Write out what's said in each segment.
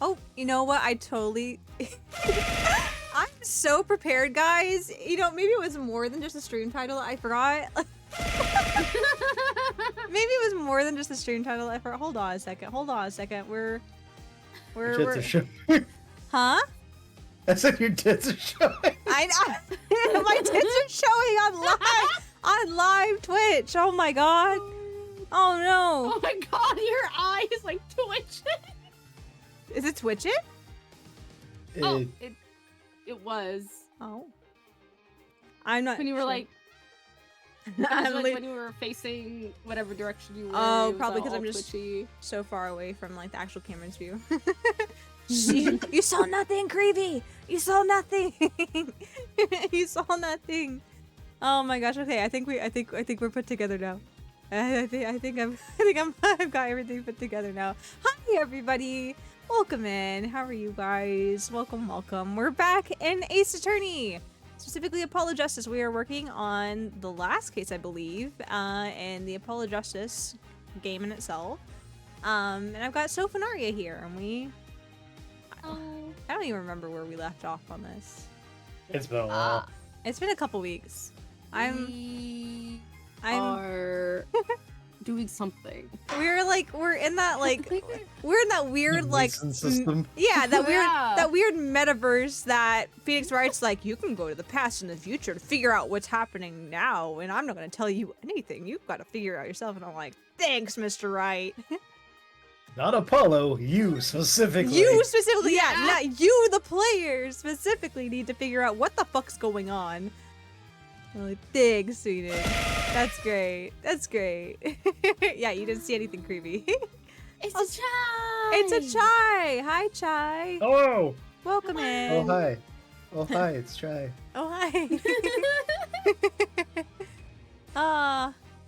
Oh, you know what? I totally... I'm so prepared, guys. You know, maybe it was more than just a stream title. I forgot. Maybe it was more than just a stream title. I forgot. Hold on a second. Hold on a second. We're... Huh? I said your tits are showing. My tits are showing on live Twitch. Oh my god. Oh no. Oh my god, your eye is like twitching. Is it twitching? Oh, it was. Oh. I'm not. When you were sure. like, when you were facing whatever direction you were. Oh, probably because I'm just twitchy. so far away from like the actual camera's view. You saw nothing, Creepy. You saw nothing. You saw nothing. Oh my gosh. Okay, I think we're put together now. I've got everything put together now. Hi everybody. Welcome in. How are you guys? Welcome, welcome. We're back in Ace Attorney. Specifically Apollo Justice. We are working on the last case, I believe, and the Apollo Justice game in itself. And I've got Soph and Aria here, and I don't even remember where we left off on this. It's been a while. It's been a couple weeks. We are doing something. We're in that weird like system. yeah, that weird metaverse that Phoenix Wright's like, you can go to the past and the future to figure out what's happening now, and I'm not gonna tell you anything. You've got to figure it out yourself. And I'm like, thanks, Mr. Wright. Not Apollo, you specifically. You specifically, yeah, not you, the player, specifically need to figure out what the fuck's going on. I'm like, thanks, sweetie. That's great. That's great. Yeah, you didn't see anything creepy. It's a chai! It's a chai! Hi, chai. Hello! Welcome in. Oh, hi. Oh, hi, it's Chai. Oh, hi.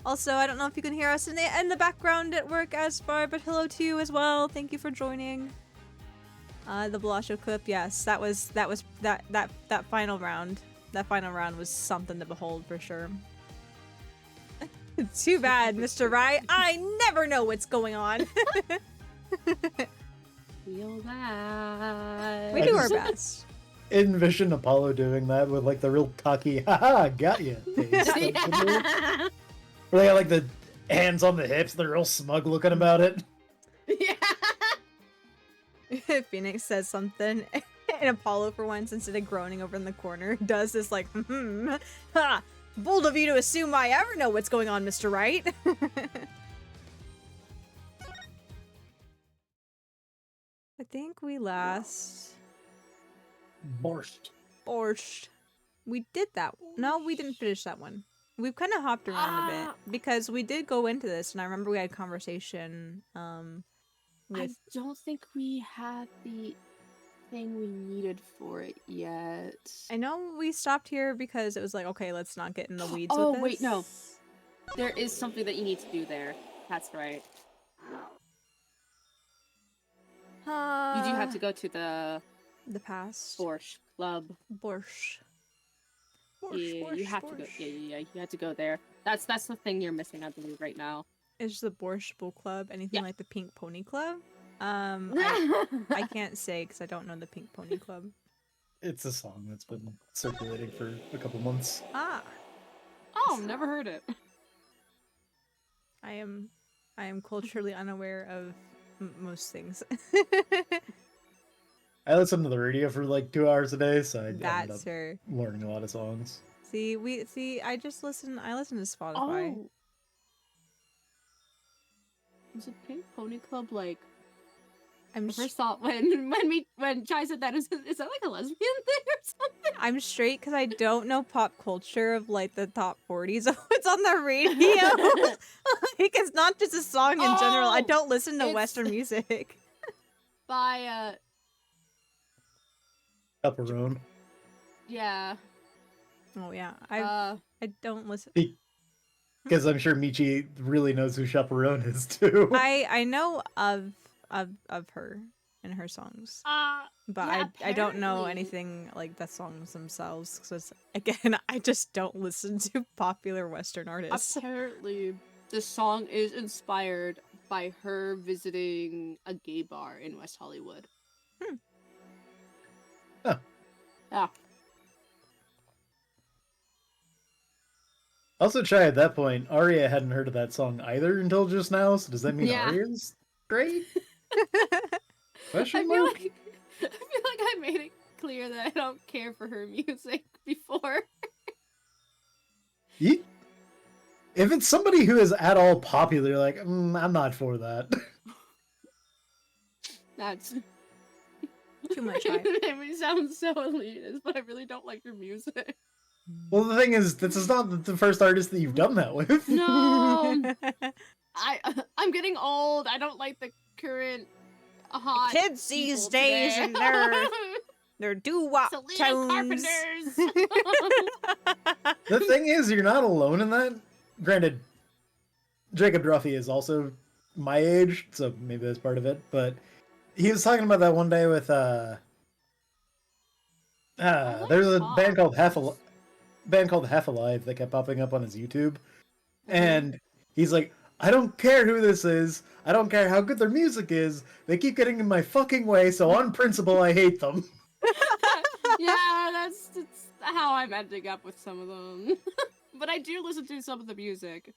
Also, I don't know if you can hear us in the background at work as far, but hello to you as well. Thank you for joining. The Blasho clip, yes, that final round. That final round was something to behold for sure. Too bad, Mr. Wright. I never know what's going on. Feel that. We do our best. Envision Apollo doing that with like the real cocky, haha, got you. Yeah. Where they got like the hands on the hips, they're real smug looking about it. Yeah. Phoenix says something, and Apollo, for once, instead of groaning over in the corner, does this like, ha! Bold of you to assume I ever know what's going on, Mr. Wright. I think we last... Borscht. We did that. No, we didn't finish that one. We've kind of hopped around a bit because we did go into this, and I remember we had a conversation with... I don't think we had the thing we needed for it yet. I know we stopped here because it was like, okay, let's not get in the weeds with this. Oh, wait, no. There is something that you need to do there. That's right. You do have to go to the past. Borscht Club. Borscht. Yeah, you have to go. Yeah, you have to go there. That's the thing you're missing, I believe, right now. Is the Borscht Bull Club anything like the Pink Pony Club? I can't say because I don't know the Pink Pony Club. It's a song that's been circulating for a couple months. Ah. Oh, never heard it. I am culturally unaware of most things. I listen to the radio for like 2 hours a day, so I ended up learning a lot of songs. I listen to Spotify. Oh. Was it Pink Pony Club like? I first thought when Chai said that, is that like a lesbian thing or something? I'm straight because I don't know pop culture of like the top 40s. It's on the radio. Like, it's not just a song in general. I don't listen to Western music. By Chaperone. Yeah. Oh yeah. I don't listen. Because I'm sure Michi really knows who Chaperone is too. I know of her and her songs. But yeah, I don't know anything like the songs themselves. Because again, I just don't listen to popular Western artists. Apparently, the song is inspired by her visiting a gay bar in West Hollywood. Huh. Yeah. Also, Chai, at that point, Aria hadn't heard of that song either until just now, so does that mean Aria's great? I feel like I made it clear that I don't care for her music before. If it's somebody who is at all popular, like, I'm not for that. That's too much. Right? It made me sound so elitist, but I really don't like her music. Well, the thing is, this is not the first artist that you've done that with. No, I'm getting old. I don't like the current hot kids these days and their doo-wop tones. The thing is, you're not alone in that. Granted, Jacob Druffy is also my age, so maybe that's part of it. But he was talking about that one day with there's a band called Half Alive that kept popping up on his YouTube, and he's like, I don't care who this is. I don't care how good their music is. They keep getting in my fucking way, so on principle, I hate them. Yeah, that's how I'm ending up with some of them. But I do listen to some of the music.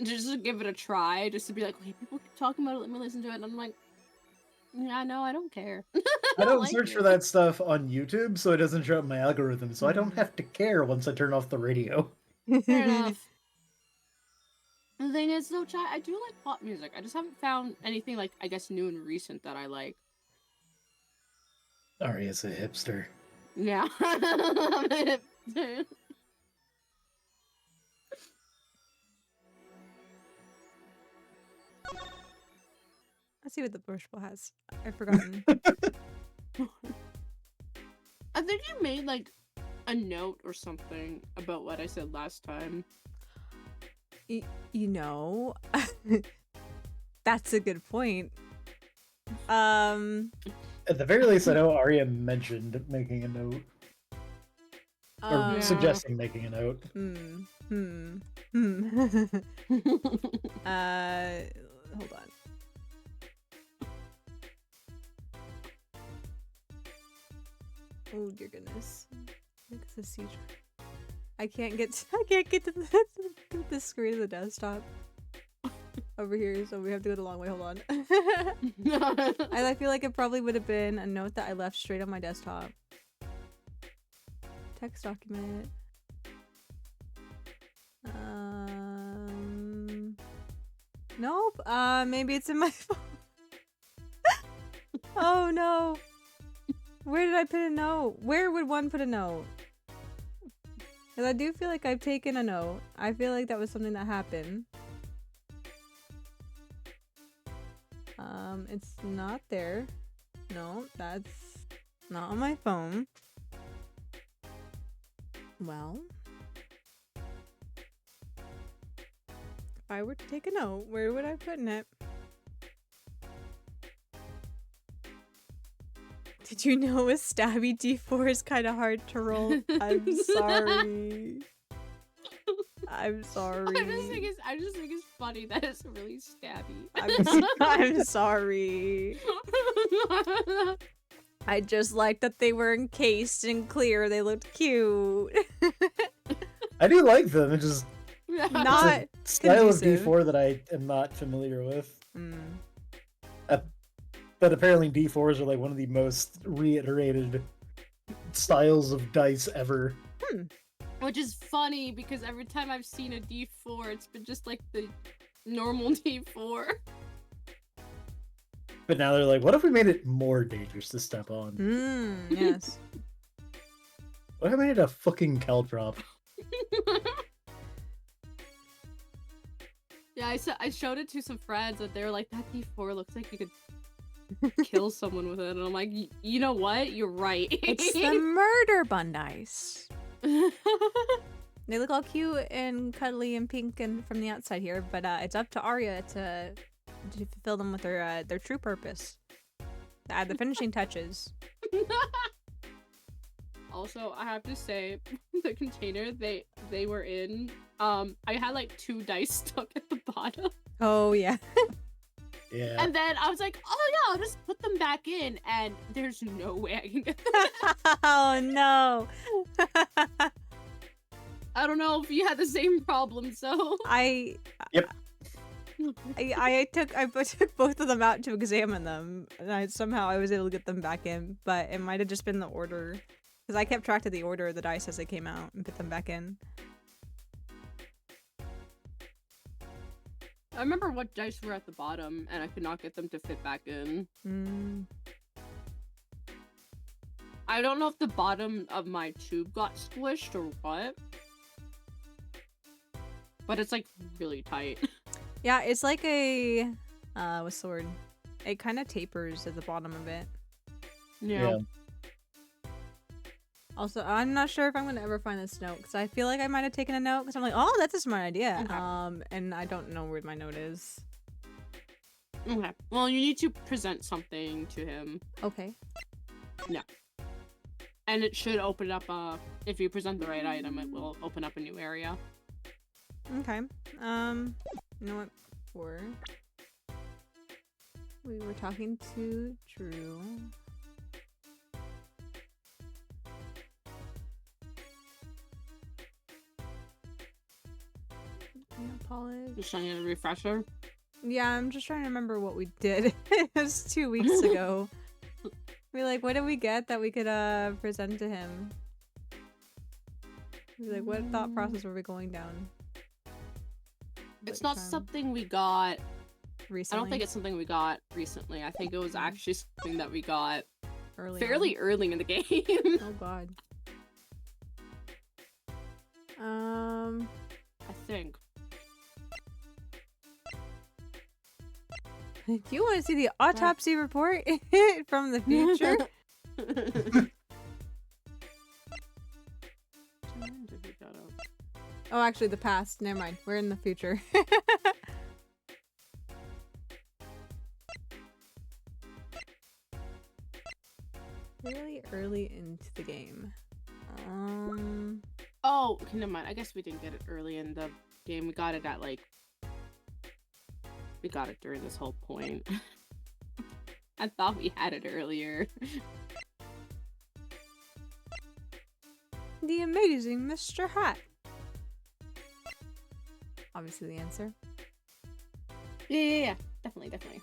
Just to give it a try, just to be like, wait, people keep talking about it, let me listen to it. And I'm like, yeah, no, I don't care. I don't search for that stuff on YouTube, so it doesn't show up in my algorithm, so I don't have to care once I turn off the radio. Fair enough. The thing is, though, Chai, I do like pop music. I just haven't found anything, like, I guess, new and recent that I like. Aria's a hipster. Yeah. Let's see what the bush ball has. I've forgotten. I think you made, like, a note or something about what I said last time. You know, that's a good point. At the very least, I know Aria mentioned making a note. Or suggesting making a note. Hold on. Oh dear goodness. It's a siege. I can't get to the screen of the desktop over here, so we have to go the long way. Hold on. I feel like it probably would have been a note that I left straight on my desktop. Text document. Nope. Maybe it's in my phone. Oh no. Where did I put a note? Where would one put a note? Because I do feel like I've taken a note. I feel like that was something that happened. It's not there. No, that's not on my phone. Well, if I were to take a note, where would I put it? Did you know a stabby D4 is kind of hard to roll? I'm sorry. I'm sorry. I just think it's funny that it's really stabby. I'm sorry. I just like that they were encased and clear. They looked cute. I do like them. It's just not a style conducive. Of D4 that I am not familiar with. But apparently D4s are like one of the most reiterated styles of dice ever. Which is funny because every time I've seen a D4, it's been just like the normal D4. But now they're like, what if we made it more dangerous to step on? Yes. What if I made it a fucking caltrop? Yeah, I showed it to some friends and they were like, that D4 looks like you could kill someone with it. And I'm like, you know what? You're right. It's the murder bun dice. They look all cute and cuddly and pink and from the outside here, but it's up to Aria to fulfill them with their true purpose. Add the finishing touches. Also, I have to say, the container they were in, I had like 2 dice stuck at the bottom. Oh yeah. Yeah. And then I was like, oh yeah, I'll just put them back in, and there's no way I can get them. Oh no. I don't know if you had the same problem, so. Yep. I took both of them out to examine them, and somehow I was able to get them back in, but it might have just been the order, because I kept track of the order of the dice as they came out and put them back in. I remember what dice were at the bottom, and I could not get them to fit back in. I don't know if the bottom of my tube got squished or what, but it's like really tight. Yeah, it's like a what's the word? It kind of tapers at the bottom of it. Yeah. Also, I'm not sure if I'm gonna ever find this note, because I feel like I might have taken a note, because I'm like, oh, that's a smart idea. Okay. And I don't know where my note is. Okay. Well, you need to present something to him. Okay. Yeah. And it should open up if you present the right item, it will open up a new area. Okay. You know what? Before we were talking to Drew. Polish. Just showing it a refresher. Yeah, I'm just trying to remember what we did. It was 2 weeks ago. We're like, what did we get that we could present to him? We're like, what thought process were we going down? It's not something we got recently. I don't think it's something we got recently. I think it was actually something that we got early early in the game. Oh god. I think. Do you want to see the autopsy report from the future? Oh, actually, the past. Never mind. We're in the future. Really early into the game. Oh, okay, never mind. I guess we didn't get it early in the game. We got it at like. We got it during this whole point. I thought we had it earlier. The amazing Mr. Hat. Obviously the answer. Yeah. Definitely.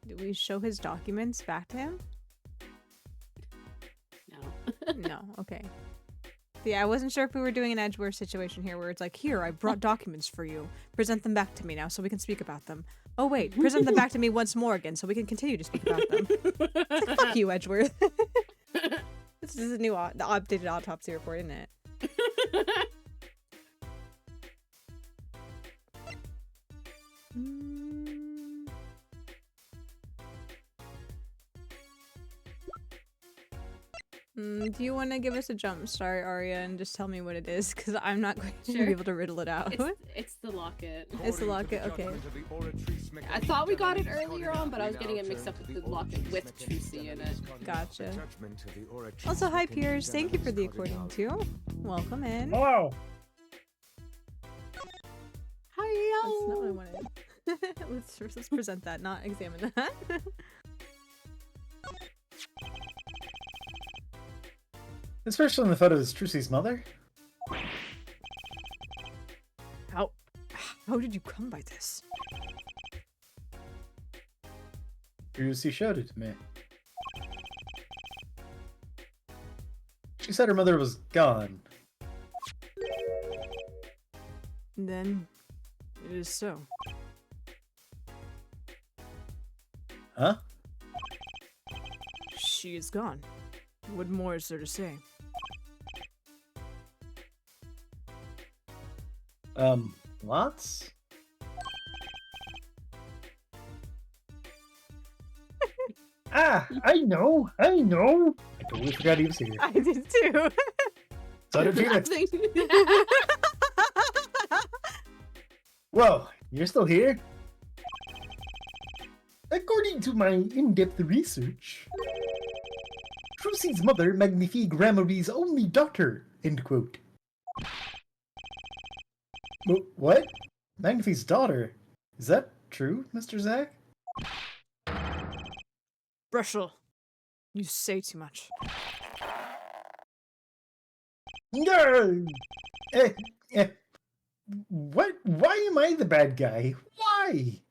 Do we show his documents back to him? No. No, okay. Yeah, I wasn't sure if we were doing an Edgeware situation here where it's like, here, I brought documents for you. Present them back to me now so we can speak about them. Oh wait, present them back to me once more again so we can continue to speak about them. It's like, fuck you, Edgeware. This is a new the updated autopsy report, isn't it? Do you want to give us a jump start, Aria, and just tell me what it is? Because I'm not going to be able to riddle it out. It's the locket. It's the locket, okay. I thought we got it earlier on, but I was getting it mixed up with the locket with Trucy in it. Gotcha. Also, hi, Piers. Thank you for the accordion, too. Welcome in. Hello! Hi, that's not what I wanted. Let's present that, not examine that. This person in the photo is Trucy's mother? How did you come by this? Trucy showed it to me. She said her mother was gone. Then it is so. Huh? She is gone. What more is there to say? Lots? I know! I totally forgot he was here. I did too. So did Phoenix. Whoa, you're still here? According to my in-depth research, Trucy's mother, Magnifique Gramarie's only daughter, end quote. What? Magnifique's daughter? Is that true, Mr. Zack? Brushel, you say too much. No! What? Why am I the bad guy? Why?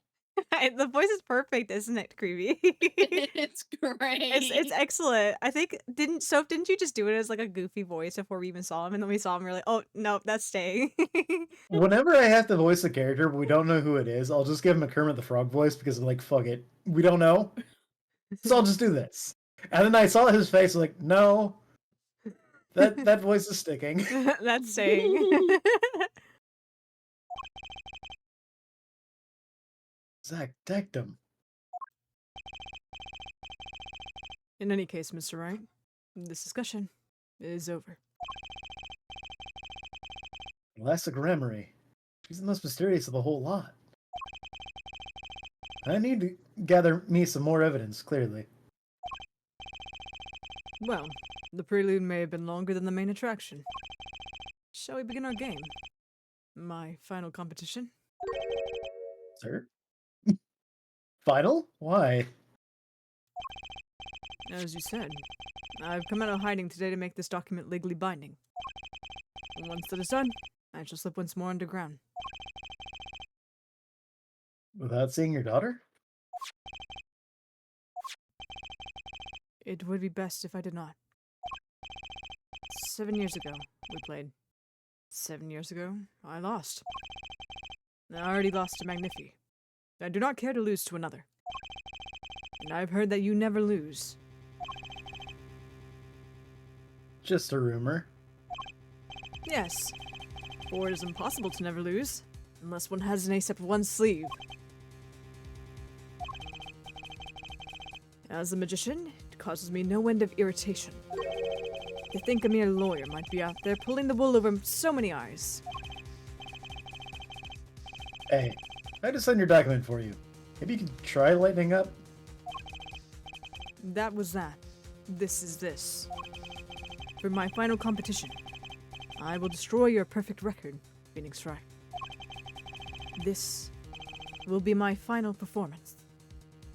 The voice is perfect, isn't it, Creepy? It's great. It's excellent. I think Soph, didn't you just do it as like a goofy voice before we even saw him, and then we saw him, we are like, oh no, that's staying. Whenever I have to voice a character but we don't know who it is, I'll just give him a Kermit the Frog voice because I'm like, fuck it, we don't know, so I'll just do this. And then I saw his face, like, no, that voice is sticking. That's staying. Zack decked him. In any case, Mr. Wright, this discussion is over. Elastic Gramarye. She's the most mysterious of the whole lot. I need to gather me some more evidence, clearly. Well, the prelude may have been longer than the main attraction. Shall we begin our game? My final competition? Sir? Final? Why? As you said, I've come out of hiding today to make this document legally binding. And once that is done, I shall slip once more underground. Without seeing your daughter? It would be best if I did not. 7 years ago, we played. 7 years ago, I lost. I already lost to Magnifi. I do not care to lose to another. And I've heard that you never lose. Just a rumor. Yes. For it is impossible to never lose, unless one has an ace up one's sleeve. As a magician, it causes me no end of irritation. To think a mere lawyer might be out there pulling the wool over so many eyes. Hey, I just signed your document for you. Maybe you could try lightening up? That was that. This is this. For my final competition, I will destroy your perfect record, Phoenix Wright. This will be my final performance.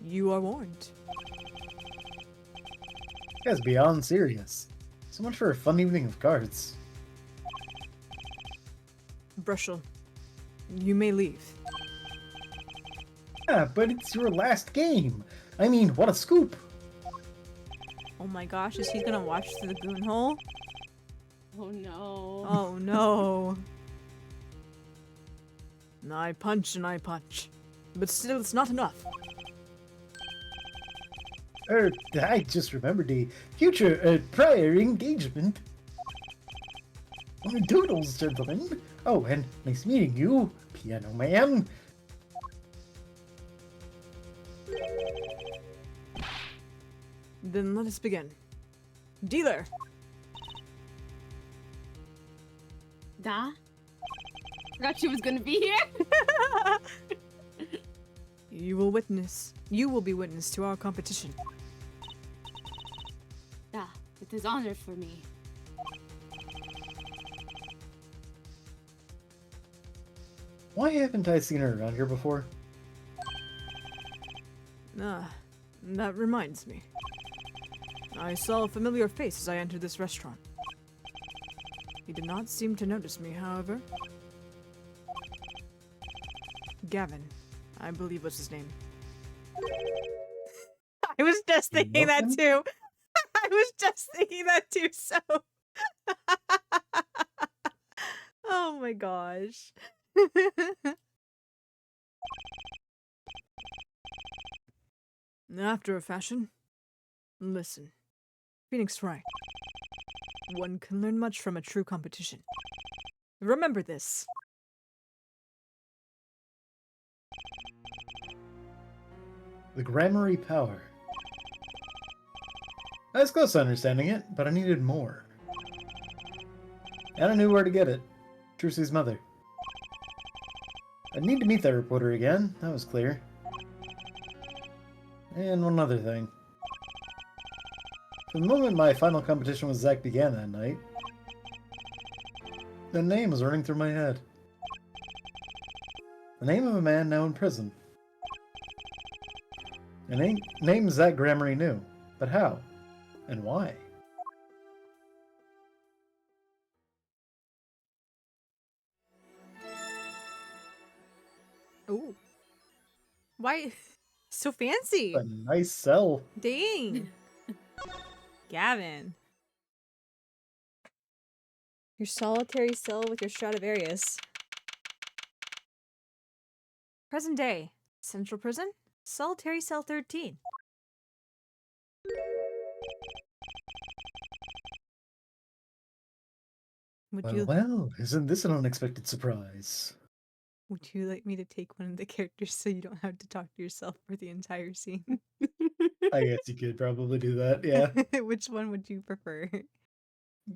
You are warned. This guy's beyond serious. So much for a fun evening of cards. Brushel, you may leave. Yeah, but it's your last game. I mean, what a scoop. Oh my gosh, is he gonna watch through the goon hole? Oh no. Oh no. I punch and I punch. But still, it's not enough. I just remembered the future prior engagement. Doodles, gentlemen. Oh, and nice meeting you, Piano Man. Then let us begin. Dealer! Da? Forgot she was gonna be here. You will be witness to our competition. Da, it is honor for me. Why haven't I seen her around here before? That reminds me. I saw a familiar face as I entered this restaurant. He did not seem to notice me, however. Gavin, I believe was his name. I was just thinking that too. I was just thinking that too, so. Oh my gosh. After a fashion, listen. Phoenix Wright. One can learn much from a true competition. Remember this. The Gramarye power. I was close to understanding it, but I needed more. And I knew where to get it. Trucy's mother. I need to meet that reporter again, that was clear. And one other thing. From the moment my final competition with Zach began that night, the name was running through my head. The name of a man now in prison. A name Zach Gramarye knew, but how? And why? Ooh. Why? So fancy. A nice cell. Dang. Gavin. Your solitary cell with your Stradivarius. Present day. Central Prison. Solitary cell 13. Well, isn't this an unexpected surprise? Would you like me to take one of the characters so you don't have to talk to yourself for the entire scene? I guess you could probably do that, yeah. Which one would you prefer?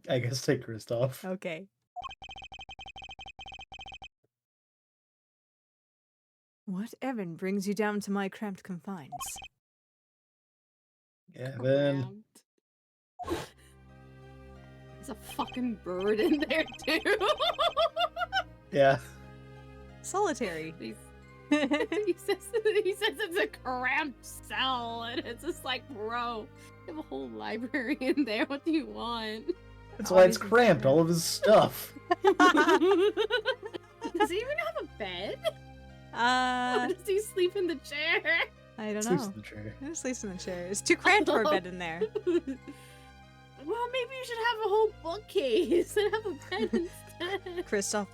I guess take Kristoff. Okay. What Evan brings you down to my cramped confines? Evan. There's a fucking bird in there too. Yeah. Solitary. he says it's a cramped cell, and it's just like, bro, you have a whole library in there. What do you want? That's why it's cramped, all of his stuff. Does he even have a bed? Or does he sleep in the chair? I don't Sleeps know. in the chair. He sleeps in the chair. It's too cramped for a bed in there. Well, maybe you should have a whole bookcase and have a bed instead. Kristoff,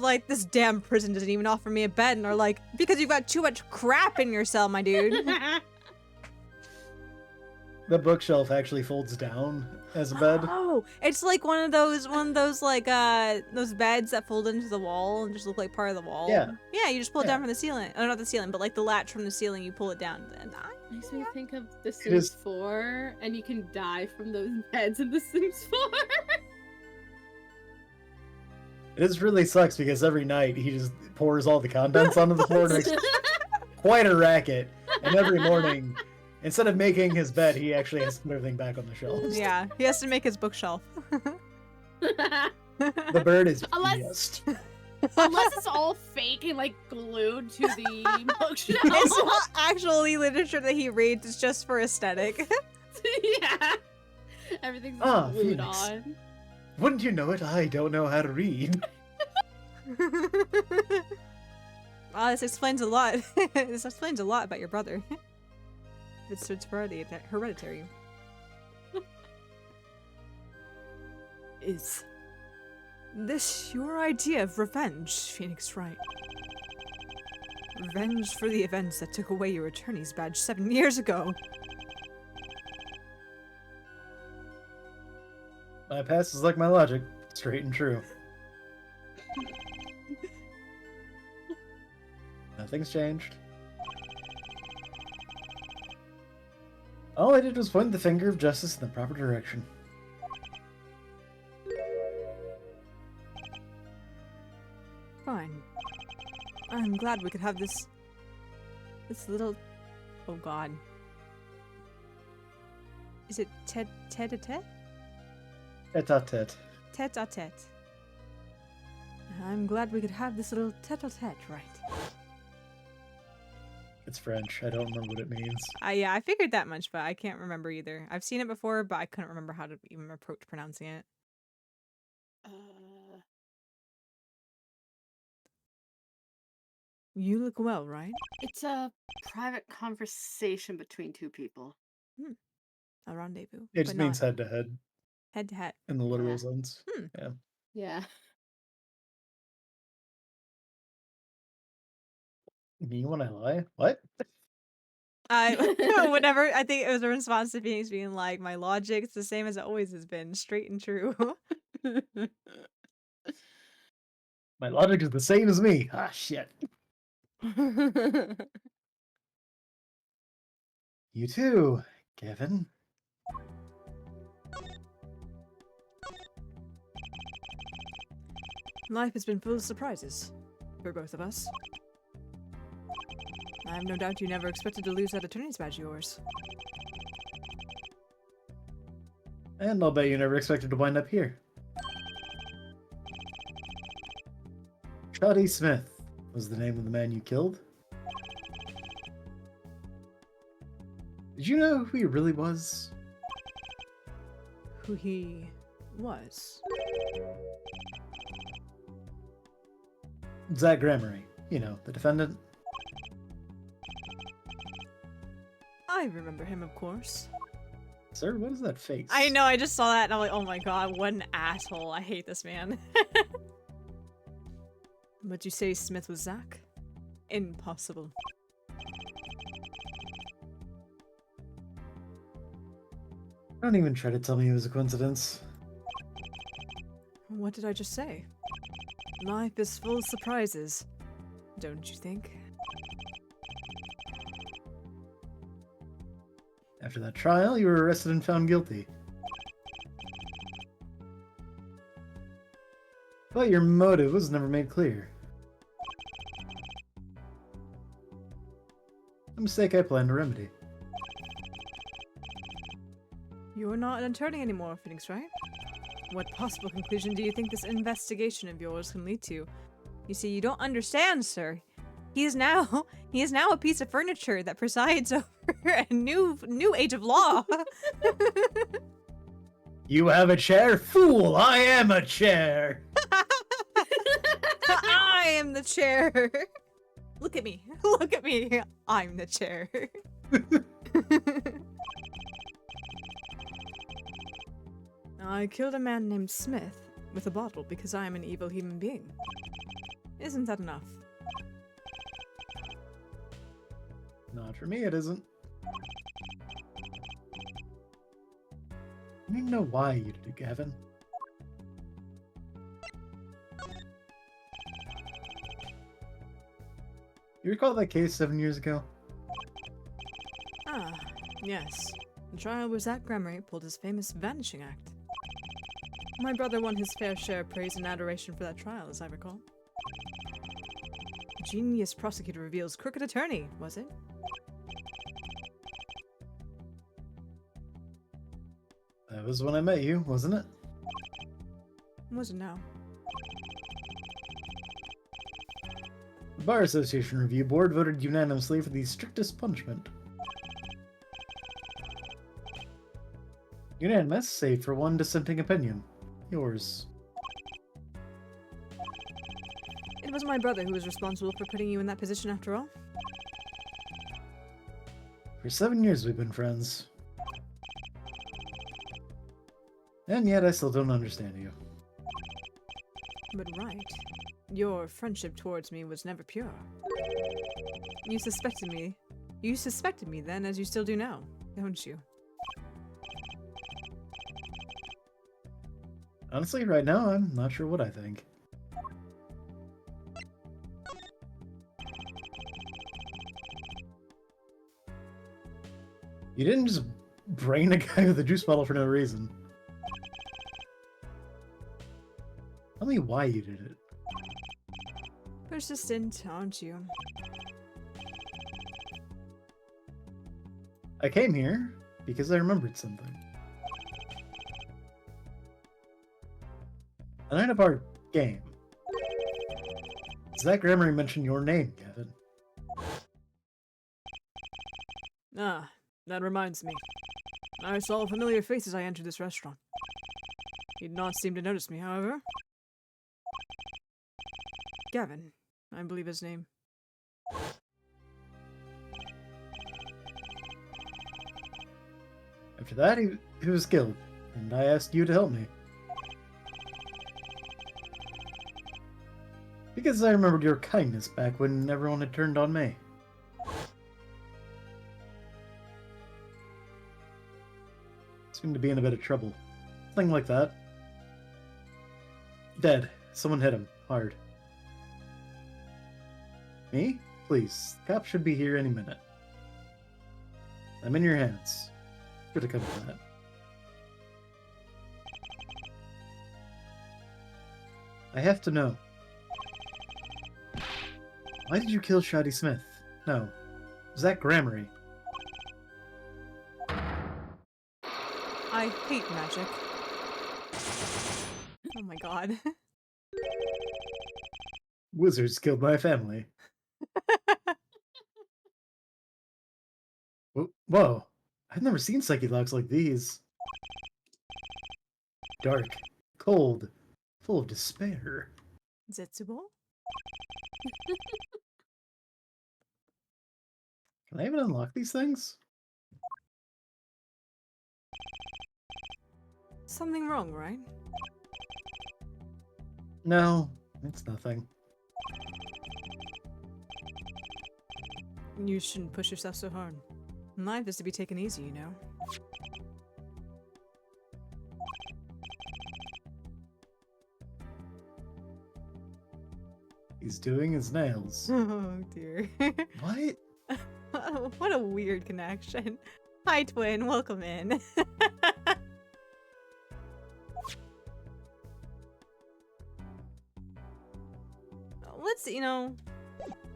like, this damn prison doesn't even offer me a bed, and are like, because you've got too much crap in your cell, my dude. The bookshelf actually folds down as a bed. Oh, it's like one of those like those beds that fold into the wall and just look like part of the wall. Yeah. Yeah, you just pull it down from the ceiling. Oh, not the ceiling, but like the latch from the ceiling, you pull it down. And Makes me think of The Sims 4, and you can die from those beds in The Sims 4. It just really sucks because every night he just pours all the contents onto the floor and makes quite a racket. And every morning, instead of making his bed, he actually has to put everything back on the shelves. yeah, he has to make his bookshelf. The bird is pissed. Unless it's all fake and like glued to the bookshelf. It's not actually literature that he reads, it's just for aesthetic. Yeah. Everything's glued on. Wouldn't you know it? I don't know how to read. Wow, this explains a lot. This explains a lot about your brother. It's hereditary. Is this your idea of revenge, Phoenix Wright? Revenge for the events that took away your attorney's badge 7 years ago. My past is like my logic, straight and true. Nothing's changed. All I did was point the finger of justice in the proper direction. Fine. I'm glad we could have this little... Oh god. Is it tete-a-tete? Tete-a-tete. Tete-a-tete. I'm glad we could have this little tete-a-tete, right? It's French. I don't remember what it means. Yeah, I figured that much, but I can't remember either. I've seen it before, but I couldn't remember how to even approach pronouncing it. You look well, right? It's a private conversation between two people. A rendezvous. It just means head to head. Head to head. In the literal sense. Yeah. Yeah. Me when I lie? What? Whatever. I think it was a response to Phoenix being like, my logic's the same as it always has been, straight and true. My logic is the same as me. Ah, shit. You too, Kevin. Life has been full of surprises for both of us. I have no doubt you never expected to lose that attorney's badge of yours. And I'll bet you never expected to wind up here. Shoddy Smith was the name of the man you killed. Did you know who he really was? Who he was. Zach Gramery. You know, the defendant. I remember him, of course. Sir, what is that face? I know, I just saw that and I'm like, oh my god, what an asshole. I hate this man. But you say Smith was Zach? Impossible. Don't even try to tell me it was a coincidence. What did I just say? Life is full of surprises, don't you think? After that trial, you were arrested and found guilty. But your motive was never made clear. A mistake I plan to remedy. You're not an attorney anymore, Phoenix, right? What possible conclusion do you think this investigation of yours can lead to? You see, you don't understand, sir. He is now a piece of furniture that presides over a new age of law. You have a chair? Fool! I am a chair! I am the chair. Look at me. Look at me. I'm the chair. I killed a man named Smith with a bottle because I am an evil human being. Isn't that enough? Not for me, it isn't. I need to know why you did it, Gavin. You recall that case 7 years ago? Ah, yes. The trial where Zach Gramery pulled his famous vanishing act. My brother won his fair share of praise and adoration for that trial, as I recall. Genius prosecutor reveals crooked attorney, was it? That was when I met you, wasn't it? Was it now? The Bar Association Review Board voted unanimously for the strictest punishment. Unanimous, save for one dissenting opinion. Yours. It was my brother who was responsible for putting you in that position after all. For 7 years we've been friends. And yet I still don't understand you. But right. Your friendship towards me was never pure. You suspected me. You suspected me then, as you still do now, don't you? Honestly, right now, I'm not sure what I think. You didn't just brain a guy with a juice bottle for no reason. Tell me why you did it. Persistent, aren't you? I came here because I remembered something. The night of our game, Zach Gramery mentioned your name, Gavin. Ah, that reminds me. I saw a familiar face as I entered this restaurant. He did not seem to notice me, however. Gavin, I believe his name. After that, he was killed, and I asked you to help me. Because I remembered your kindness back when everyone had turned on me. Seemed to be in a bit of trouble. Something like that. Dead. Someone hit him. Hard. Me? Please. The cops should be here any minute. I'm in your hands. Good to come to that. I have to know. Why did you kill Shoddy Smith? No. Zach Gramery. I I hate magic. Oh my god. Wizards killed my family. Whoa. I've never seen psyche locks like these. Dark, cold, full of despair. Zetsubo? Can I even unlock these things? Something wrong, right? No, it's nothing. You shouldn't push yourself so hard. Life is to be taken easy, you know. He's doing his nails. Oh dear. What? What a weird connection. Hi, twin. Welcome in.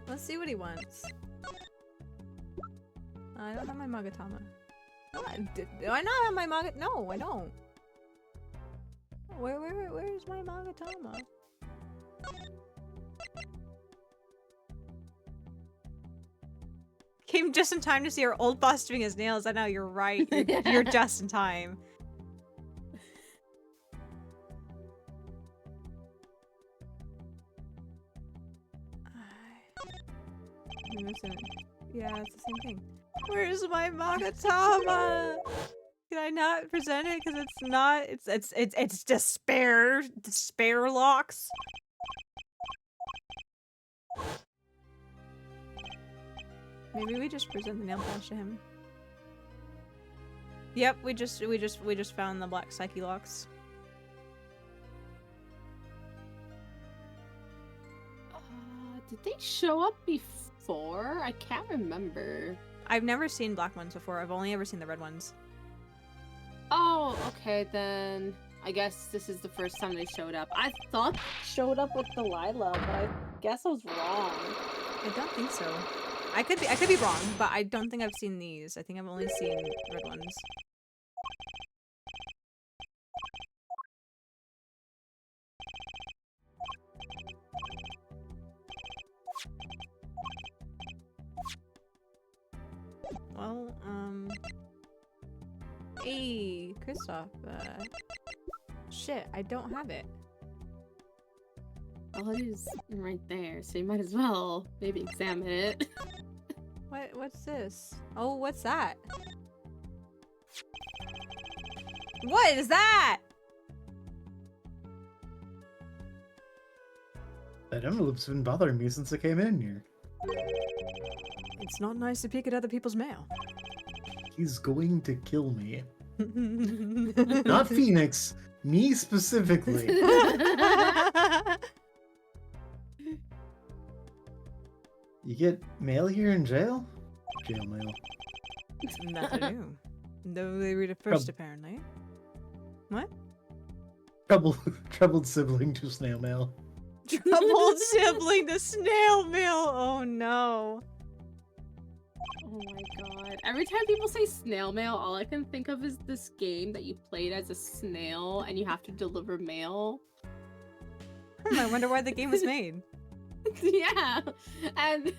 Let's see what he wants. I don't have my Magatama. Do I not have my Magatama? No, I don't. Where's my Magatama? Came just in time to see our old boss doing his nails. I know, you're right. You're just in time. Yeah, it's the same thing. Where's my Magatama? Can I not present it because it's not? It's despair locks. Maybe we just present the nail polish to him. Yep, we just found the black psyche locks. Did they show up before? I can't remember. I've never seen black ones before. I've only ever seen the red ones. Oh, okay, then I guess this is the first time they showed up. I thought they showed up with Delilah, but I guess I was wrong. I don't think so. I could be wrong, but I don't think I've seen these. I think I've only seen red ones. Well, hey, Kristoff, shit, I don't have it. Oh, it is right there, so you might as well maybe examine it. What's this? Oh, what's that? What is that? That envelope's been bothering me since I came in here. It's not nice to peek at other people's mail. He's going to kill me. Not Phoenix, me specifically. You get mail here in jail? Jail mail. Nothing new. Though they read it first, apparently. What? Troubled sibling to snail mail. Troubled sibling to snail mail! Oh no. Oh my god. Every time people say snail mail, all I can think of is this game that you played as a snail and you have to deliver mail. I wonder why the game was made. Yeah. And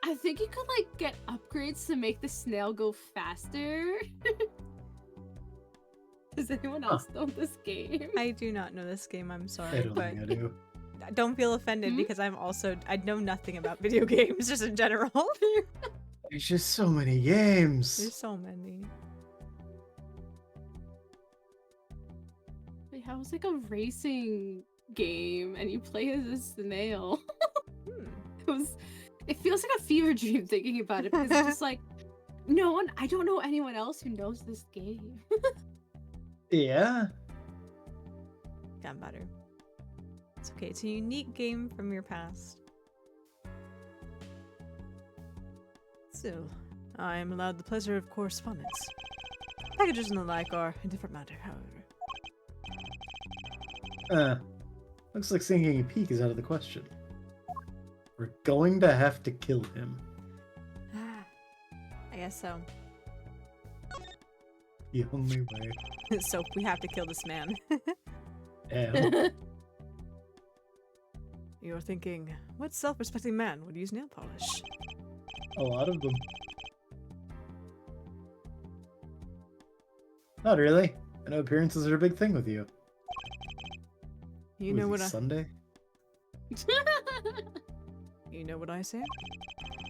I think you could like get upgrades to make the snail go faster. Does anyone else know this game? I do not know this game, I'm I sorry, don't but think I do. don't feel offended because I know nothing about video games just in general. There's just so many games. There's so many. Wait, how is like a racing game and you play as a snail? It feels like a fever dream thinking about it because it's just like I don't know anyone else who knows this game. Yeah. Gotten better. It's okay, it's a unique game from your past. Still, I am allowed the pleasure of correspondence. Packages and the like are a different matter, however. Looks like sinking a peak is out of the question. We're going to have to kill him. I guess so. The only way. So we have to kill this man. Yeah. You're thinking, what self-respecting man would use nail polish? A lot of them. Not really. I know appearances are a big thing with you. You know what Sunday? You know what I say?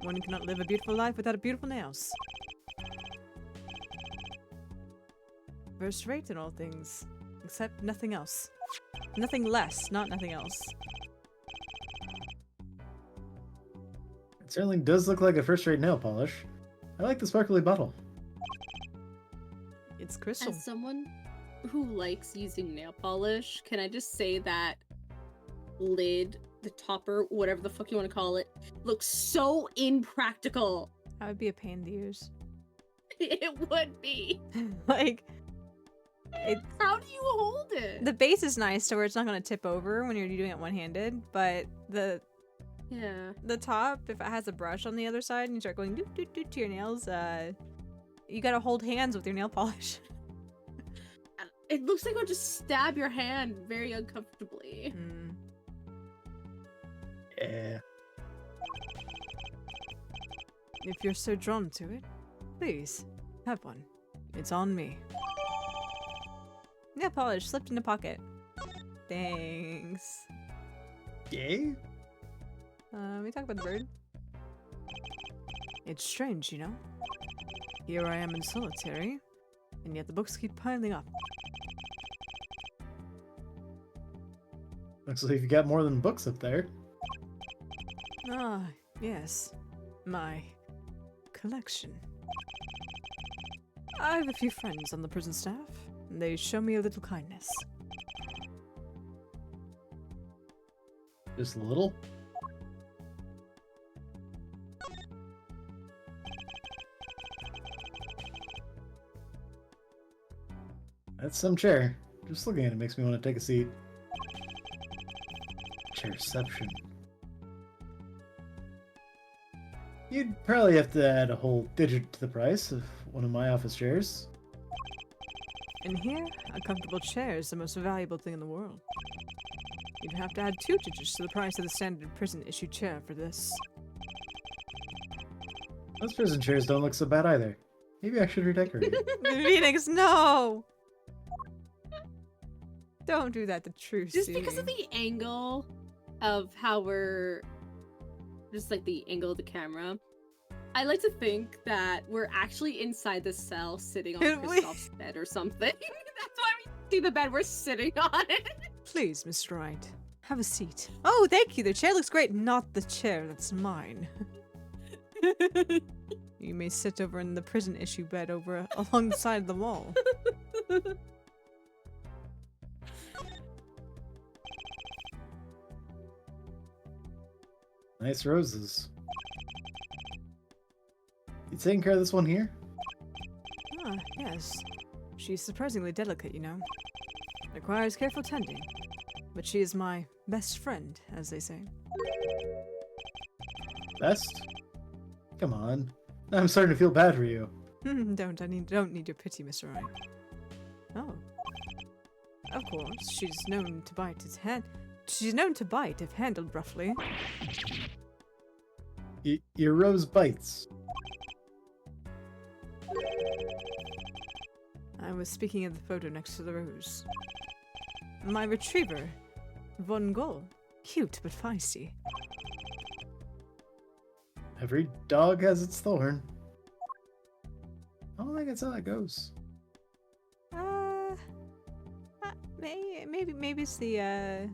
One cannot live a beautiful life without beautiful nails. First rate in all things, except nothing else. Nothing less, not nothing else. It certainly does look like a first-rate nail polish. I like the sparkly bottle. It's crystal. As someone who likes using nail polish, can I just say that lid, the topper, whatever the fuck you want to call it, looks so impractical. That would be a pain to use. It would be. Like, how do you hold it? the base is nice to where it's not going to tip over when you're doing it one-handed, but the top, if it has a brush on the other side and you start going doot doot doot to your nails, you gotta hold hands with your nail polish. It looks like it'll just stab your hand very uncomfortably. Mm. Yeah. If you're so drawn to it, please, have one. It's on me. Nail polish slipped in the pocket. Thanks. Yay? We talk about the bird. It's strange, you know? Here I am in solitary, and yet the books keep piling up. Looks like you've got more than books up there. Ah, yes. My collection. I have a few friends on the prison staff, and they show me a little kindness. Just a little? That's some chair. Just looking at it makes me want to take a seat. Chairception. You'd probably have to add a whole digit to the price of one of my office chairs. And here, a comfortable chair is the most valuable thing in the world. You'd have to add 2 digits to the price of the standard prison-issued chair for this. Those prison chairs don't look so bad either. Maybe I should redecorate it. Phoenix, no! Don't do that to Truce. Just because of the angle of how we're... just like the angle of the camera. I like to think that we're actually inside the cell sitting on Kristoff's bed or something. That's why we see the bed we're sitting on it. Please, Mr. Wright, have a seat. Oh, thank you. The chair looks great. Not the chair that's mine. You may sit over in the prison issue bed over along the side of the wall. Nice roses. You taking care of this one here? Ah, yes. She's surprisingly delicate, you know. Requires careful tending. But she is my best friend, as they say. Best? Come on. I'm starting to feel bad for you. Don't need your pity, Mr. Wright. Oh. Of course, she's known to bite if handled roughly. Your rose bites. I was speaking of the photo next to the rose. My retriever, Von Gol. Cute but feisty. Every dog has its thorn. I don't think that's how that goes. Maybe it's the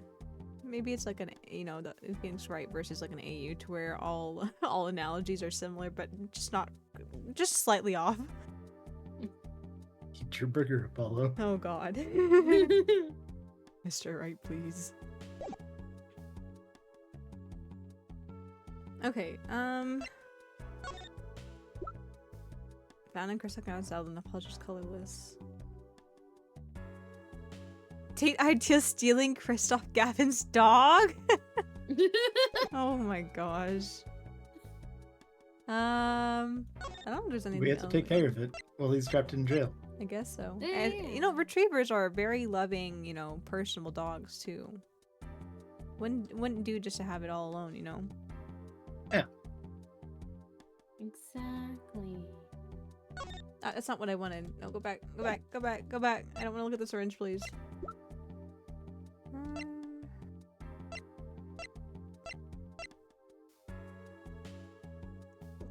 maybe it's like an, you know, the Phoenix Wright versus like an AU to where all analogies are similar but just slightly off. Eat your burger, Apollo. Oh god. Mr. Wright, please. Okay, found in Crystal South and apologies colorless. Tate idea stealing Kristoff Gavin's dog? Oh my gosh. I don't know if there's anything We have to take care of it while he's trapped in jail. I guess so. Yeah, And yeah. you know, retrievers are very loving, you know, personable dogs too. Wouldn't do just to have it all alone, you know. Exactly. That's not what I wanted. No, go back, go back, go back, go back. I don't want to look at the syringe, please.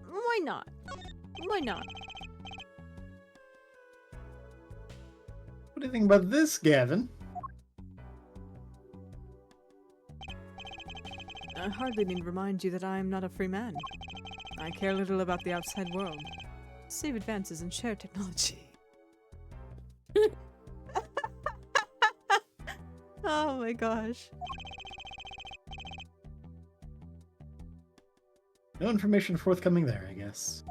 Why not? Why not? What do you think about this, Gavin? I hardly need to remind you that I am not a free man. I care little about the outside world, save advances in shared technology. Oh my gosh. No information forthcoming there, I guess.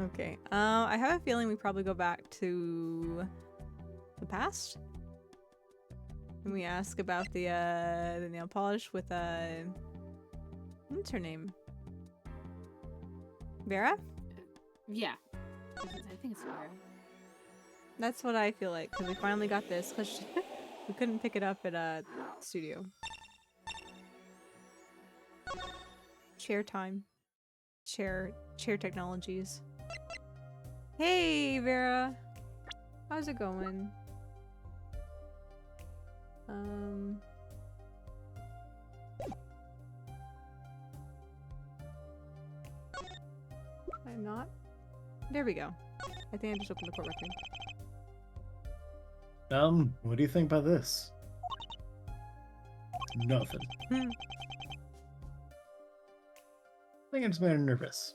Okay. I have a feeling we probably go back to the past. And we ask about the nail polish with what's her name? Vera? Yeah. I think it's fair. That's what I feel like, because we finally got this, because we couldn't pick it up at studio. Chair time. Chair technologies. Hey, Vera! How's it going? I'm not. There we go. I think I just opened the court record. What do you think about this? Nothing. I think it just made her nervous.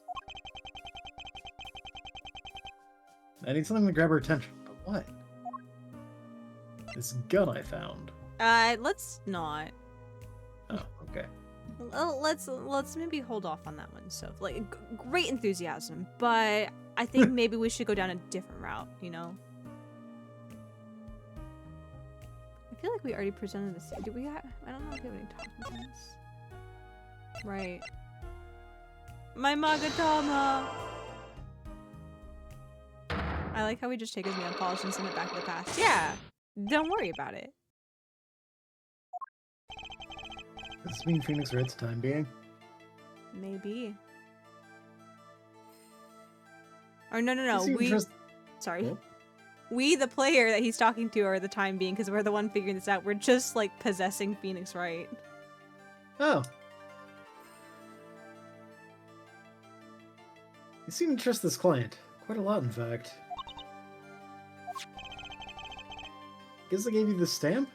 I need something to grab her attention, but what? This gun I found. Let's not. Oh, okay. Well, let's maybe hold off on that one. So, like, great enthusiasm, but I think maybe we should go down a different route. You know. I feel like we already presented this. Do we have? I don't know if we have any talking points. Right. My Magatama. I like how we just take his nail polish and send it back to the past. Yeah. Don't worry about it. Does this mean Phoenix Red's time being? Maybe. Or no. We. Sorry. Oh. We, the player that he's talking to, are the time being because we're the one figuring this out. We're just like possessing Phoenix Wright. Oh. You seem to trust this client. Quite a lot, in fact. Guess I gave you the stamp?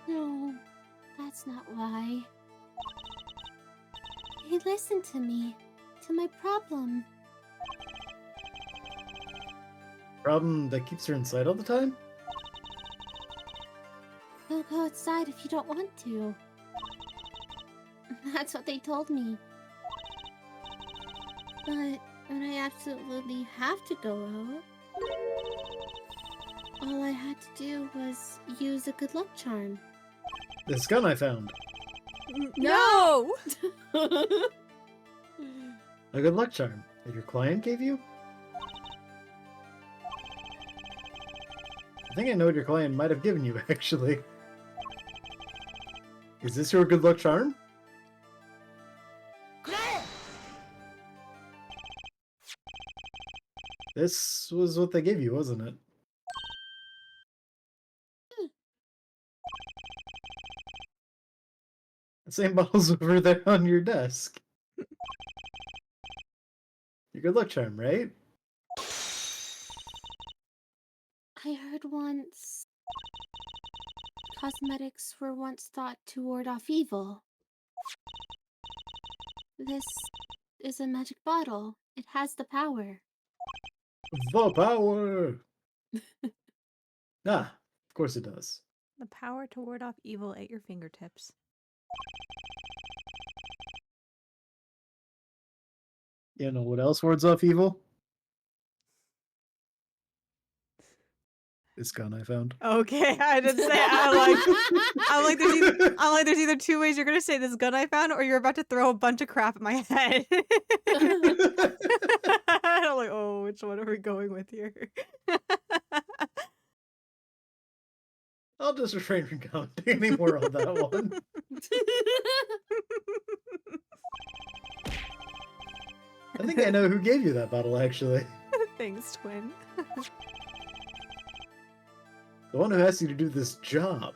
No, that's not why. He listened to me, to my problem. Problem that keeps her inside all the time? Go outside if you don't want to. That's what they told me. But when I absolutely have to go out, all I had to do was use a good luck charm. This gun I found. No! A good luck charm that your client gave you? I think I know what your client might have given you, actually. Is this your good luck charm? This was what they gave you, wasn't it? The same bottle's over there on your desk. Your good luck charm, right? I heard once cosmetics were once thought to ward off evil. This is a magic bottle. It has the power. The power! Ah, of course it does. The power to ward off evil at your fingertips. You know what else wards off evil? This gun I found. Okay, I didn't say. I'm like, there's either two ways you're gonna say this gun I found, or you're about to throw a bunch of crap at my head. I'm like, oh, which one are we going with here? I'll just refrain from commenting anymore on that one. I think I know who gave you that bottle, actually. Thanks, twin. The one who asked you to do this job.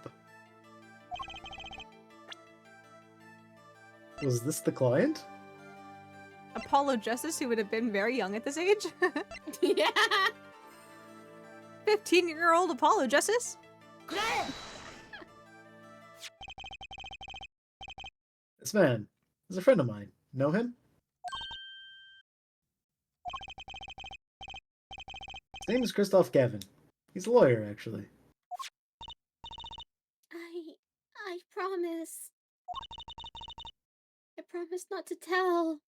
Was this the client? Apollo Justice, who would have been very young at this age. Yeah. 15-year-old Apollo Justice. This man is a friend of mine. Know him? His name is Christoph Gavin. He's a lawyer, actually. I promise. I promise not to tell.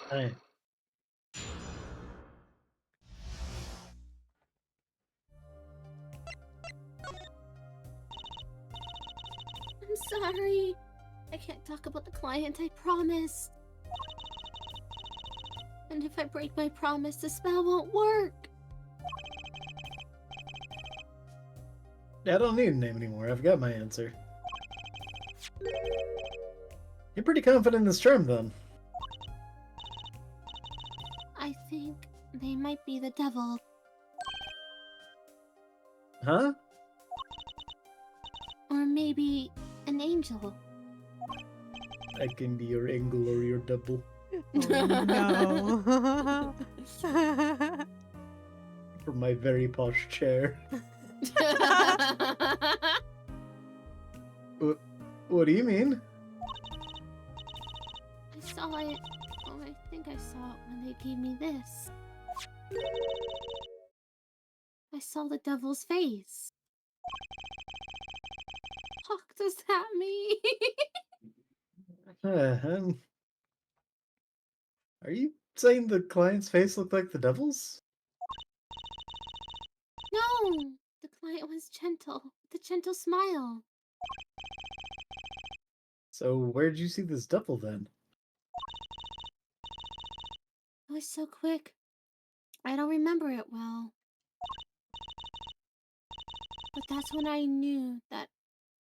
Hi. I'm sorry. I can't talk about the client, I promise. And if I break my promise, the spell won't work. Yeah, I don't need a name anymore. I've got my answer. You're pretty confident in this charm, then. I think they might be the devil. Huh? Or maybe an angel. I can be your angle or your double. Oh, no. From my very posh chair. What do you mean? I saw it. Oh, I think I saw it when they gave me this. I saw the devil's face. What does that mean? Are you saying the client's face looked like the devil's? No! The client was gentle, with a gentle smile. So where'd you see this devil then? It was so quick. I don't remember it well. But that's when I knew that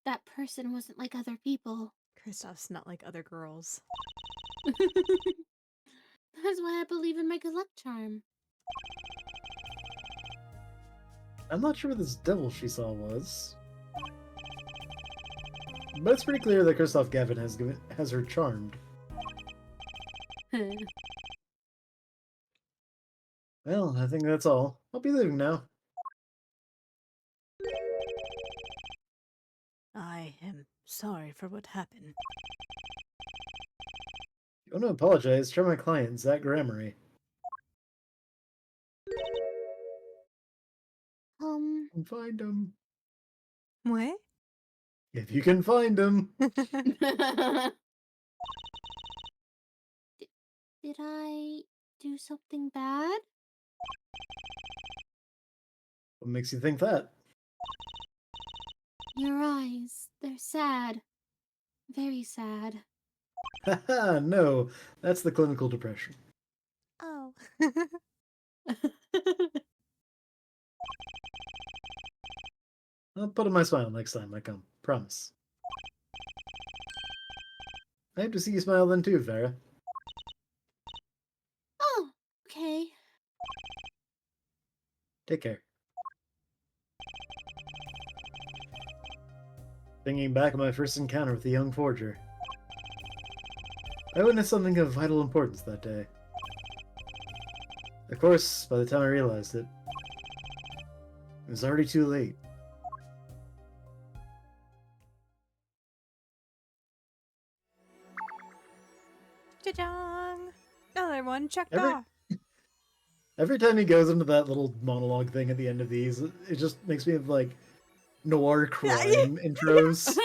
that person wasn't like other people. Kristoff's not like other girls. That's why I believe in my good luck charm. I'm not sure what this devil she saw was. But it's pretty clear that Christoph Gavin has her charmed. Well, I think that's all. I'll be leaving now. I am sorry for what happened. You want to apologize? Try my client, Zach Grammary. And find him. What? If you can find him. Did I do something bad? What makes you think that? Your eyes, they're sad. Very sad. Haha, no. That's the clinical depression. Oh. I'll put on my smile next time I come. Promise. I hope to see you smile then too, Vera. Oh, okay. Take care. Thinking back on my first encounter with the young forger, I witnessed something of vital importance that day. Of course, by the time I realized it, it was already too late. Cha-chong! Another one checked Every- off. Every time he goes into that little monologue thing at the end of these, it just makes me have, like, noir crime intros.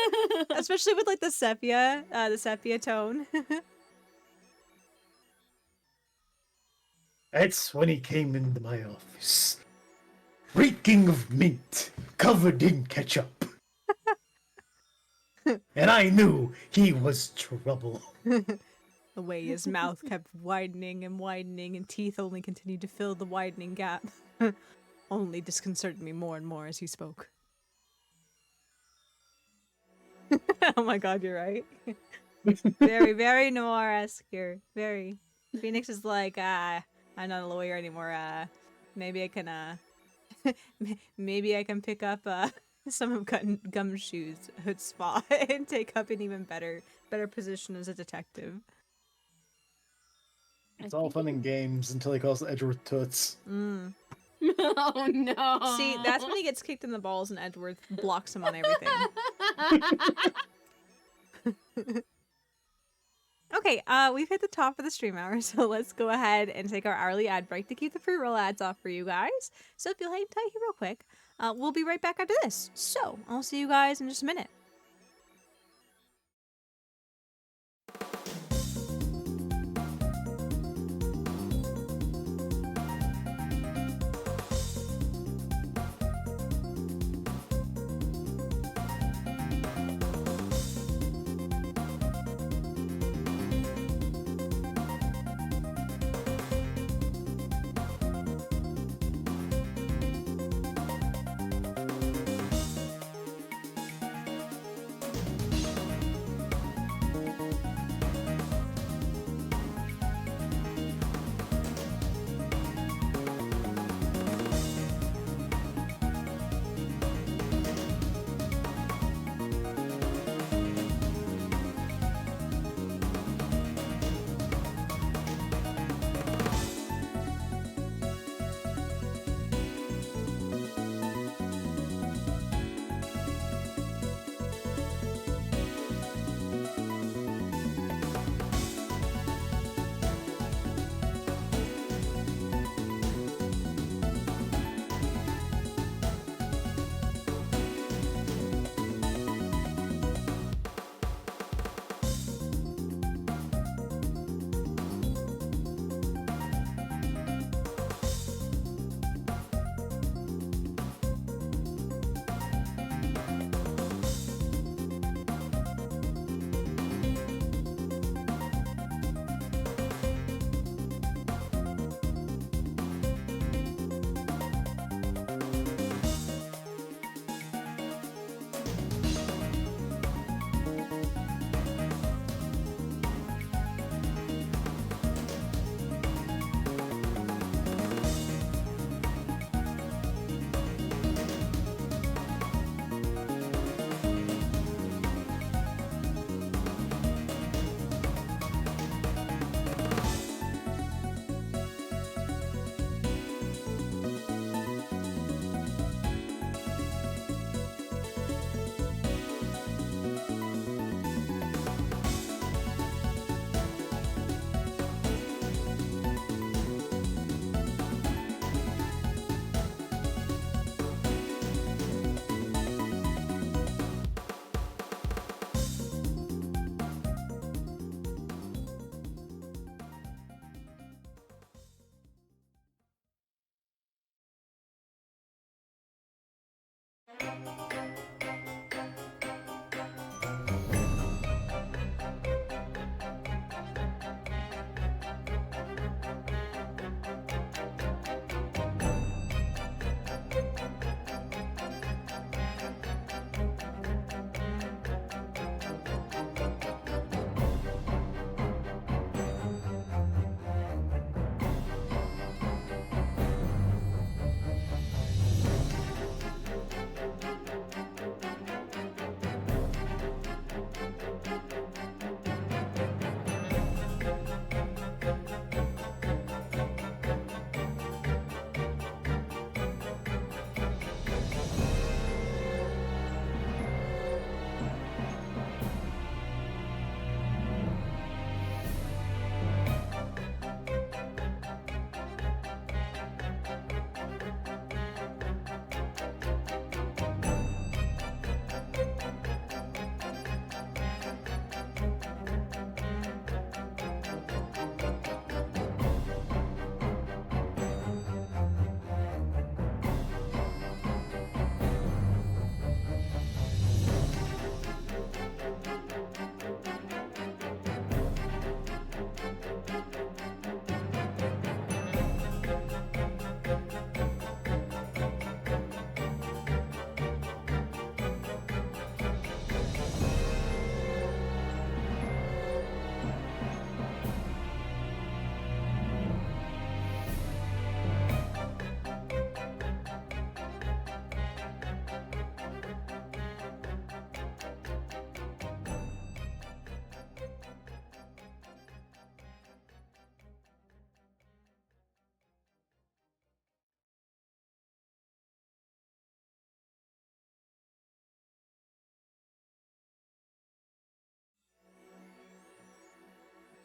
Especially with like the sepia tone. That's when he came into my office, reeking of mint, covered in ketchup. And I knew he was trouble. The way his mouth kept widening and widening, and teeth only continued to fill the widening gap, only disconcerted me more and more as he spoke. Oh my god, you're right. Very, very noir-esque here. Very. Phoenix is like, I'm not a lawyer anymore. Maybe I can, maybe I can pick up, some of Gumshoe's hood spot and take up an even better position as a detective. It's all fun and games until he calls Edgeworth Toots. Mm. Oh no. See, that's when he gets kicked in the balls and Edgeworth blocks him on everything. Okay, we've hit the top of the stream hour, so let's go ahead and take our hourly ad break to keep the free roll ads off for you guys. So if you'll hang tight here real quick, we'll be right back after this. So, I'll see you guys in just a minute.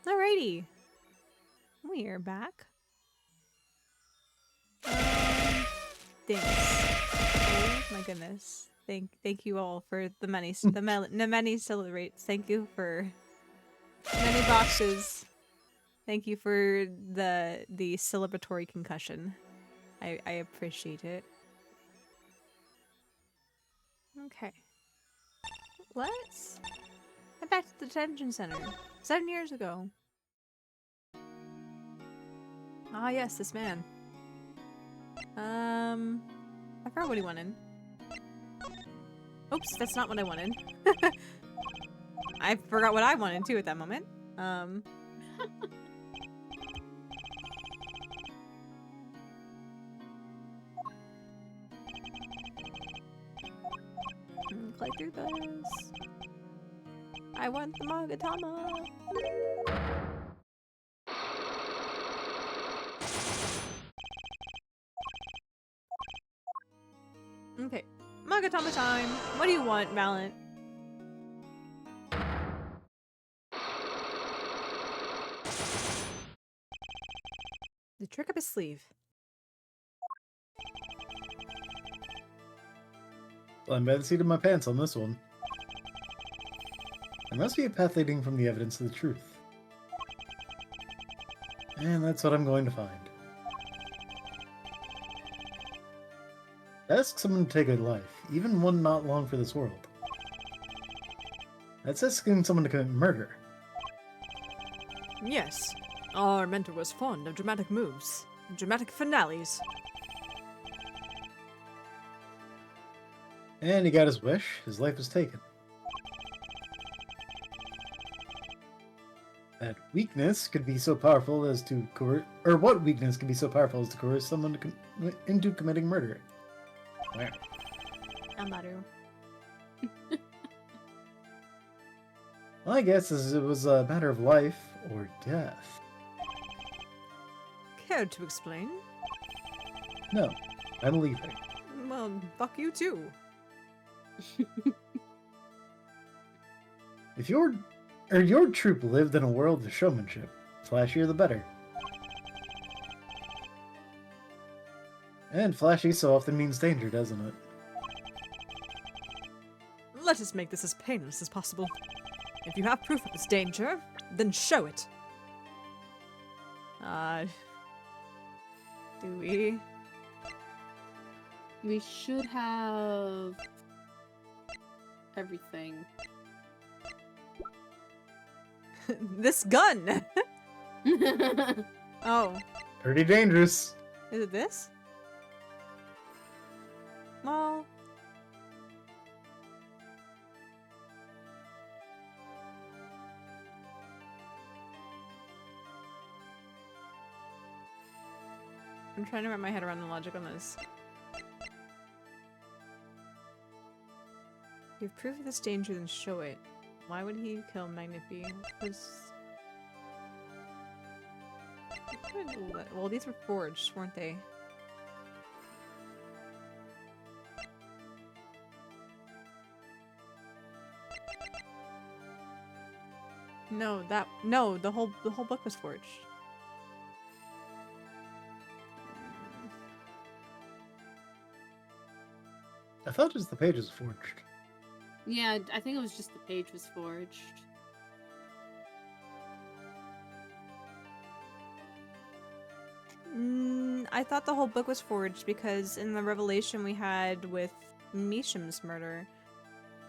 Alrighty. We are back. Thanks. Oh my goodness. Thank you all for the many celebrates. Thank you for many boxes. Thank you for the celebratory concussion. I appreciate it. Okay. Let's head back to the detention center. 7 years ago. Ah yes, this man. I forgot what he wanted. Oops, that's not what I wanted. I forgot what I wanted too at that moment. Play through this. I want the Magatama. Okay, Magatama time. What do you want, Valiant? The trick up his sleeve. Well, I'm by the seat of my pants on this one. There must be a path leading from the evidence to the truth. And that's what I'm going to find. Ask someone to take a life, even one not long for this world. That's asking someone to commit murder. Yes, our mentor was fond of dramatic moves, dramatic finales. And he got his wish. His life was taken. That weakness could be so powerful as to coerce... Or what weakness could be so powerful as to coerce someone to into committing murder? Wow. Amaru. Well, I guess it was a matter of life or death. Care to explain? No, I'm leaving. Well, fuck you too. If your troop lived in a world of showmanship, flashier the better. And flashy so often means danger, doesn't it? Let us make this as painless as possible. If you have proof of this danger, then show it. Do we? We should have everything. This gun! Oh. Pretty dangerous. Is it this? Well... I'm trying to wrap my head around the logic on this. If you have proof of this danger, then show it. Why would he kill Magnifi? Because... Well, these were forged, weren't they? No, the whole book was forged. I thought just the page was forged. Yeah, I think it was just the page was forged. I thought the whole book was forged because in the revelation we had with Misham's murder,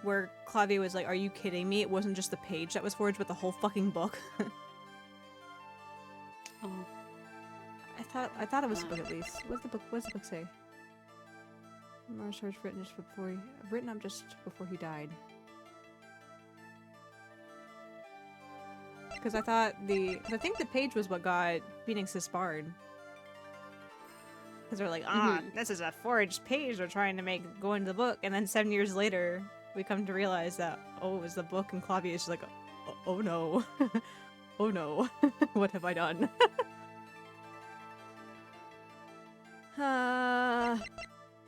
where Claudia was like, "Are you kidding me? It wasn't just the page that was forged, but the whole fucking book." Oh. I thought it was the book at least. What does the book say? Mars was written just before written up just before he died. Because I thought I think the page was what got Phoenix disbarred. Because they're like, this is a forged page they're trying to make go into the book, and then 7 years later we come to realize that it was the book, and Claudia is just like, oh no, oh no, what have I done?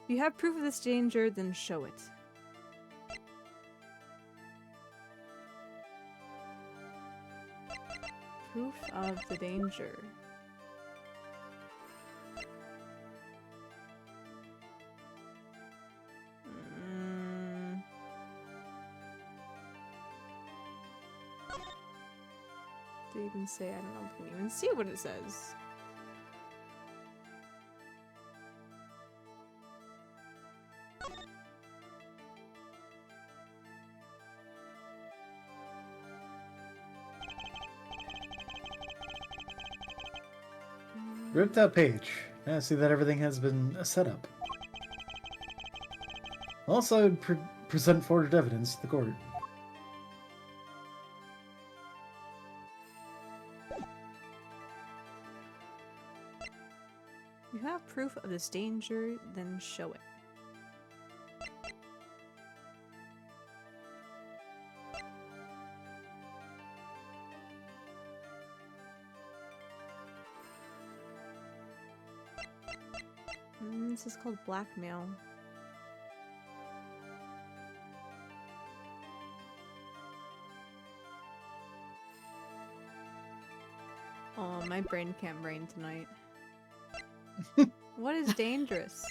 If you have proof of this danger, then show it. Proof of the danger. Did it even say? I don't know if we can even see what it says. Ripped out page. Now I see that everything has been set up. Also, present forged evidence to the court. You have proof of this danger, then show it. This is called blackmail. Oh, my brain can't brain tonight. What is dangerous?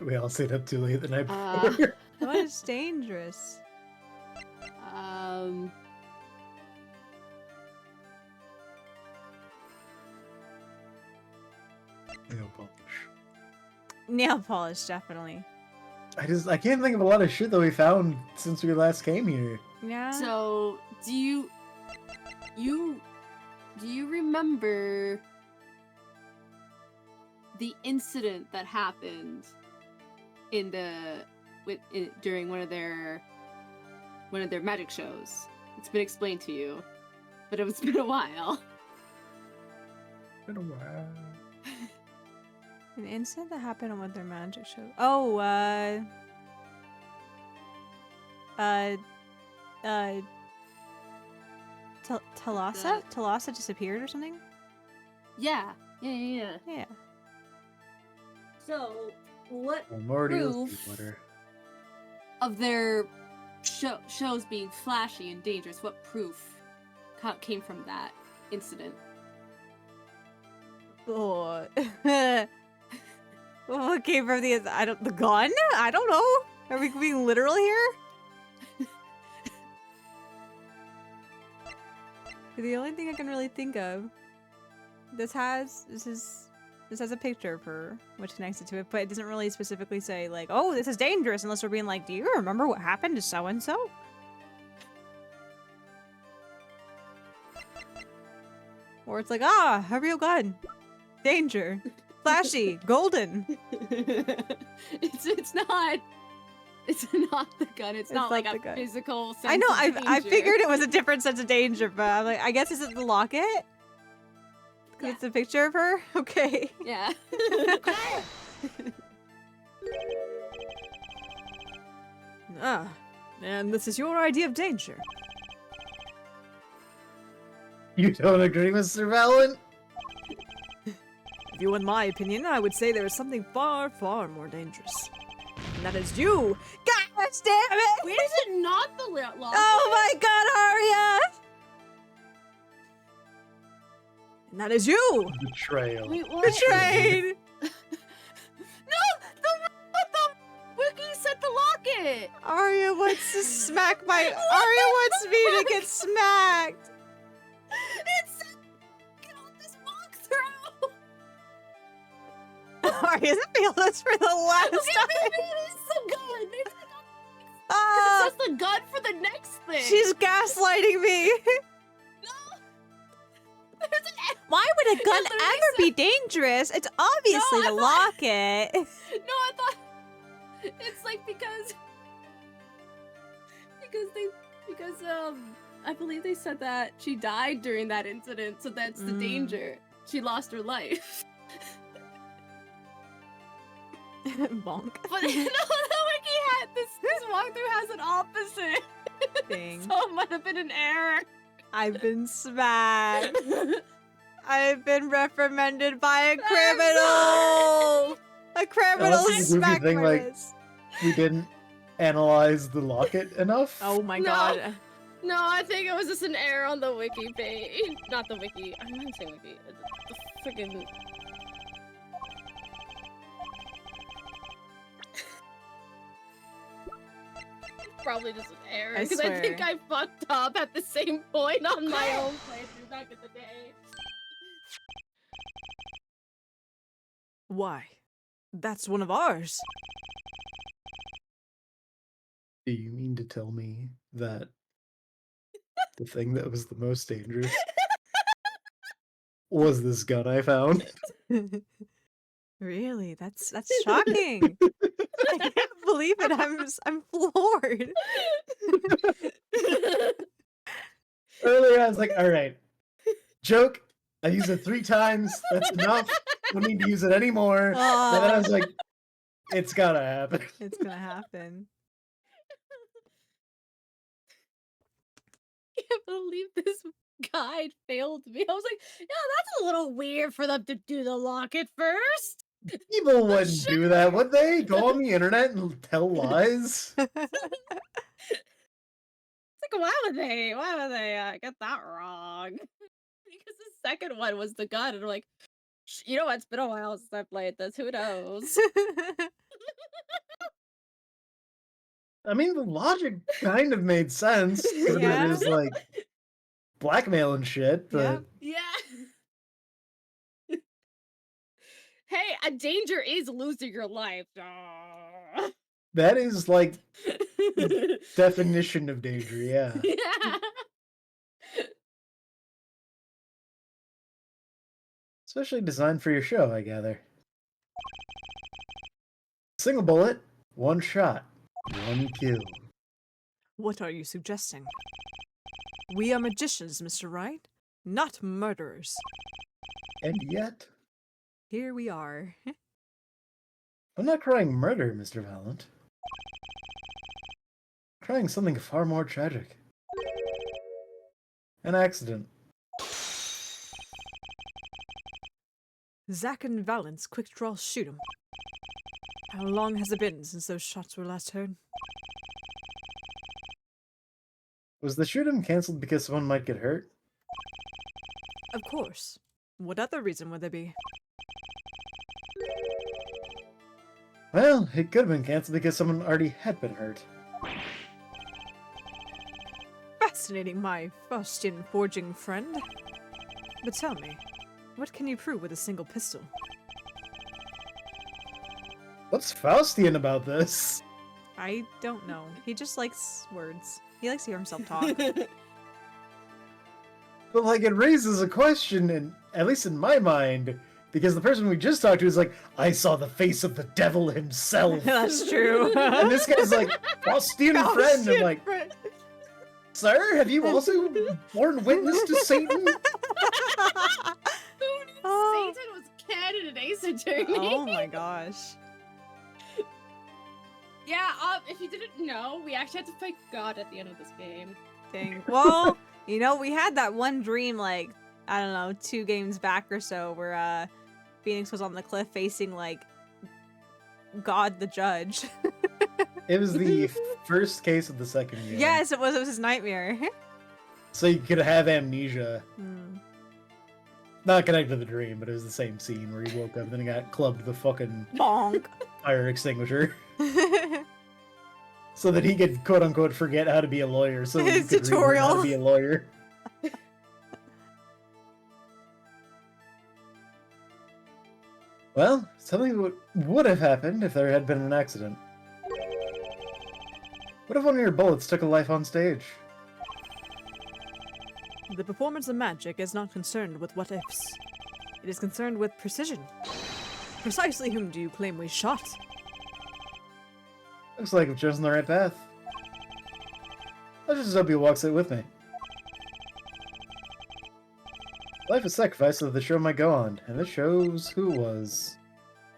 We all stayed up too late the night before. What is dangerous? Nail polish. Nail polish, definitely. I can't think of a lot of shit that we found since we last came here. Yeah. So, do you remember the incident that happened during one of their magic shows? It's been explained to you, but it's been a while. Been a while. An incident that happened on one of their magic shows. Oh, Talassa? The- Talassa disappeared or something? Yeah. Yeah. So, what Primordial proof Sweetwater. of their shows being flashy and dangerous? What proof came from that incident? Oh. What came from the gun? I don't know. Are we being literal here? The only thing I can really think of. This has a picture of her, which connects it to it, but it doesn't really specifically say like, oh, this is dangerous, unless we're being like, do you remember what happened to so and so? Or it's like, a real gun. Danger. Flashy. Golden. It's not the gun. It's not like not a the gun. physical sense I know, of I danger. figured it was a different sense of danger, but I'm like, I guess is it the locket? Yeah. It's a picture of her? Okay. Yeah. And this is your idea of danger. You don't agree, Mr. Valen? If you want my opinion, I would say there is something far, far more dangerous. And that is you! Gosh damn it! Wait, is it not the locket? Oh my god, Aria! And that is you! Betrayal. Wait, what? Betrayed! No! The Wiki said the locket! Aria wants to smack my- Aria wants me to get smacked! It said get all this walkthrough! Aria's failed us for the last Okay, time! maybe it is the gun! Maybe it's the gun! Ah, It says the gun for the next thing! she's gaslighting me! No! There's an Why would a gun literally ever be dangerous? It's obviously No, I the thought- locket. No, I thought it's like because I believe they said that she died during that incident, so that's the danger. She lost her life. Bonk. But no, the wiki had this walkthrough has an opposite. Dang. So it might have been an error. I've been smacked. I've been reprimanded by a I'm criminal. A criminal Also, the goofy smacked thing, my like- wrist. We didn't analyze the locket enough. Oh my No. god. No, I think it was just an error on the wiki page. Not the wiki. I'm not saying wiki. The freaking. Probably just an error I because I think swear. I fucked up at the same point on my own playthrough back in the day. Why? That's one of ours. Do you mean to tell me that the thing that was the most dangerous was this gun I found? Really? That's shocking. I can't believe it. I'm floored. Earlier I was like, alright. Joke. I used it 3 times. That's enough. Don't need to use it anymore. And then I was like, it's gotta happen. It's gonna happen. I can't believe this guide failed me. I was like, yeah, that's a little weird for them to do the locket first. People wouldn't do that, would they? Go on the internet and tell lies? It's like, why would they get that wrong? Because the second one was the gun, and I'm like, you know what? It's been a while since I played this. Who knows? I mean, the logic kind of made sense, given that it was like blackmail and shit, but Yeah. Hey, a danger is losing your life. that is like definition of danger, yeah. Yeah. Especially designed for your show, I gather. Single bullet, 1 shot, 1 kill. What are you suggesting? We are magicians, Mr. Wright, not murderers. And yet, Here we are. I'm not crying murder, Mr. Valent. I'm crying something far more tragic. An accident. Zack and Valence quick draw shoot 'em. How long has it been since those shots were last heard? Was the shoot-'em cancelled because someone might get hurt? Of course. What other reason would there be? Well, it could have been cancelled because someone already had been hurt. Fascinating, my Faustian forging friend. But tell me, what can you prove with a single pistol? What's Faustian about this? I don't know. He just likes words. He likes to hear himself talk. But like, it raises a question, and at least in my mind, because the person we just talked to is like, I saw the face of the devil himself. That's true. And this guy's like, Faustian friend. I'm like, sir, have you also borne witness to Satan? Who knew Satan was canon in Ace Attorney? Oh my gosh. Yeah, if you didn't know, we actually had to fight God at the end of this game. Dang. Well, you know, we had that one dream, like, I don't know, 2 games back or so, where Phoenix was on the cliff facing, like, God the judge. It was the first case of the second game. Yes, it was his nightmare. So you could have amnesia. Hmm. Not connected to the dream, but it was the same scene where he woke up and then he got clubbed with a fucking Bonk. fire extinguisher. So that he could quote unquote forget how to be a lawyer, so that he His could relearn how to tutorial. be a lawyer. Well, something would have happened if there had been an accident. What if one of your bullets took a life on stage? The performance of magic is not concerned with what ifs. It is concerned with precision. Precisely whom do you claim we shot? Looks like I've chosen the right path. I just hope he walks it with me. Life is sacrificed so that the show might go on, and this shows who was.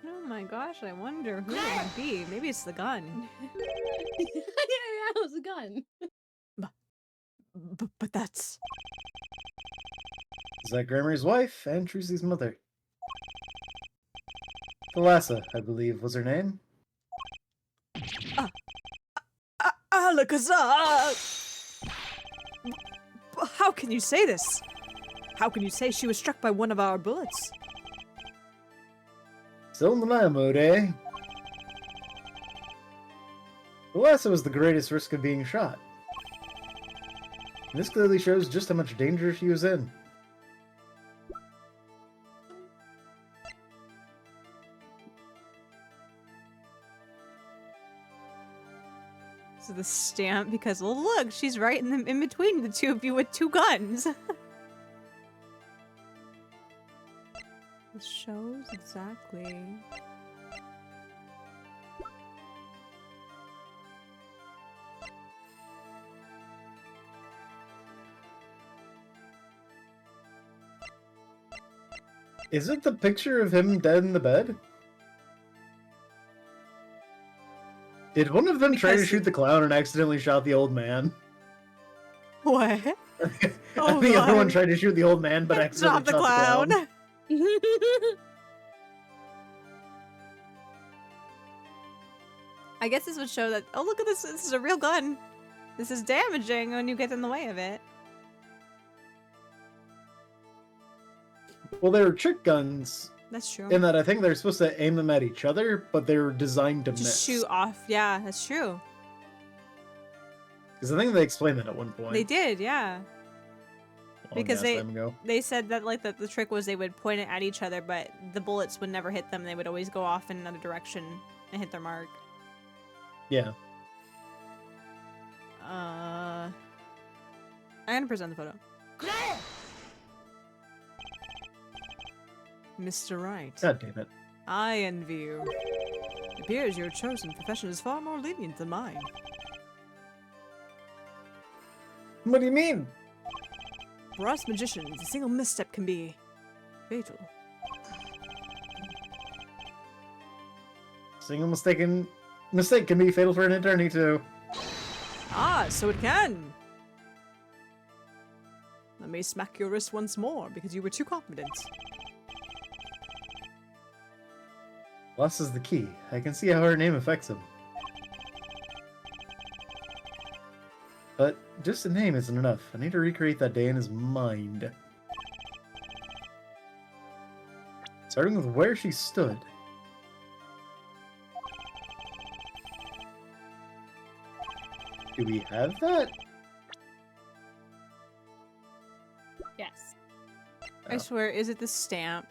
Oh my gosh, I wonder who it would be. Maybe it's the gun. Yeah, it was a gun. But that's... Zach Grammar's wife and Trucy's mother. Thalassa, I believe, was her name. Alakazam! can you say this? How can you say she was struck by one of our bullets? Still in denial mode, eh? Alas, it was the greatest risk of being shot. This clearly shows just how much danger she was in. So the stamp, because well, look, she's right in between the two of you with two guns. This shows exactly. Is it the picture of him dead in the bed? Did one of them try to shoot the clown and accidentally shot the old man? What? Oh, And the other one God. tried to shoot the old man, but accidentally Stop the shot clown. the clown. I guess this would show that, oh, look at this. This is a real gun. This is damaging when you get in the way of it. Well, they were trick guns That's true. in that I think they're supposed to aim them at each other, but they were designed to Just miss. shoot off. Yeah, that's true. Because I think they explained that at one point. They did, yeah. Because Long ass time ago. they said that like the trick was they would point it at each other, but the bullets would never hit them. They would always go off in another direction and hit their mark. Yeah. I'm gonna present the photo. Mr. Wright, God damn it. I envy you. It appears your chosen profession is far more lenient than mine. What do you mean? For us magicians, a single misstep can be fatal. Single mistake can be fatal for an attorney too. Ah, so it can! Let me smack your wrist once more, because you were too confident. Loss is the key. I can see how her name affects him. But just a name isn't enough. I need to recreate that day in his mind. Starting with where she stood. Do we have that? Yes. I Oh. swear, is it the stamp?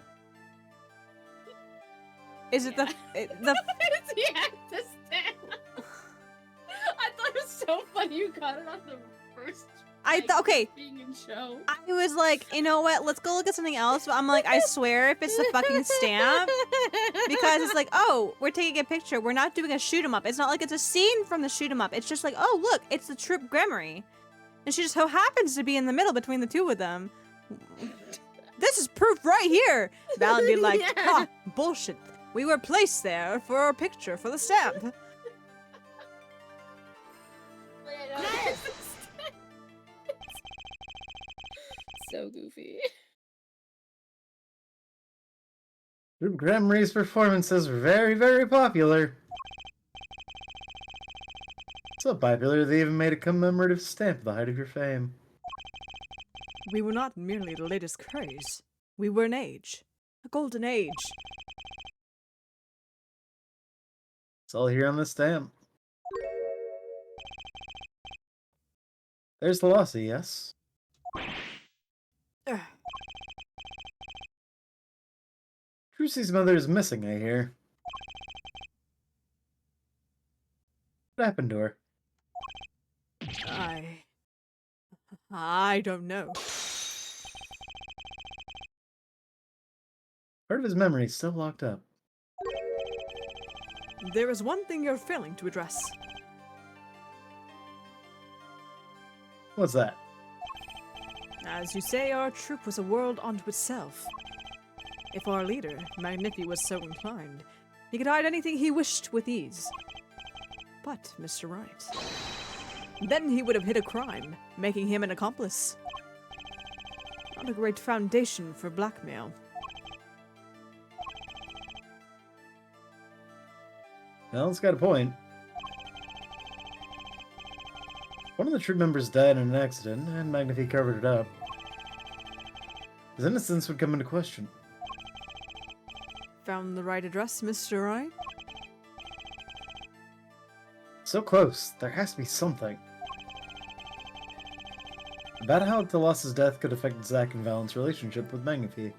Is it the Yeah, the stamp. I thought it was so funny you got it on the first. okay. Being in show. I was like, you know what? Let's go look at something else. But I'm like, I swear, if it's the fucking stamp, because it's like, oh, we're taking a picture. We're not doing a shoot 'em up. It's not like it's a scene from the shoot 'em up. It's just like, oh, look, it's the Troop Gremory, and she just so happens to be in the middle between the two of them. This is proof right here. Val would be like, Yeah. ha, bullshit. We were placed there for a picture for the stamp. So goofy. Rube Gremory's performance is very, very popular. So popular they even made a commemorative stamp at the height of your fame. We were not merely the latest craze. We were an age. A golden age. It's all here on this stamp. There's the Lassie, yes? Ugh. Trucy's mother is missing, I hear. What happened to her? I don't know. Part of his memory is still locked up. There is one thing you're failing to address. What's that? As you say, our troop was a world unto itself. If our leader, Magnifi, was so inclined, he could hide anything he wished with ease. But, Mr. Wright, then he would have hid a crime, making him an accomplice. Not a great foundation for blackmail. Well, it's got a point. One of the troop members died in an accident, and Magnifi covered it up. His innocence would come into question. Found the right address, Mr. Right? So close, there has to be something. About how Thalas's death could affect Zack and Valen's relationship with Magnifi.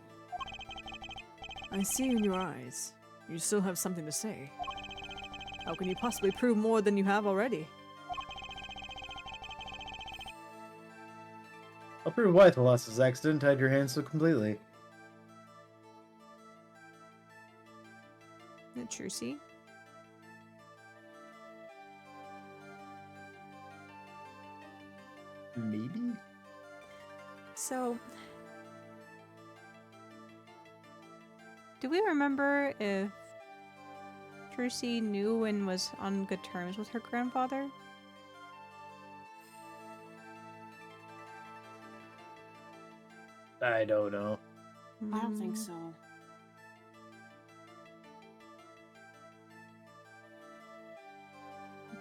I see in your eyes. You still have something to say. How can you possibly prove more than you have already? I'll prove why Thalas's accident tied your hands so completely. The Trucy? Maybe? So, do we remember if Trucy knew and was on good terms with her grandfather? I don't know. I don't think so.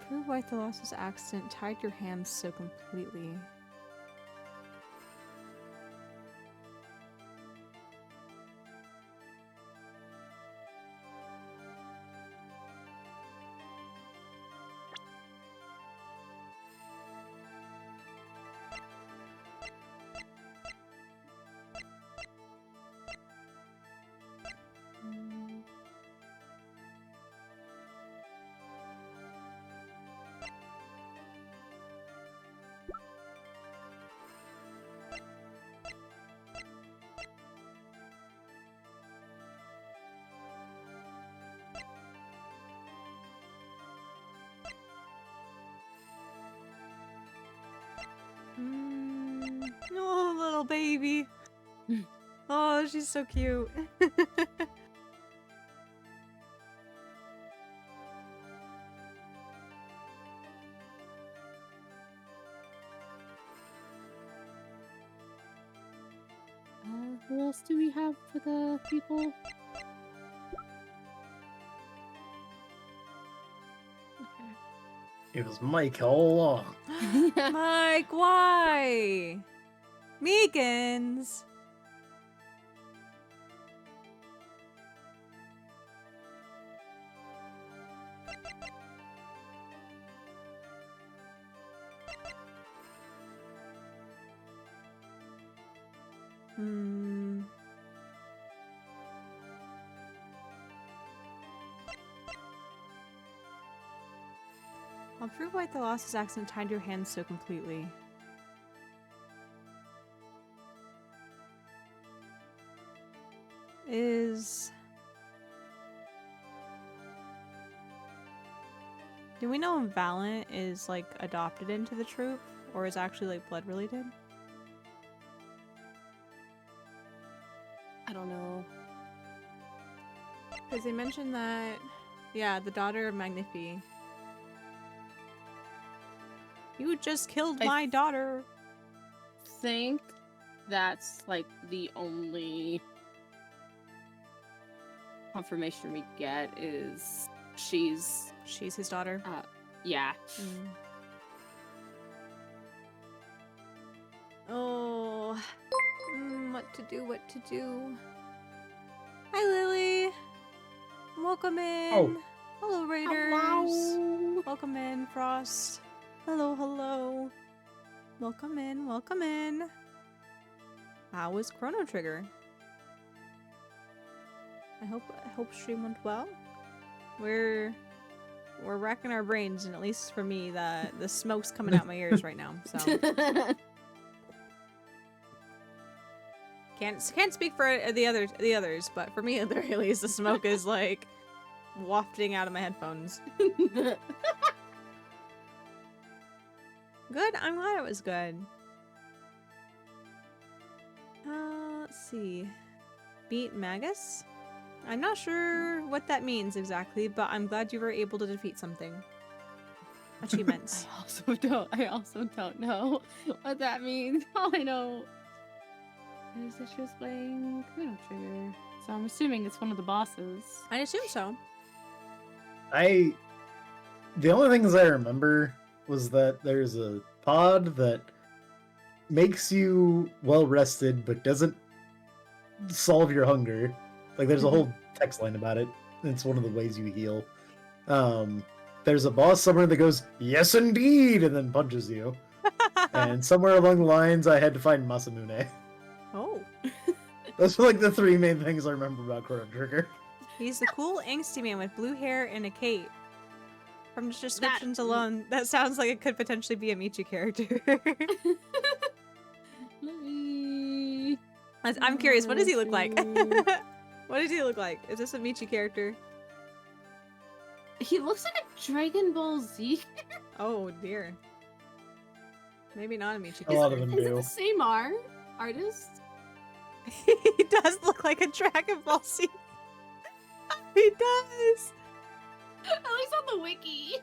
Prove why Thalas's accident tied your hands so completely. Oh, little baby. Oh, she's so cute. Who else do we have for the people? It was Mike all along. Mike, why? Meekins. I'll prove why Thalas's accident tied your hands so completely. Do we know if Valent is, like, adopted into the troop? Or is actually, like, blood related? I don't know. Because they mentioned that, yeah, the daughter of Magnifi. You just killed my daughter! Think that's like the only confirmation we get is she's his daughter. Yeah. Oh, what to do? Hi, Lily. Welcome in. Oh. Hello, Raiders. Hello. Welcome in, Frost. Hello. Welcome in. How was Chrono Trigger? I hope stream went well. We're racking our brains, and at least for me, the smoke's coming out my ears right now. So can't speak for the others, but for me at the very least, the smoke is like wafting out of my headphones. Good. I'm glad it was good. Let's see. Beat Magus? I'm not sure what that means exactly, but I'm glad you were able to defeat something. Achievements. I also don't know what that means. All I know is that she was playing Chrono Trigger. So I'm assuming it's one of the bosses. I assume so. The only things I remember was that there's a pod that makes you well rested but doesn't solve your hunger. Like there's a whole text line about it. It's one of the ways you heal. There's a boss somewhere that goes, "Yes, indeed," and then punches you. And somewhere along the lines, I had to find Masamune. Oh. Those are like the three main things I remember about Chrono Trigger. He's the cool, angsty man with blue hair and a cape. From the descriptions alone, that sounds like it could potentially be a Michi character. Let me... I'm curious, what does he look like? What does he look like? Is this a Michi character? He looks like a Dragon Ball Z. Oh dear. Maybe not a Michi A lot character. of them Is it do. the same artist? He does look like a Dragon Ball Z. He does. At least on the wiki.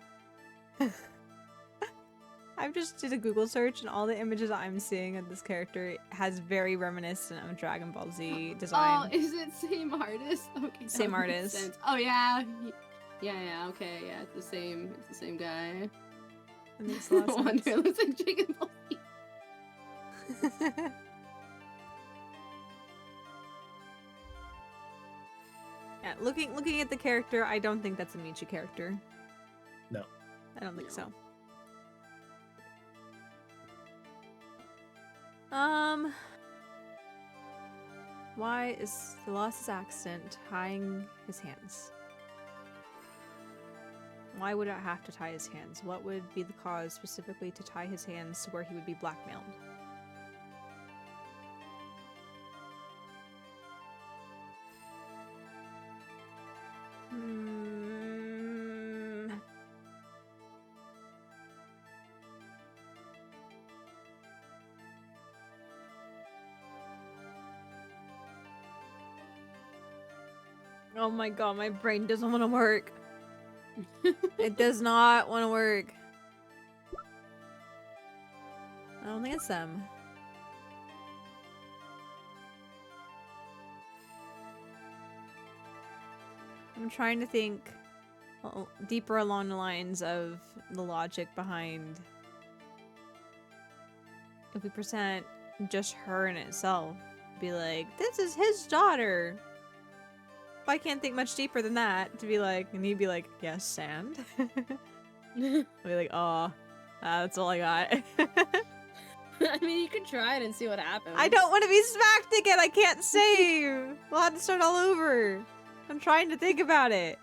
I've just did a Google search and all the images I'm seeing of this character has very reminiscent of Dragon Ball Z design. Oh, is it same artist? Okay, that Same makes artist. sense. Oh yeah. Yeah, okay, yeah, it's the same guy. That makes a lot No of wonder sense. it looks like Dragon Ball Z. Yeah, looking at the character, I don't think that's a Michi character. No. I don't think No. so. Why is the lost accident tying his hands? Why would it have to tie his hands? What would be the cause specifically to tie his hands to where he would be blackmailed? Hmm. Oh my god, my brain doesn't want to work. It does not want to work. I don't think it's them. I'm trying to think deeper along the lines of the logic behind if we present just her in itself. Be like, this is his daughter. I can't think much deeper than that to be like, and he'd be like, yes, sand. I'd be like, oh, that's all I got. I mean, you could try it and see what happens. I don't want to be smacked again. I can't save. We'll have to start all over. I'm trying to think about it.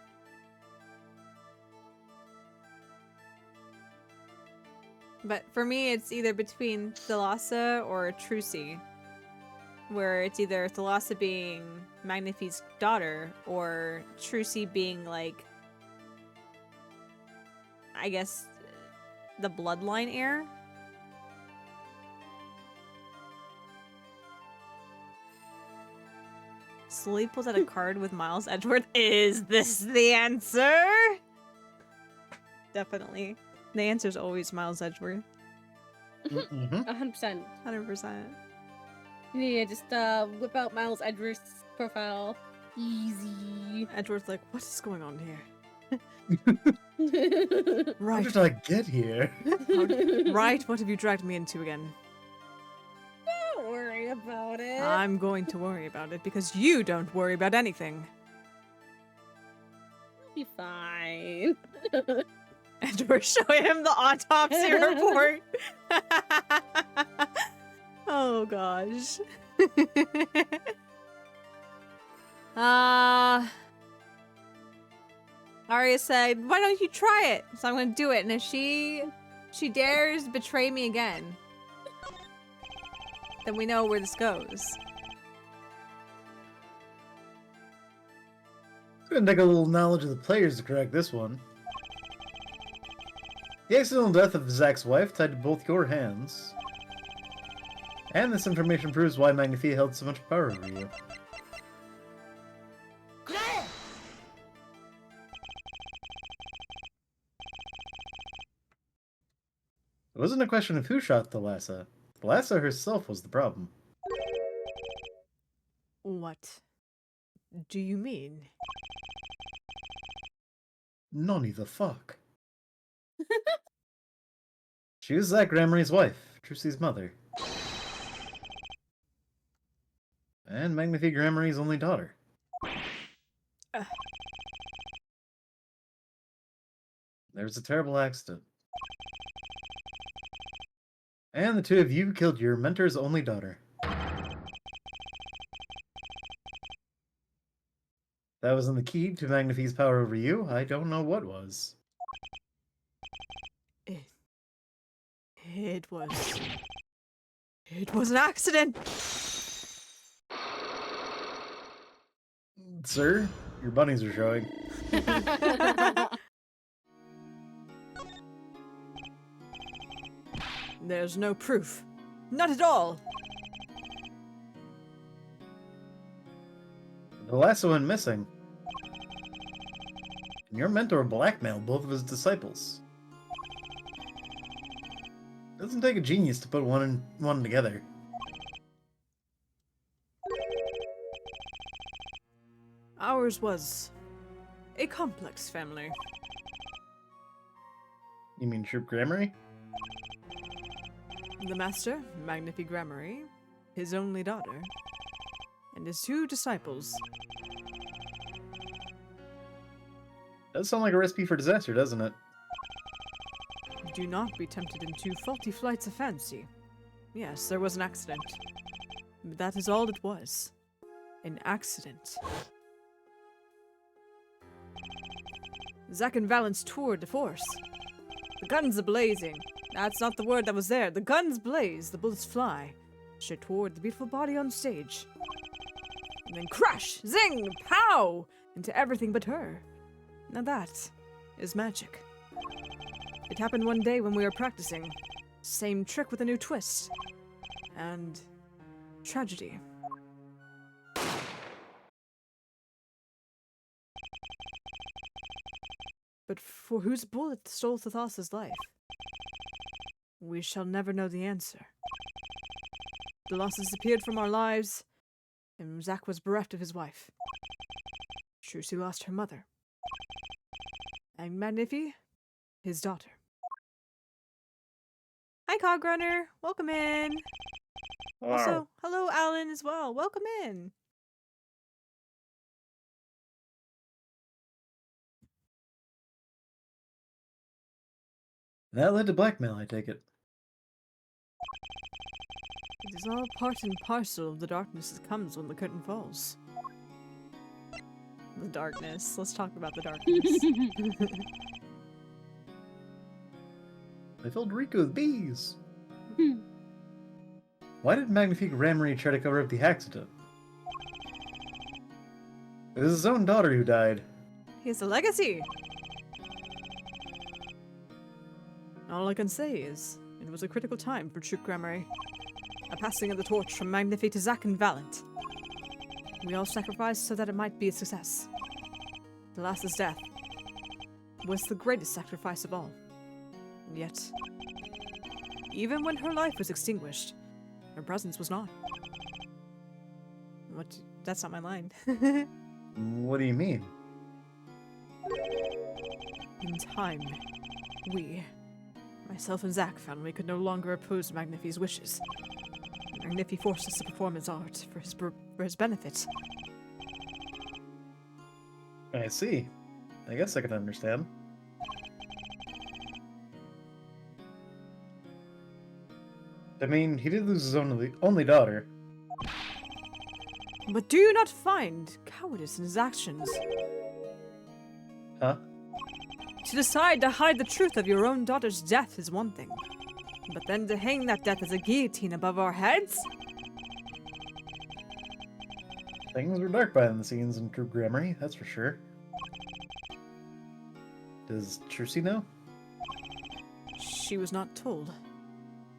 But for me, it's either between Thalassa or Trucy. Where it's either Thalassa being Magnifi's daughter or Trucy being like, I guess, the bloodline heir. Slowly pulls out a card with Miles Edgeworth. Is this the answer? Definitely. The answer's always Miles Edgeworth. Mm-hmm. 100%. 100%. Yeah, just whip out Miles Edgeworth's profile. Easy. Edgeworth's like, what is going on here? How Right. did I get here? Right, what have you dragged me into again? Don't worry about it. I'm going to worry about it because you don't worry about anything. You'll be fine. And we're showing him the autopsy report. Oh gosh. Aria said, why don't you try it? So I'm gonna do it, and if she dares betray me again, then we know where this goes. It's gonna take a little knowledge of the players to correct this one. The accidental death of Zach's wife tied to both your hands. And this information proves why Magnifi held so much power over you. It wasn't a question of who shot Thalassa. Thalassa herself was the problem. What do you mean? Nonny the fuck. She was Zach Gramarie's wife, Trucy's mother. And Magnifique Gramarie's only daughter. There was a terrible accident. And the two of you killed your mentor's only daughter. That wasn't the key to Magnifique's power over you. I don't know what was. It was an accident. Sir, your bunnies are showing. There's no proof. Not at all. The last one went missing. And your mentor blackmailed both of his disciples. Doesn't take a genius to put one and one together. Ours was a complex family. You mean Troop Gramarye? The master, Magnifique Gramarye, his only daughter, and his two disciples. Does sound like a recipe for disaster, doesn't it? Do not be tempted into faulty flights of fancy. Yes, there was an accident. But that is all it was. An accident. Zack and Valence toured de force. The guns are blazing. That's not the word that was there. The guns blaze, the bullets fly, straight toward the beautiful body on stage. And then crash, zing, pow, into everything but her. Now that is magic. It happened one day when we were practicing. Same trick with a new twist. And tragedy. But for whose bullet stole Thethos's life? We shall never know the answer. The loss disappeared from our lives, and Zack was bereft of his wife. Trucy lost her mother. And Magnifique, his daughter. Hi, Cogrunner. Welcome in. Also, hello, Alan, as well. Welcome in. That led to blackmail, I take it. It is all part and parcel of the darkness that comes when the curtain falls. The darkness. Let's talk about the darkness. I filled Rico with bees. Why did Magnifique Gramarye try to cover up the accident? It was his own daughter who died. He has a legacy. All I can say is, it was a critical time for Troop Gramarye. A passing of the torch from Magnifique to Zack and Valent. We all sacrificed so that it might be a success. The last's death was the greatest sacrifice of all. And yet, even when her life was extinguished, her presence was not. What? That's not my line. What do you mean? In time, we, myself and Zack, found we could no longer oppose Magnifique's wishes. Magnifique forced us to perform his art for his benefit. I see. I guess I can understand. I mean, he did lose his only daughter. But do you not find cowardice in his actions? Huh? To decide to hide the truth of your own daughter's death is one thing. But then to hang that death as a guillotine above our heads? Things were dark behind the scenes in Troop Gramarye, that's for sure. Does Trucy know? She was not told.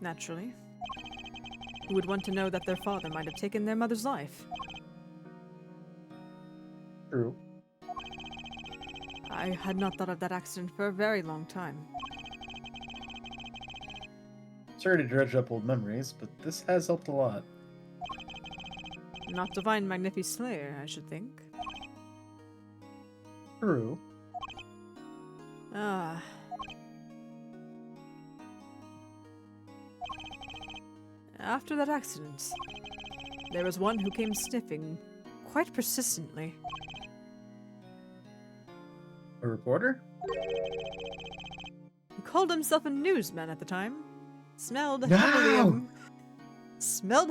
Naturally. Who would want to know that their father might have taken their mother's life? True. I had not thought of that accident for a very long time. Sorry to dredge up old memories, but this has helped a lot. Not to find Magnifique's slayer, I should think. True. Ah. After that accident, there was one who came sniffing quite persistently. A reporter? He called himself a newsman at the time. Smelled No!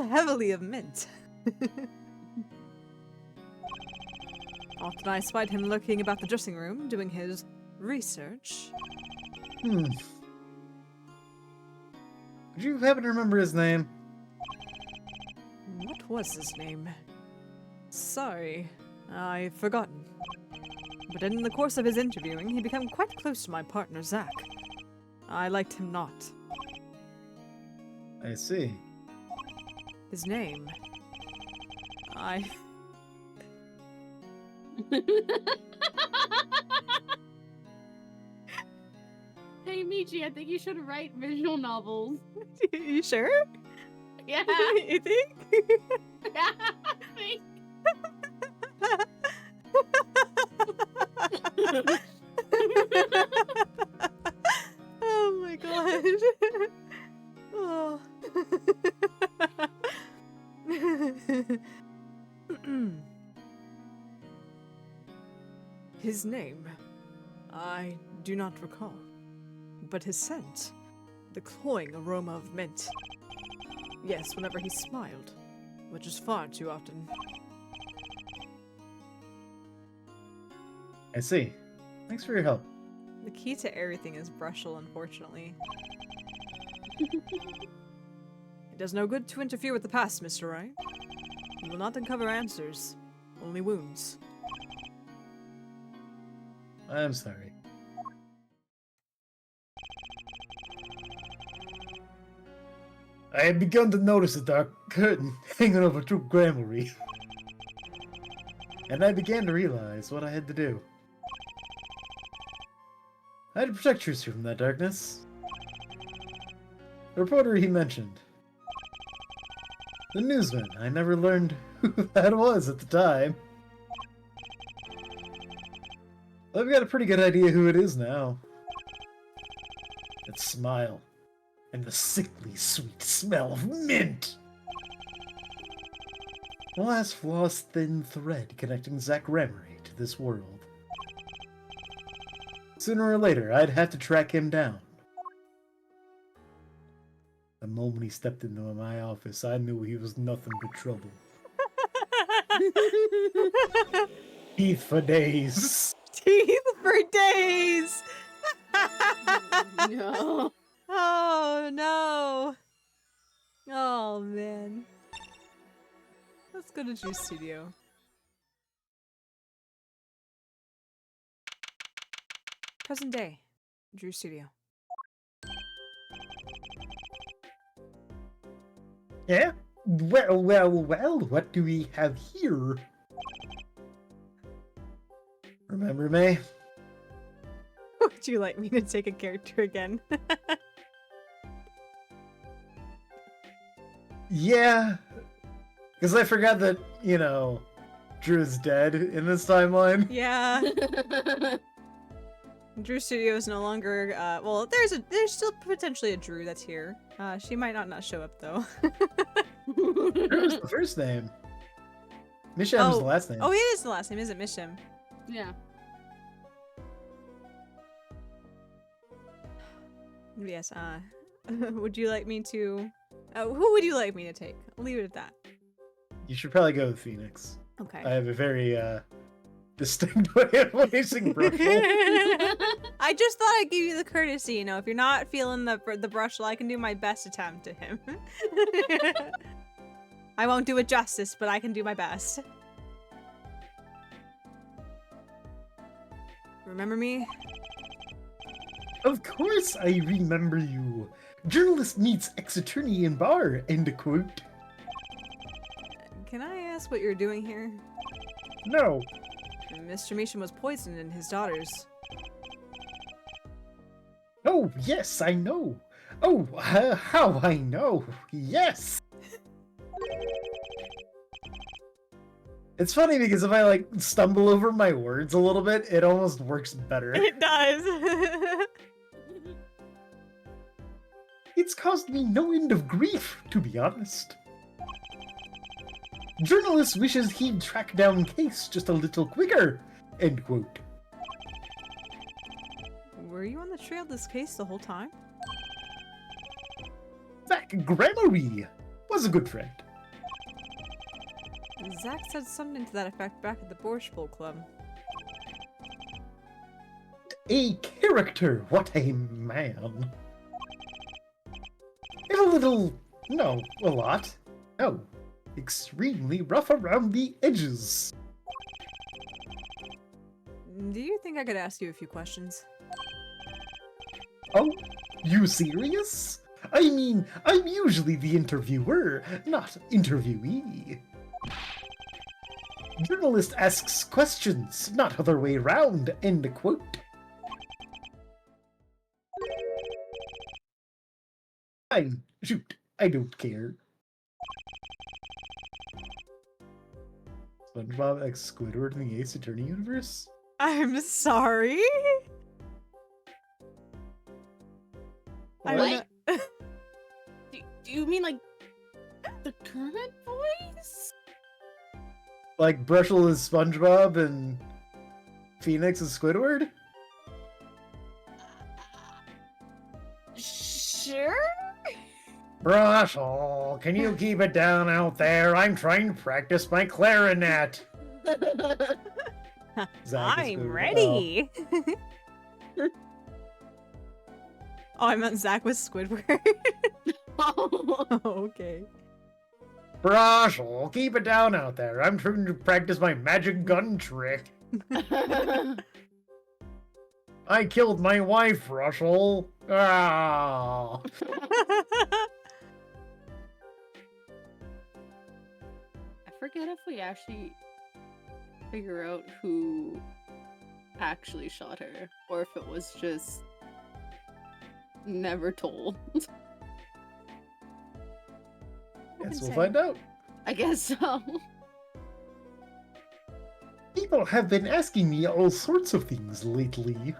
heavily of mint. Often I spied him lurking about the dressing room, doing his research. Would you happen to remember his name? What was his name? Sorry, I've forgotten. But in the course of his interviewing, he became quite close to my partner, Zach. I liked him not. I see. His name... Hey, Michi, I think you should write visual novels. You sure? Yeah. You think? Yeah, I think. Oh my god. Oh. His name, I do not recall, but his scent, the cloying aroma of mint. Yes, whenever he smiled, which is far too often. I see. Thanks for your help. The key to everything is brushel, unfortunately. It does no good to interfere with the past, Mr. Wright. You will not uncover answers, only wounds. I'm sorry. I had begun to notice a dark curtain hanging over True Gramarye. And I began to realize what I had to do. I had to protect Trucy from that darkness. The reporter he mentioned. The newsman, I never learned who that was at the time. I've got a pretty good idea who it is now. That smile. And the sickly sweet smell of mint! The last flawless thin thread connecting Zach Gramarye to this world. Sooner or later, I'd have to track him down. The moment he stepped into my office, I knew he was nothing but trouble. Teeth for days. Teeth for days! No. Oh no! Oh man. Let's go to Juice Studio. Present day. Drew Studio. Yeah? Well, what do we have here? Remember me? Would you like me to take a character again? Yeah. Because I forgot that, you know, Drew is dead in this timeline. Yeah. Drew Studio is no longer, well, there's still potentially a Drew that's here. She might not show up, though. Drew's the first name. Misham's the last name. Oh, it is the last name, isn't Misham? Yeah. Yes, would you like me to... who would you like me to take? I'll leave it at that. You should probably go with Phoenix. Okay. I have a very, distinct way of placing Brushel. I just thought I'd give you the courtesy, you know, if you're not feeling the Brushel, I can do my best attempt at him. I won't do it justice, but I can do my best. Remember me? Of course I remember you. Journalist meets ex-attorney in bar, end quote. Can I ask what you're doing here? No. Mr. Measham was poisoned and his daughters. Oh, yes, I know. Oh, how I know. Yes. It's funny because if I, like, stumble over my words a little bit, it almost works better. It does. It's caused me no end of grief, to be honest. Journalist wishes he'd track down case just a little quicker. End quote. Were you on the trail of this case the whole time? Zach Grammary was a good friend. Zach said something to that effect back at the Borscht Bowl Club. A character, what a man. And a little, no, a lot, no, extremely rough around the edges. Do you think I could ask you a few questions? Oh, you serious? I mean, I'm usually the interviewer, not interviewee. Journalist asks questions, not other way around, end quote. Fine, shoot, I don't care. SpongeBob X Squidward in the Ace Attorney universe? I'm sorry. I What? don't know. Do you mean like the current voice? Like Brushel is SpongeBob and Phoenix is Squidward? Sure. Brushel, can you keep it down out there? I'm trying to practice my clarinet. Zach is I'm Squidward. ready. Oh, I meant Zach was Squidward. Oh. Oh, okay. Brushel, keep it down out there. I'm trying to practice my magic gun trick. I killed my wife, Brushel. Ah. I forget if we actually figure out who actually shot her, or if it was just never told. Guess we'll find out. I guess so. People have been asking me all sorts of things lately.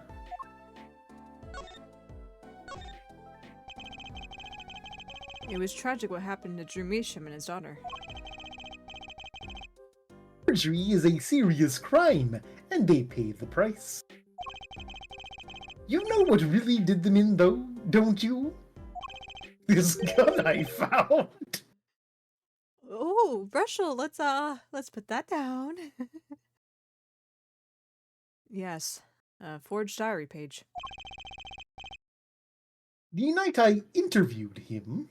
It was tragic what happened to Drew Measham and his daughter. Forgery is a serious crime, and they pay the price. You know what really did them in, though, don't you? This gun I found. Oh, Brushel, let's put that down. Yes, forged diary page. The night I interviewed him,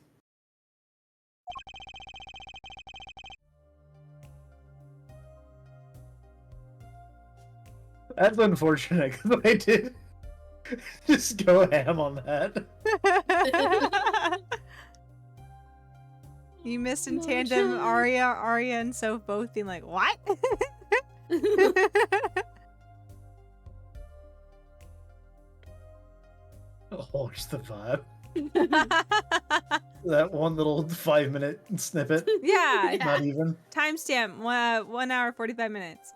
that's unfortunate because I did just go ham on that. You missed in Oh, tandem shit. Aria and Soph both being like, what? Oh, just the vibe. That one little 5-minute snippet. Yeah, Not even. timestamp, 1 hour, 45 minutes.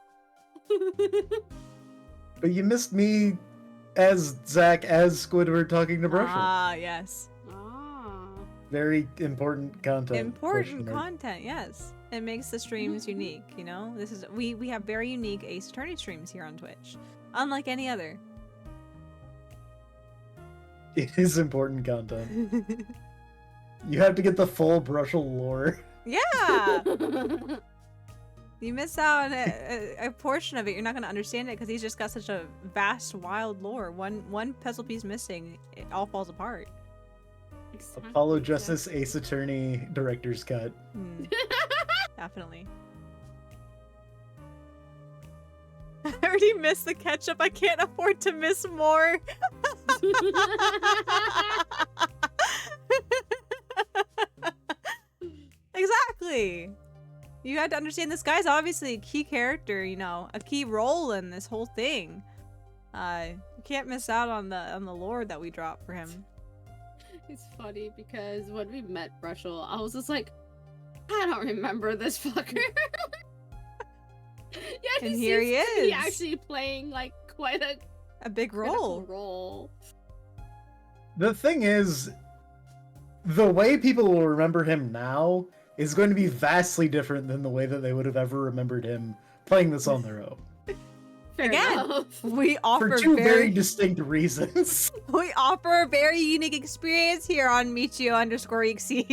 But you missed me as Zach, as Squidward talking to Brushel. Ah, yes. Ah. Very important content. Important question mark. content, yes. It makes the streams unique, you know? This is we have very unique Ace Attorney streams here on Twitch. Unlike any other. It is important content. You have to get the full Brushel lore. Yeah! You miss out on a portion of it. You're not going to understand it because he's just got such a vast, wild lore. One puzzle piece missing, it all falls apart. Exactly, Apollo Justice Ace Attorney Director's Cut. Hmm, definitely. I already missed the ketchup. I can't afford to miss more. Exactly. You had to understand this guy's obviously a key character, you know, a key role in this whole thing. You can't miss out on the lore that we dropped for him. It's funny because when we met Brushel, I was just like, I don't remember this fucker. Yeah, And here he seems to be is. actually playing like quite a A big critical role. role. The thing is, the way people will remember him now is going to be vastly different than the way that they would have ever remembered him playing this on their own. Fair Again, enough. we offer For two very very distinct reasons. we offer a very unique experience here on Michio_EXE.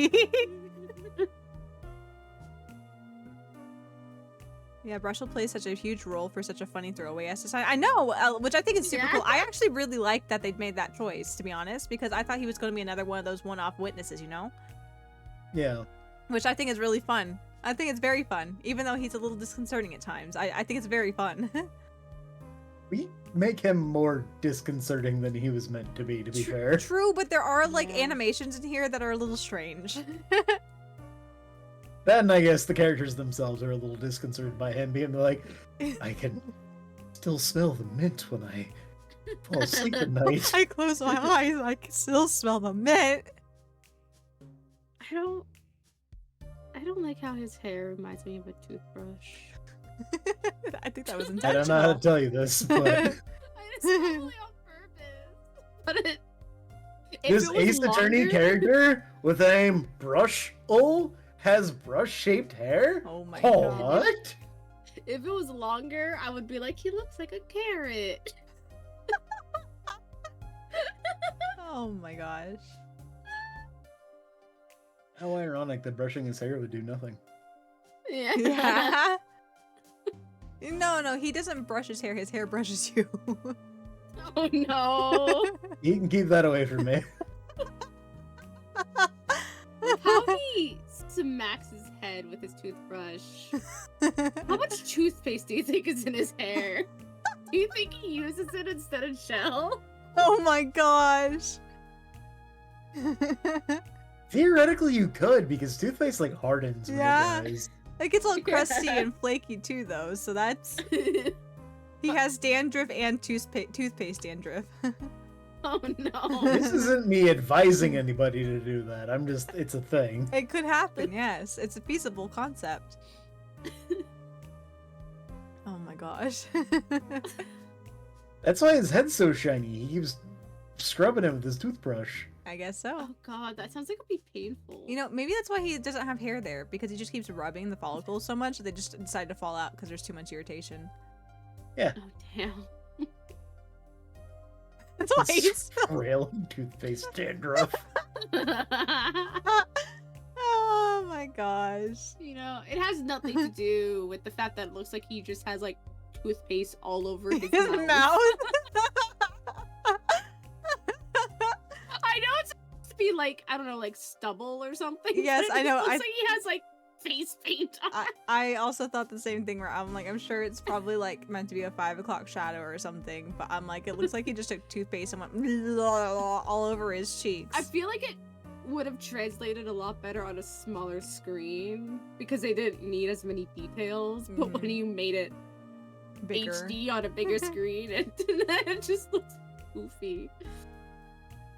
Yeah, Brushel plays such a huge role for such a funny throwaway SSI. I know, which I think is super Yeah. cool. I actually really like that they've made that choice, to be honest, because I thought he was going to be another one of those one-off witnesses, you know? Yeah. Which I think is really fun. I think it's very fun, even though he's a little disconcerting at times. I think it's very fun. We make him more disconcerting than he was meant to be fair. True, but there are, like, Yeah. animations in here that are a little strange. Then I guess the characters themselves are a little disconcerted by him being like, I can still smell the mint when I fall asleep at night. I close my eyes, I can still smell the mint. I don't like how his hair reminds me of a toothbrush. I think that was I intentional. don't know how to tell you this, but It's totally on purpose. But if this it was Ace Attorney longer- character with the name Brushel has brush-shaped hair? Oh my Oh, god. what? If it was longer, I would be like, he looks like a carrot. Oh my gosh. How ironic that brushing his hair would do nothing. Yeah. No, he doesn't brush his hair brushes you. Oh no. You can keep that away from me. How he smacks his head with his toothbrush. How much toothpaste do you think is in his hair? Do you think he uses it instead of gel? Oh my gosh. Theoretically, you could, because toothpaste, like, hardens when Yeah. it dries. It gets all crusty and flaky too, though, so that's... He has dandruff and toothpaste dandruff. Oh no. This isn't me advising anybody to do that. I'm just, it's a thing. It could happen, yes. It's a feasible concept. Oh my gosh. That's why his head's so shiny. He keeps scrubbing it with his toothbrush. I guess so. Oh god, that sounds like it'd be painful. You know, maybe that's why he doesn't have hair there, because he just keeps rubbing the follicles so much that they just decide to fall out because there's too much irritation. Oh damn. That's why he's... Trailing toothpaste dandruff. Oh my gosh. You know, it has nothing to do with the fact that it looks like he just has like toothpaste all over his, His mouth. I know it's supposed to be like, I don't know, like stubble or something. Yes, but I know, It looks I- like he has like face paint on. I also thought the same thing where I'm like, I'm sure it's probably like meant to be a 5 o'clock shadow or something, but I'm like, it looks like he just took toothpaste and went all over his cheeks. I feel like it would have translated a lot better on a smaller screen because they didn't need as many details. But when you made it Bigger. HD on a bigger screen, it just looks goofy.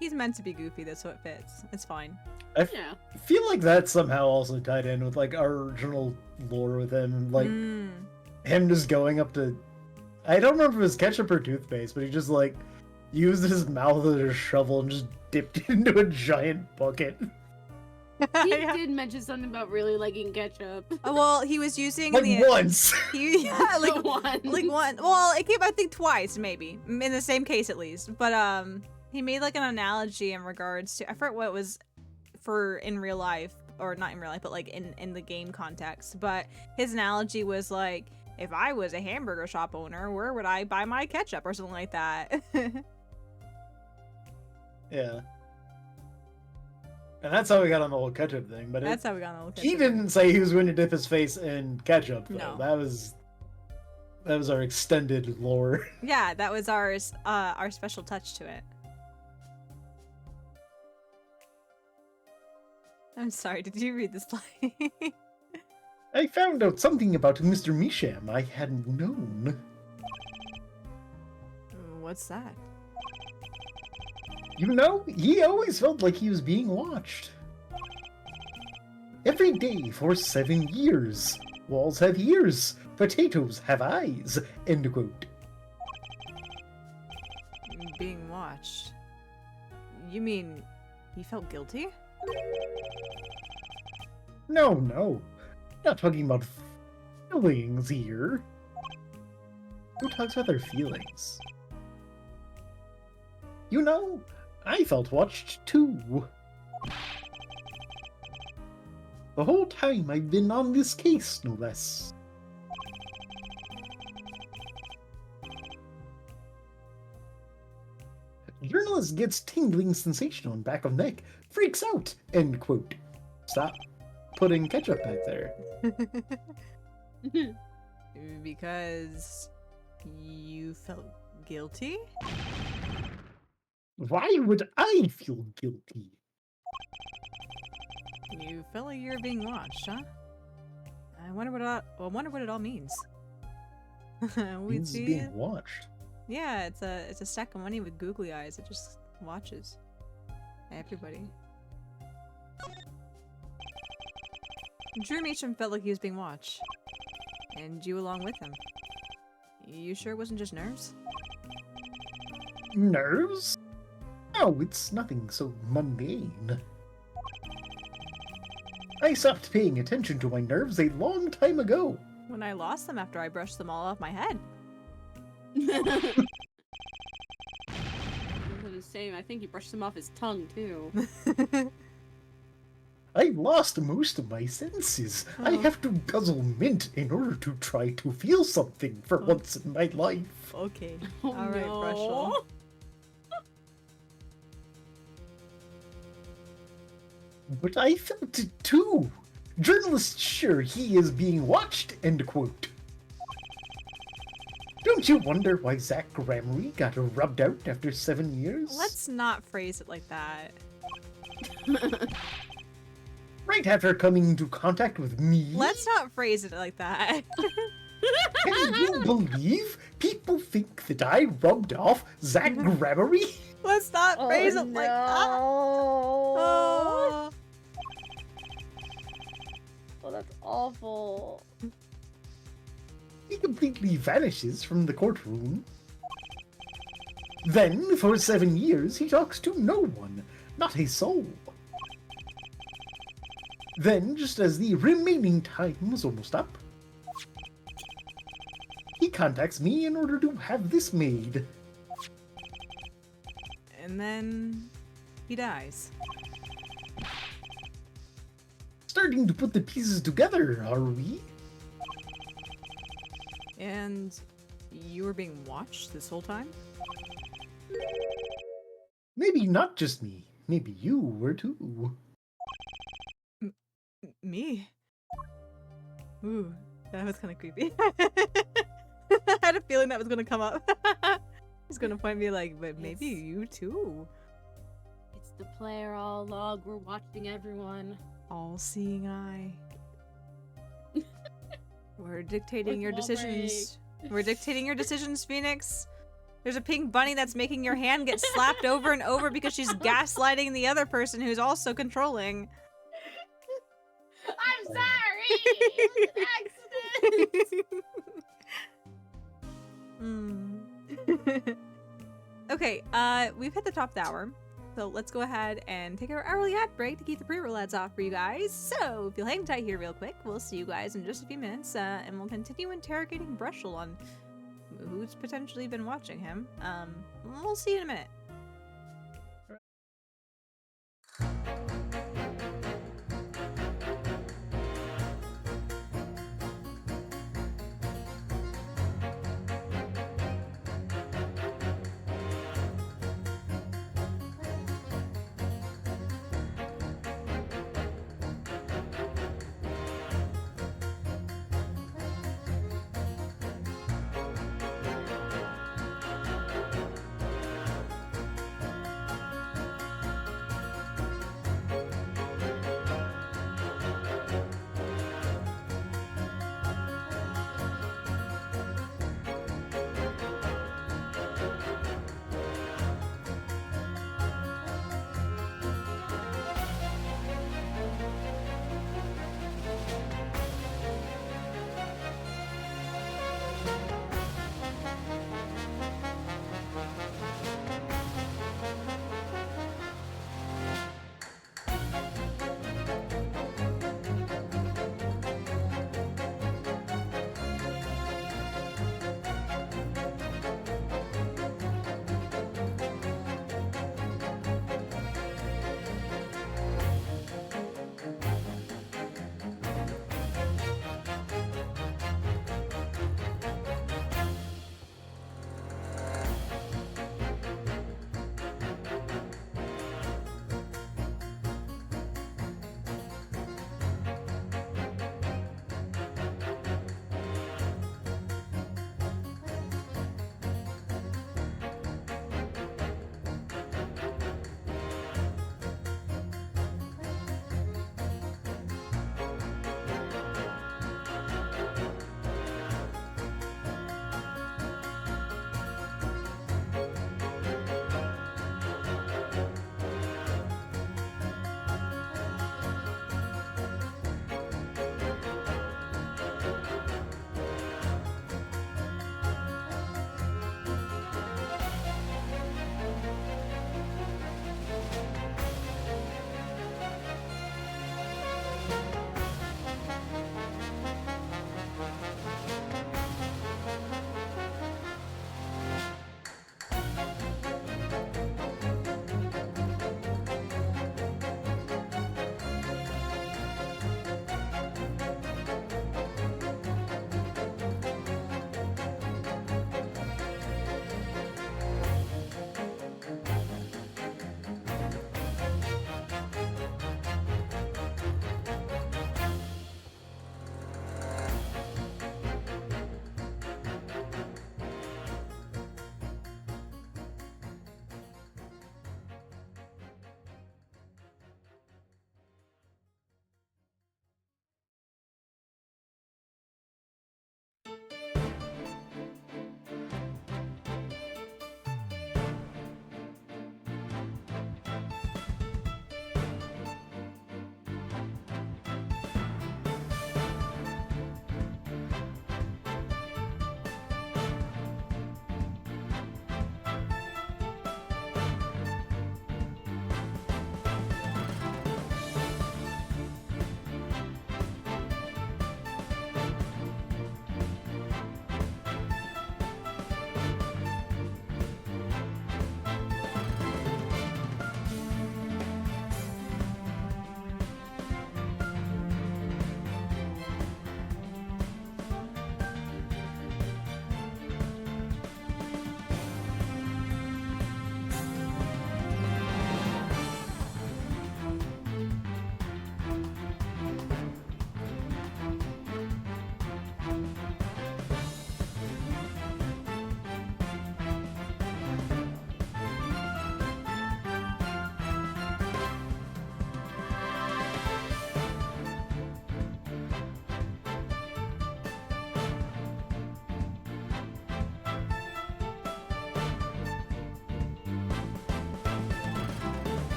He's meant to be goofy, that's so it fits. It's fine. Yeah. I feel like that somehow also tied in with like our original lore with him, like him just going up to, I don't remember if it was ketchup or toothpaste, but he just like used his mouth as a shovel and just dipped it into a giant bucket. He Yeah. did mention something about really liking ketchup. Well, he was using Like the once. yeah, like one. like one. Well, it came I think twice maybe in the same case at least. But he made like an analogy in regards to I forget what it was for in real life or not in real life, but like in the game context. But his analogy was like, if I was a hamburger shop owner, where would I buy my ketchup or something like that? Yeah. And that's how we got on the whole ketchup thing, but That's how we got on the ketchup. he didn't say he was going to dip his face in ketchup, though. No. That was our extended lore. Yeah, that was our special touch to it. I'm sorry, did you read this play? I found out something about Mr. Misham I hadn't known. What's that? You know, he always felt like he was being watched. Every day for 7 years. Walls have ears, potatoes have eyes. End quote. Being watched. You mean he felt guilty? No, no. Not talking about feelings here. Who talks about their feelings? You know, I felt watched too. The whole time I've been on this case, no less. Journalist gets tingling sensation on back of neck, freaks out, end quote. Stop putting ketchup back there. Because you felt guilty? Why would I feel guilty? You felt like you were being watched, huh? I wonder what it all means. We Means see being it. watched. Yeah, it's a stack of money with googly eyes. It just watches everybody. Drew Meacham felt like he was being watched, and you along with him. You sure it wasn't just nerves? Nerves? No, it's nothing so mundane. I stopped paying attention to my nerves a long time ago. When I lost them after I brushed them all off my head. The same. I think he brushed them off his tongue too. I lost most of my senses. I have to guzzle mint in order to try to feel something for once in my life. Okay. Oh, All right, no. Brushel. But I felt it too. Journalists sure he is being watched, end quote. Don't you wonder why Zach Gramery got rubbed out after 7 years? Let's not phrase it like that. Right after coming into contact with me? Let's not phrase it like that. Can you believe people think that I rubbed off Zach Gramery? Let's not phrase it like that. Oh. Oh, that's awful. He completely vanishes from the courtroom. Then, for 7 years, he talks to no one, not a soul. Then, just as the remaining time was almost up, he contacts me in order to have this made. And then he dies. Starting to put the pieces together, are we? And you were being watched this whole time? Maybe not just me. Maybe you were too. Me? Ooh, that was kind of creepy. I had a feeling that was gonna come up. He's gonna point me like, but maybe you too. It's the player all along. We're watching everyone. All-seeing eye. We're dictating your Fourth wall decisions. We're dictating your decisions, Phoenix. There's a pink bunny that's making your hand get slapped over and over because she's gaslighting the other person who's also controlling. I'm sorry. It was an accident. Okay, we've hit the top of the hour. So let's go ahead and take our hourly ad break to keep the pre-roll ads off for you guys. So if you'll hang tight here real quick, we'll see you guys in just a few minutes, and we'll continue interrogating Brushel on who's potentially been watching him. We'll see you in a minute.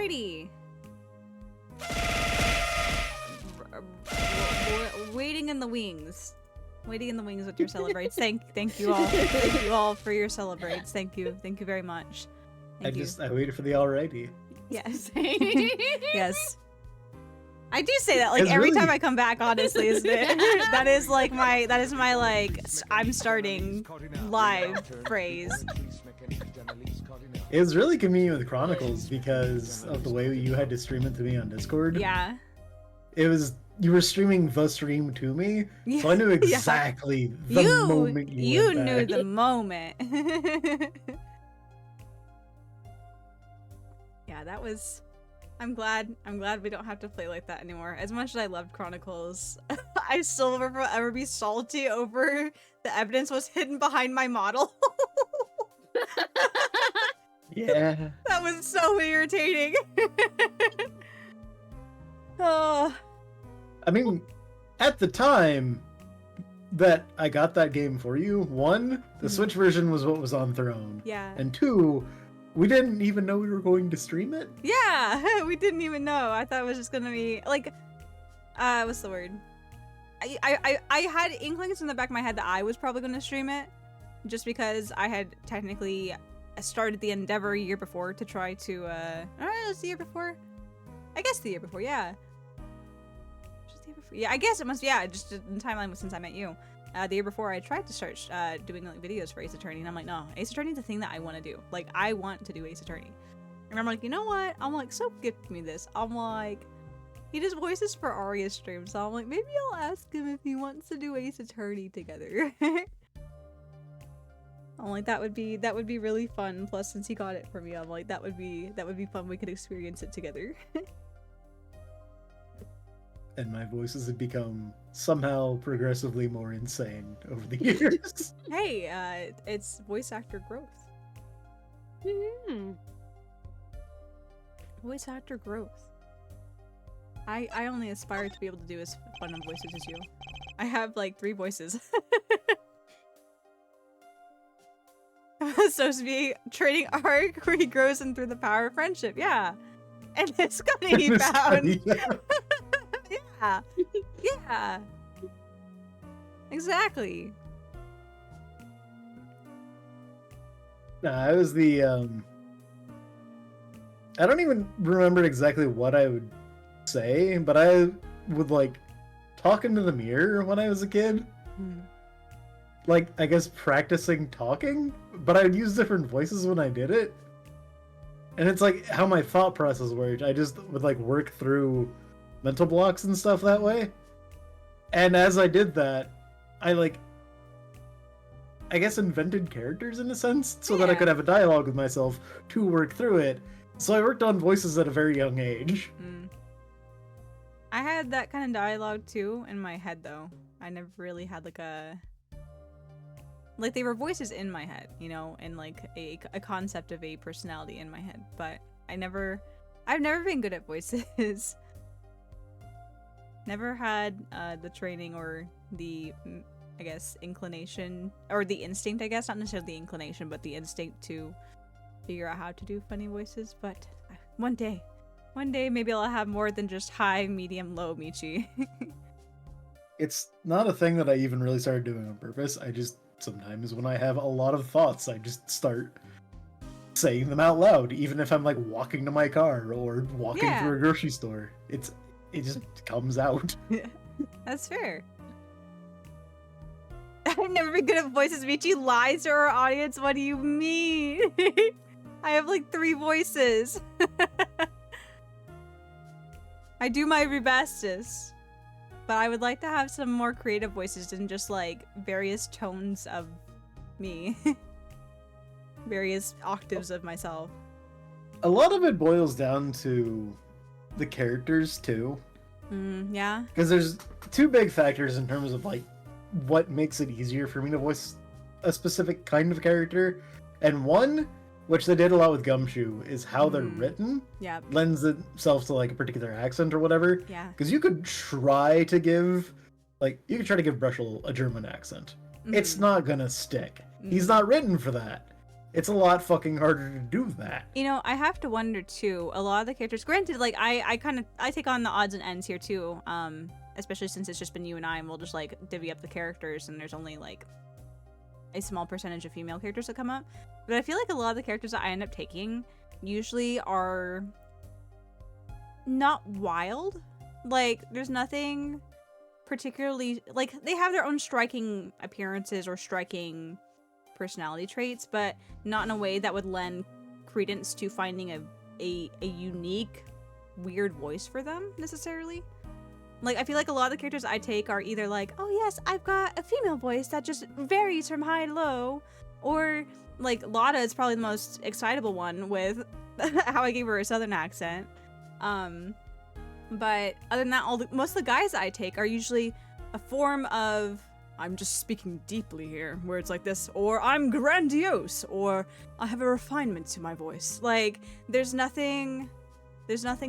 Alrighty. Waiting in the wings. Waiting in the wings with your celebrates. Thank you all. Thank you all for your celebrates. Thank you very much. Thank you. I waited for the alrighty. Yes. Yes. I do say that like It's every really- time I come back, honestly, isn't it? that is my like I'm starting live phrase. It was really convenient with Chronicles because of the way you had to stream it to me on Discord. Yeah. You were streaming the stream to me, so I knew exactly the moment you went knew back. the moment. Yeah, that was. I'm glad we don't have to play like that anymore. As much as I loved Chronicles, I still will forever be salty over the evidence was hidden behind my model. Yeah. That was so irritating. Oh. I mean, at the time that I got that game for you, one, the Switch version was what was on Throne. Yeah. And two, we didn't even know we were going to stream it. Yeah, we didn't even know. I thought it was just gonna be like, what's the word? I had inklings in the back of my head that I was probably gonna stream it, just because I had technically started the endeavor a year before to try to. It was the year before. I guess the year before, yeah. Just the year before. Yeah, I guess it must. Yeah, just in the timeline since I met you. The year before, I tried to start doing like videos for Ace Attorney, and I'm like, no, Ace Attorney is the thing that I want to do. Like, I want to do Ace Attorney. And I'm like, you know what? I'm like, Soph gifted me this. I'm like, he does voices for Aria streams, so I'm like, maybe I'll ask him if he wants to do Ace Attorney together. I'm like, that would be really fun. Plus, since he got it for me, I'm like, that would be fun. We could experience it together. And my voices had become somehow progressively more insane over the years. Hey, it's voice actor growth. Voice actor growth. I only aspire to be able to do as fun of voices as you. I have like 3 voices. So to be trading arc where he grows in through the power of friendship, yeah. And it's gonna be found. Yeah. Yeah. Exactly. Nah, I was the I don't even remember exactly what I would say, but I would like talk into the mirror when I was a kid. Like, I guess practicing talking, but I would use different voices when I did it. And it's like how my thought process worked. I just would like work through mental blocks and stuff that way. And as I did that, I guess invented characters in a sense so that I could have a dialogue with myself to work through it. So I worked on voices at a very young age. I had that kind of dialogue too in my head though. I never really had like they were voices in my head, you know, and like a concept of a personality in my head, but I've never been good at voices. Never had the training or the, I guess, inclination, or the instinct, I guess, not necessarily the inclination, but the instinct to figure out how to do funny voices, but one day maybe I'll have more than just high, medium, low Michi. It's not a thing that I even really started doing on purpose. I just, sometimes when I have a lot of thoughts, I just start saying them out loud, even if I'm like walking to my car or walking through a grocery store. It just comes out. That's fair. I've never been good at voices. Michi lies to our audience. What do you mean? I have like 3 voices. I do my very bestest. But I would like to have some more creative voices than just like various tones of me. Various octaves of myself. A lot of it boils down to the characters too. Yeah. Because there's 2 big factors in terms of like what makes it easier for me to voice a specific kind of character. And one, which they did a lot with Gumshoe, is how they're written. Yeah. Lends itself to like a particular accent or whatever. Yeah. Because you could try to give Brushel a German accent. It's not gonna stick. He's not written for that. it's a lot fucking harder to do that. You know, I have to wonder too. A lot of the characters, granted, like I take on the odds and ends here too. Especially since it's just been you and I, and we'll just like divvy up the characters, and there's only like a small percentage of female characters that come up. But I feel like a lot of the characters that I end up taking usually are not wild. Like, there's nothing particularly, like, they have their own striking appearances or striking personality traits, but not in a way that would lend credence to finding a unique, weird voice for them, necessarily. Like, I feel like a lot of the characters I take are either like, oh yes, I've got a female voice that just varies from high to low, or, like, Lotta is probably the most excitable one with how I gave her a southern accent. But other than that, most of the guys I take are usually a form of, I'm just speaking deeply here, where it's like this, or I'm grandiose, or I have a refinement to my voice. Like, there's nothing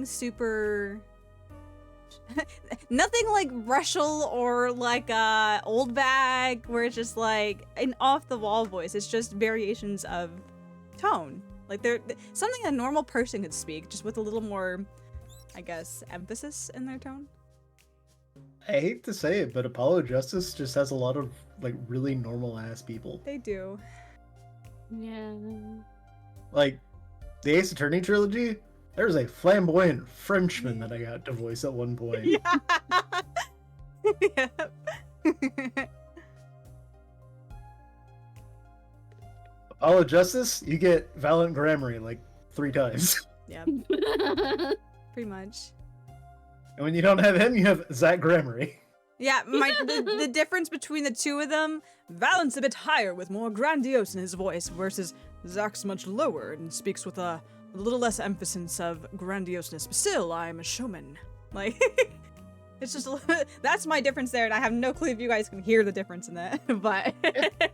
super... nothing like Rushel or like Old Bag, where it's just like an off-the-wall voice. It's just variations of tone. Like, they're something a normal person could speak, just with a little more, I guess, emphasis in their tone. I hate to say it, but Apollo Justice just has a lot of like really normal ass people. They do. Yeah. Like the Ace Attorney trilogy, there was a flamboyant Frenchman that I got to voice at one point. Yeah. Yep. Apollo Justice, you get Valiant Grammary like 3 times. Yep. Pretty much. And when you don't have him, you have Zach Grammary. Yeah, the difference between the two of them, Valent's a bit higher with more grandiose in his voice, versus Zach's much lower and speaks with a little less emphasis of grandiosness. But still, I'm a showman. Like, it's just, that's my difference there, and I have no clue if you guys can hear the difference in that, but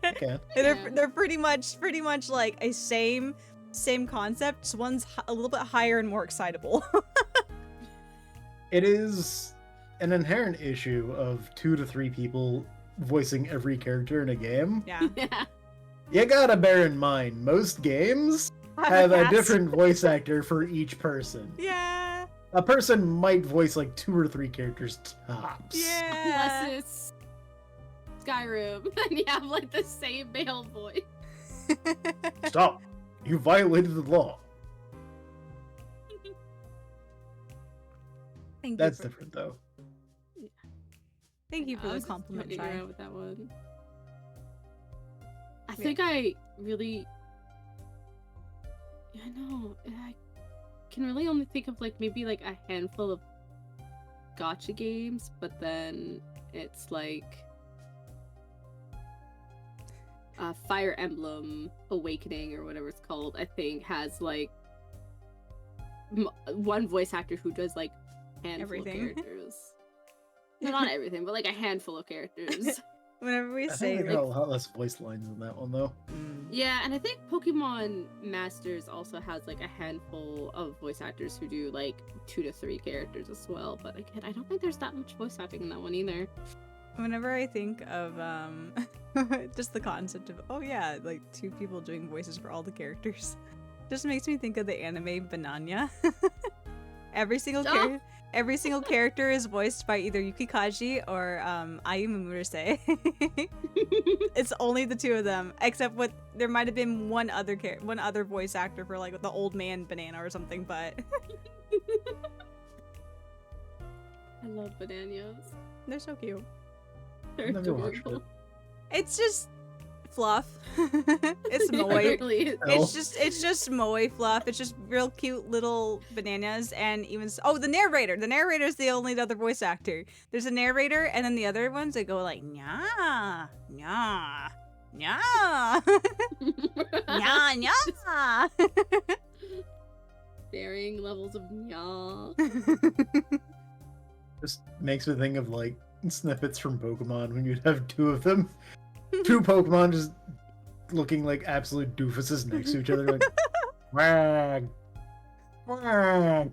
Okay. they're pretty much like a same concept. Just one's a little bit higher and more excitable. It is an inherent issue of 2 to 3 people voicing every character in a game. Yeah. Yeah. You gotta bear in mind, most games have a cast. different voice actor for each person. Yeah. A person might voice like 2 or 3 characters tops. Yeah. Unless it's Skyrim, and you have like the same male voice. Stop! You violated the law. Thank That's you for, different though. Thank you for I the was just compliment, joking Shy. around with that one. I think I really, I know, I can really only think of like maybe like a handful of gacha games, but then it's like Fire Emblem Awakening or whatever it's called, I think has like one voice actor who does like handful Everything. of characters. No, not everything, but like a handful of characters. Whenever we I say think they got a lot less voice lines in that one though. Yeah, and I think Pokemon Masters also has like a handful of voice actors who do like 2 to 3 characters as well. But again, I don't think there's that much voice acting in that one either. Whenever I think of just the concept of, oh yeah, like 2 people doing voices for all the characters, just makes me think of the anime Bananya. Every single character is voiced by either Yuki Kaji or Ayumu Murase. It's only the 2 of them, except there might have been one other voice actor for like the old man banana or something, but I love bananas. they're so cute. They're Never watched adorable. It's just fluff. It's Yeah, moe. it really is. It's just moe fluff. It's just real cute little bananas, and even the narrator. The narrator is the only other voice actor. There's a narrator, and then the other ones they go like nya nya nya nya nya. Varying levels of nya. Just makes me think of like snippets from Pokemon when you'd have 2 of them. 2 Pokemon just looking like absolute doofuses next to each other, like wag, wag.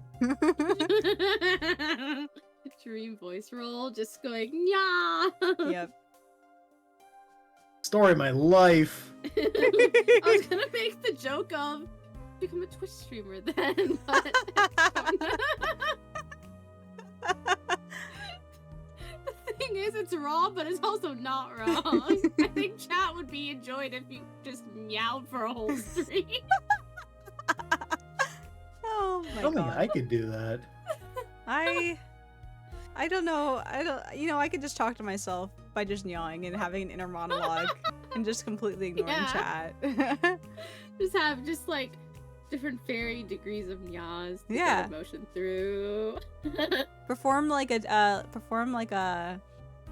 Dream voice roll, just going nya. Yep. Story of my life. I was gonna make the joke of become a Twitch streamer then, but the thing is, it's wrong, but it's also not wrong. I think chat would be enjoyed if you just meowed for a whole stream. Oh my I don't think god. I could do that. I don't know. You know, I could just talk to myself by just yawing and having an inner monologue and just completely ignoring chat. Just have like different varying degrees of yaws to Yeah. get emotion through. perform like a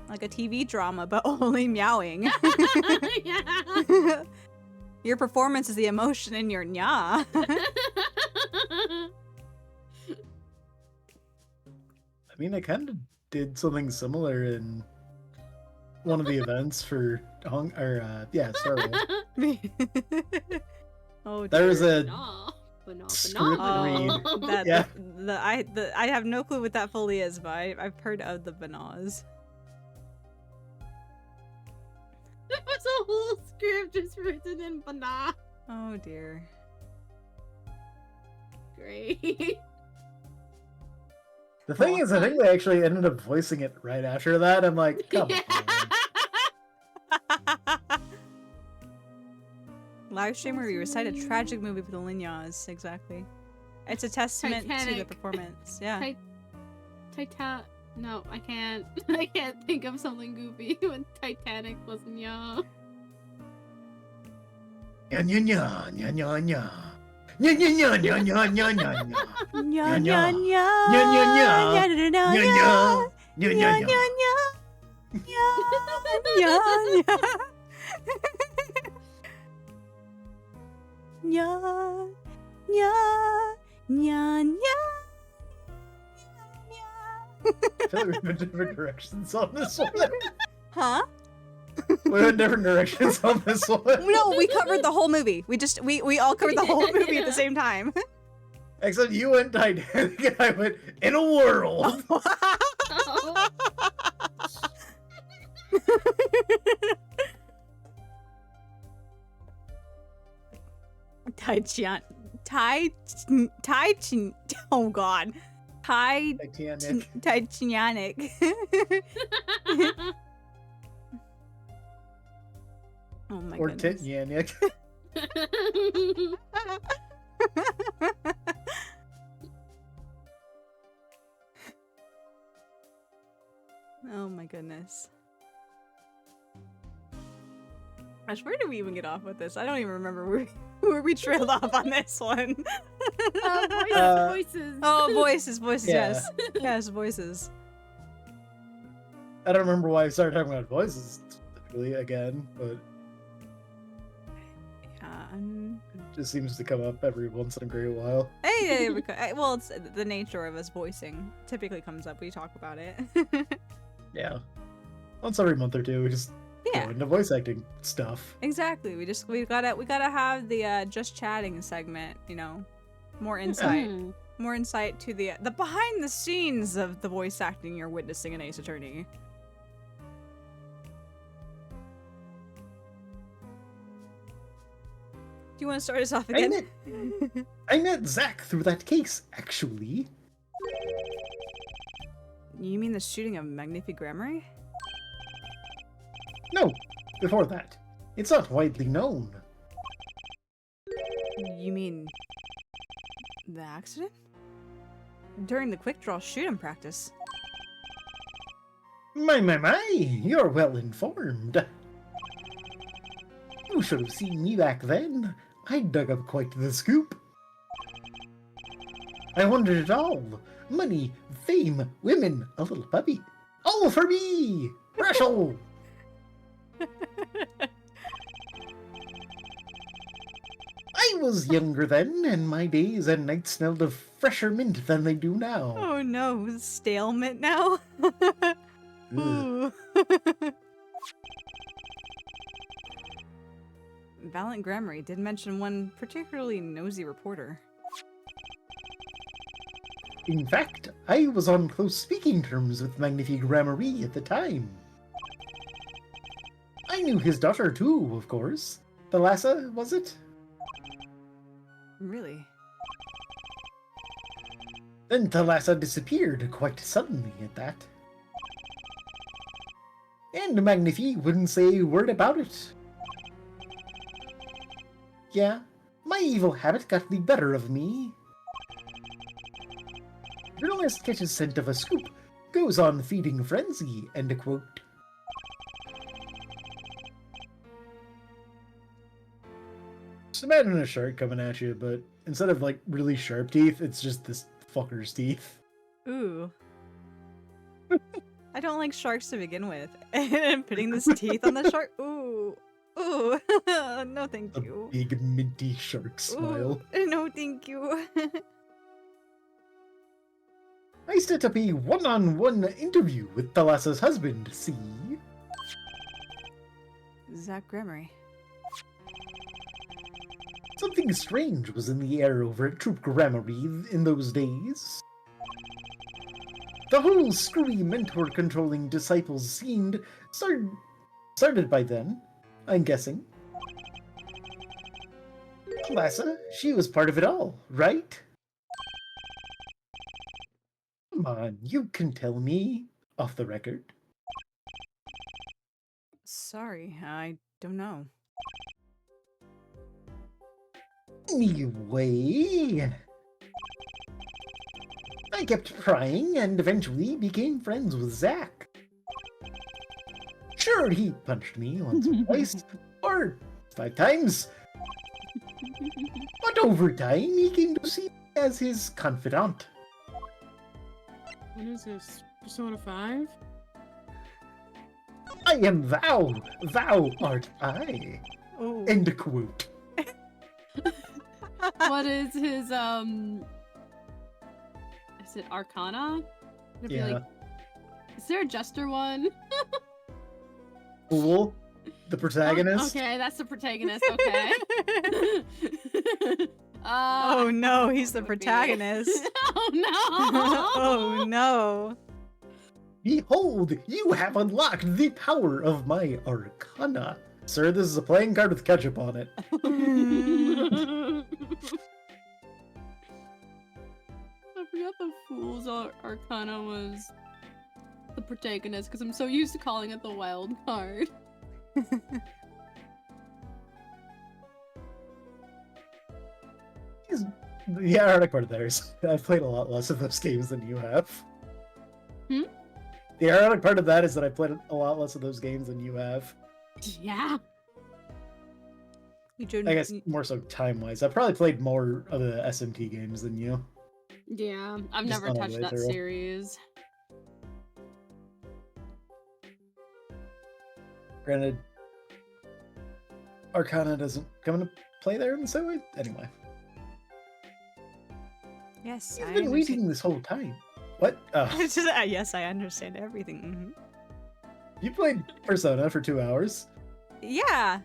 TV drama, but only meowing. Yeah. Your performance is the emotion in your nya. I mean, I kind of did something similar in one of the events for Star Wars. Oh, There was dear. a script read. That Yeah. I have no clue what that fully is, but I've heard of the bananas. There was a whole script just written in banana. Oh dear. Great. The thing is, I think they actually ended up voicing it right after that. I'm like, come Yeah. on. Live stream where you recite a tragic movie with only nyas. Exactly. It's a testament to the Titanic. performance. Yeah. No, I can't. I can't think of something goofy when Titanic wasn't young. Nya nya nya nya nya nya. Nya nya nya nya nya nya nya nya. Nya nya. nya nya. Nya nya nya. Nya nya Nya nya. nya. Nya Nya nya nya nya. nya. Nya nya nya nya. I feel like we went different directions on this one. Huh? We went different directions on this one. No, we covered the whole movie. We all covered the whole movie at the same time. Except you went Titanic and I went in a world. Oh. Oh god. Titanic. Titanic. Oh my Or goodness. Titanic. Oh my goodness. Gosh, where did we even get off with this? I don't even remember where we trailed off on this one. Voices. Oh, voices, Yeah. yes. Yes, voices. I don't remember why I started talking about voices specifically again, but Yeah. it just seems to come up every once in a great while. Hey, well, it's the nature of us voicing. Typically comes up, we talk about it. Yeah. Once every month or two, we just Yeah. go into voice acting stuff. Exactly. We gotta have the just chatting segment, you know. More insight. More insight to the behind the scenes of the voice acting you're witnessing in Ace Attorney. Do you want to start us off again? I met Zach through that case, actually. You mean the shooting of Magnifique Grammar? No, before that. It's not widely known. You mean the accident? During the quick draw shoot-'em practice. My, you're well informed. You should have seen me back then. I dug up quite the scoop. I wanted it all. Money, fame, women, a little puppy. All for me! Rachel! I was younger then, and my days and nights smelled of fresher mint than they do now. Oh no, stalemate now? Ugh. Ooh. Valiant Grammar did mention one particularly nosy reporter. In fact, I was on close speaking terms with Magnifique Grammar at the time. I knew knew his daughter too, of course. Thalassa, was it? Really? Then Thalassa disappeared quite suddenly at that. And Magnifi wouldn't say a word about it. Yeah, my evil habit got the better of me. Journalist catches scent of a scoop, goes on feeding frenzy, end quote. Just imagine a shark coming at you, but instead of like really sharp teeth, it's just this fucker's teeth. Ooh. I don't like sharks to begin with. And putting this teeth on the shark. Ooh. Ooh. No, thank A you. big minty shark smile. Ooh. No, thank you. I set up a one-on-one interview with Thalassa's husband, see? Zach Gremory. Something strange was in the air over at Troop Gramarye in those days. The whole screwy mentor-controlling disciples seemed started by then, I'm guessing. Thalassa, she was part of it all, right? Come on, you can tell me, off the record. Sorry, I don't know. Anyway, I kept prying and eventually became friends with Zach. Sure, he punched me once or twice, or 5 times. But over time, he came to see me as his confidant. What is this? Persona 5? I am thou, thou art I. Oh. End quote. What is his, is it Arcana? It'd be Yeah. like, is there a Jester one? Fool, the protagonist. Okay, that's the protagonist, okay. Oh no, he's the what would be- protagonist. Oh no! Oh no. Behold, you have unlocked the power of my Arcana. Sir, this is a playing card with ketchup on it. I forgot the Fool's Arcana was the protagonist because I'm so used to calling it the wild card. The ironic part of that is I've played a lot less of those games than you have. Hmm? The ironic part of that is that I played a lot less of those games than you have. Yeah. You joined, I guess more so time-wise. I probably played more of the SMT games than you. Yeah, I've Just never on a touched that playthrough. series. Granted, Arcana doesn't come into play there in the same way. Anyway, Yes, you've I been understand. waiting this whole time. What? Oh, It's just, yes, I understand everything. you played Persona for 2 hours? Yeah.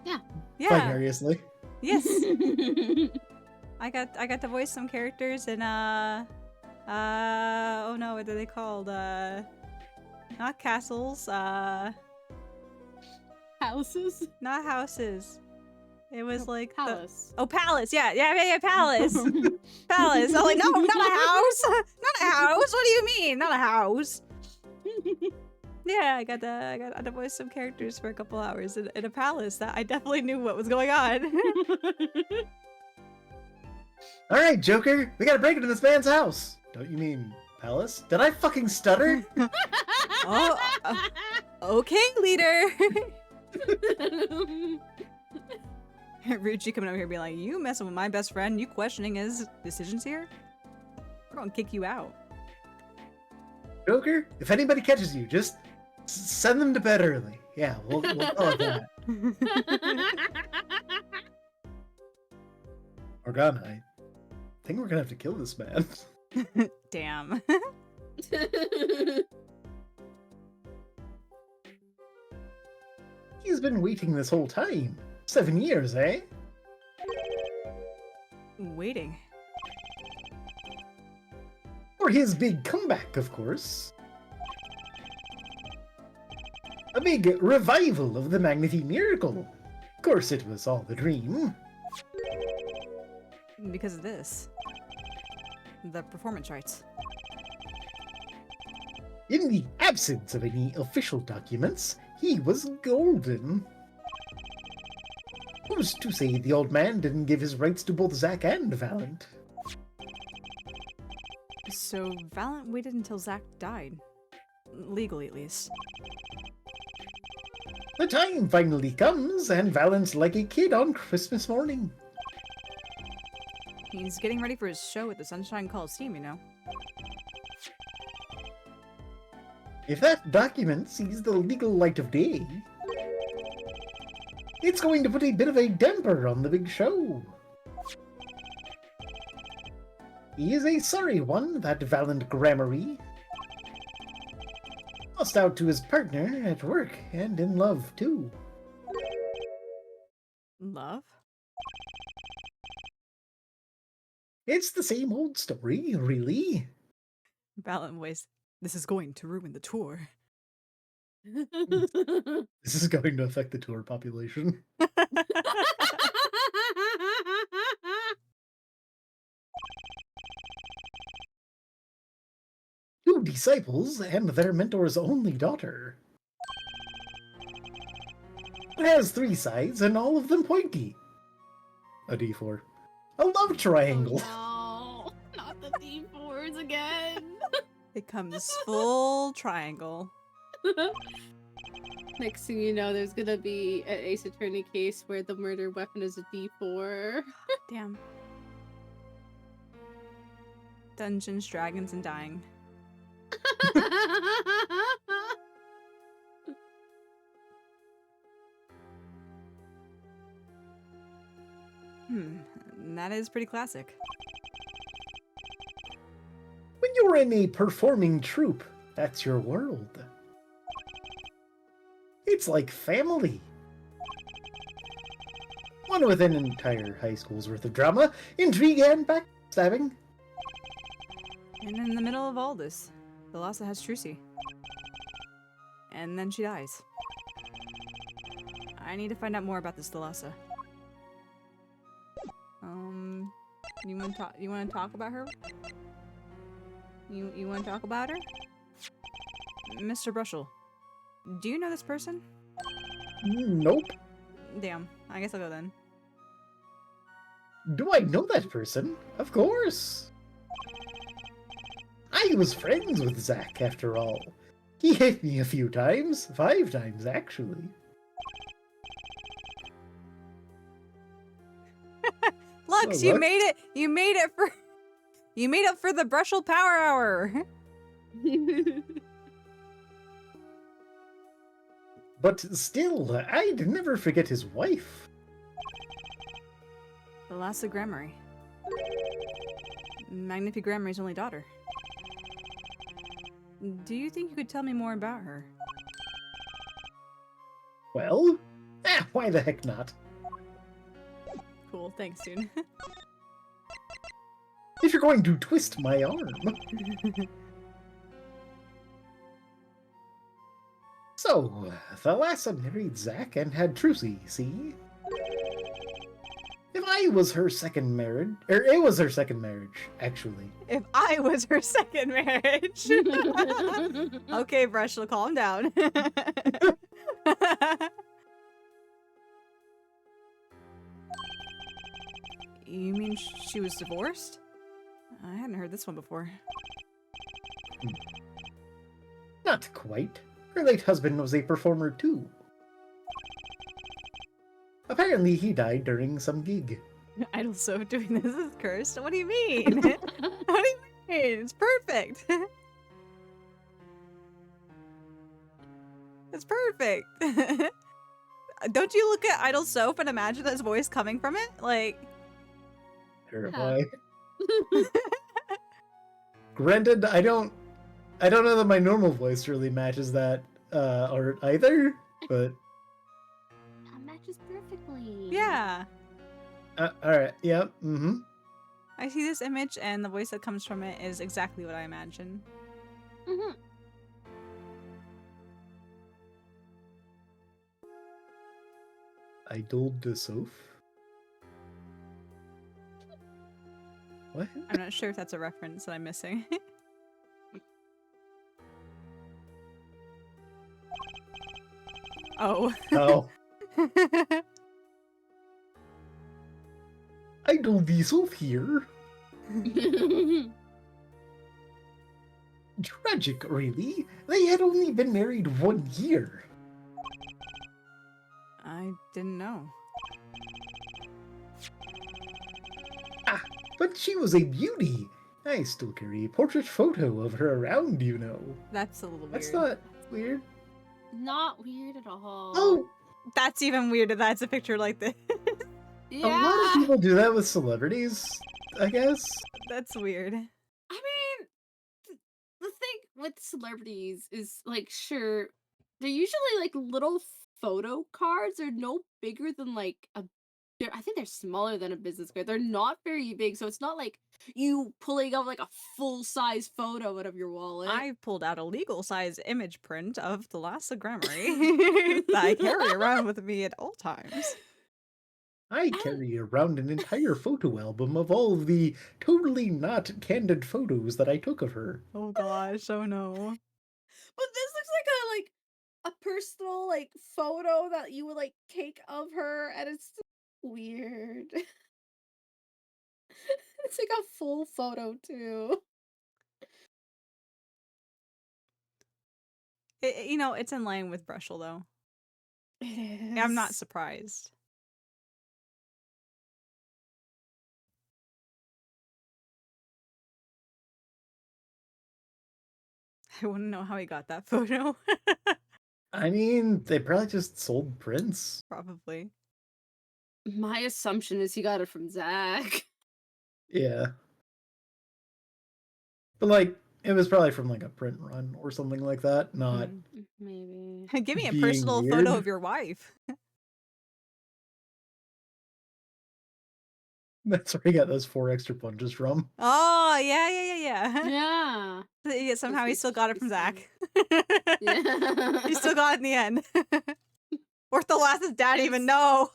Yeah. Yeah. Vicariously. Yes. I got to voice some characters in oh no, what are they called? Not castles, Houses? not houses. It was like the Palace. Oh, palace. Yeah, palace. Palace. I'm like, no, not a house. Not a house. What do you mean? Not a house. Yeah, I got to voice some characters for a couple hours in a palace that I definitely knew what was going on. All right, Joker, we gotta break into this man's house. Don't you mean palace? Did I fucking stutter? Oh, okay, leader. Ruchi coming over here being like, you messing with my best friend, you questioning his decisions here? We're gonna kick you out. Joker, if anybody catches you, just send them to bed early. Yeah, we'll call it that. Morgana, I think we're gonna have to kill this man. Damn. He's been waiting this whole time. 7 years, eh? Waiting. For his big comeback, of course. A big revival of the Magnifique Miracle. Of course, it was all a dream. Because of this. The performance rights. In the absence of any official documents, he was golden. Who's to say the old man didn't give his rights to both Zack and Valent? So Valent waited until Zack died. Legally, at least. The time finally comes, and Valent's like a kid on Christmas morning. He's getting ready for his show at the Sunshine Coliseum, you know. If that document sees the legal light of day, it's going to put a bit of a damper on the big show. He is a sorry one, that Valent Grammary. Lost out to his partner at work and in love, too. Love? It's the same old story, really. Valent voice. This is going to ruin the tour. This is going to affect the tour population. Two disciples and their mentor's only daughter. It has 3 sides and all of them pointy. A D4. A love triangle. Oh, no, not the D4s again. It comes full triangle. Next thing you know, there's gonna be an Ace Attorney case where the murder weapon is a D4. Damn. Dungeons, Dragons, and Dying. That is pretty classic. When you're in a performing troupe, that's your world. It's like family. One with an entire high school's worth of drama, intrigue, and backstabbing. And in the middle of all this, Thalassa has Trucy. And then she dies. I need to find out more about this Thalassa. You want to talk about her? You want to talk about her? Mr. Brushel, do you know this person? Nope. Damn, I guess I'll go then. Do I know that person? Of course. I was friends with Zack, after all. He hit me a few times. 5 times, actually. Lux, Oh, you Lux? made it! You made it for... You made up for the Brushel Power Hour! But still, I'd never forget his wife. Thalassa Grammary. Magnifique Grammary's only daughter. Do you think you could tell me more about her? Well, why the heck not? Cool, thanks, dude. If you're going to twist my arm. So, Thalassa married Zack and had Trucy, see? If I was her second marriage, or it was her second marriage, actually. If I was her second marriage. Okay, Brushel, calm down. You mean she was divorced? I hadn't heard this one before. Not quite. Her late husband was a performer too. Apparently he died during some gig. Idle Soph doing this is cursed? What do you mean? What do you mean? It's perfect. It's perfect. Don't you look at Idle Soph and imagine this voice coming from it? Like... Terrifying. Granted, I don't know that my normal voice really matches that art either, but That matches perfectly. Yeah. alright, yeah, mm-hmm. I see this image and the voice that comes from it is exactly what I imagine. Mm-hmm. I told the Soph. What? I'm not sure if that's a reference that I'm missing. Oh. Oh, I told the Soph here. Tragic, really. They had only been married 1 year. I didn't know. But she was a beauty. I still carry a portrait photo of her around, you know. That's a little weird. That's not weird. Not weird at all. Oh, That's even weirder. That's a picture like this. yeah. a lot of people do that with celebrities, I guess. That's weird. I mean, the thing with celebrities is like, sure, they're usually like little photo cards. They're no bigger than like a. I think they're smaller than a business card. They're not very big, so it's not like you pulling out like a full size photo out of your wallet. I pulled out a legal size image print of the Lhasa Grammary that I carry around with me at all times. I carry around an entire photo album of all of the totally not candid photos that I took of her. Oh gosh, oh no. But this looks like a personal like photo that you would like take of her, and it's just weird. It's like a full photo too. You know, it's in line with Brushel though. It is. I'm not surprised. I wouldn't know how he got that photo. I mean, they probably just sold prints. Probably. My assumption is he got it from Zach. Yeah. But, like, it was probably from, like, a print run or something like that, not... Maybe. Give me a Being personal weird. photo of your wife. That's where he got those 4 extra punches from. Oh, yeah. Yeah. Somehow he still got it from Zach. Yeah. He still got it in the end. Ortholas's dad didn't even know.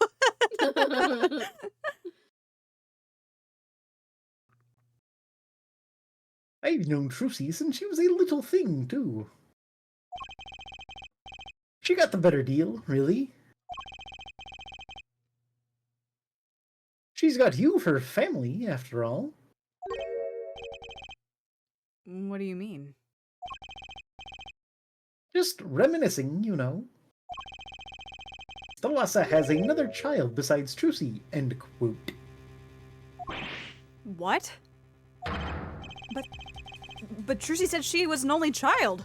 I've known Trucy since she was a little thing, too. She got the better deal, really. She's got you for family, after all. What do you mean? Just reminiscing, you know. Thalassa has another child besides Trucy, end quote. What? But Trucy said she was an only child.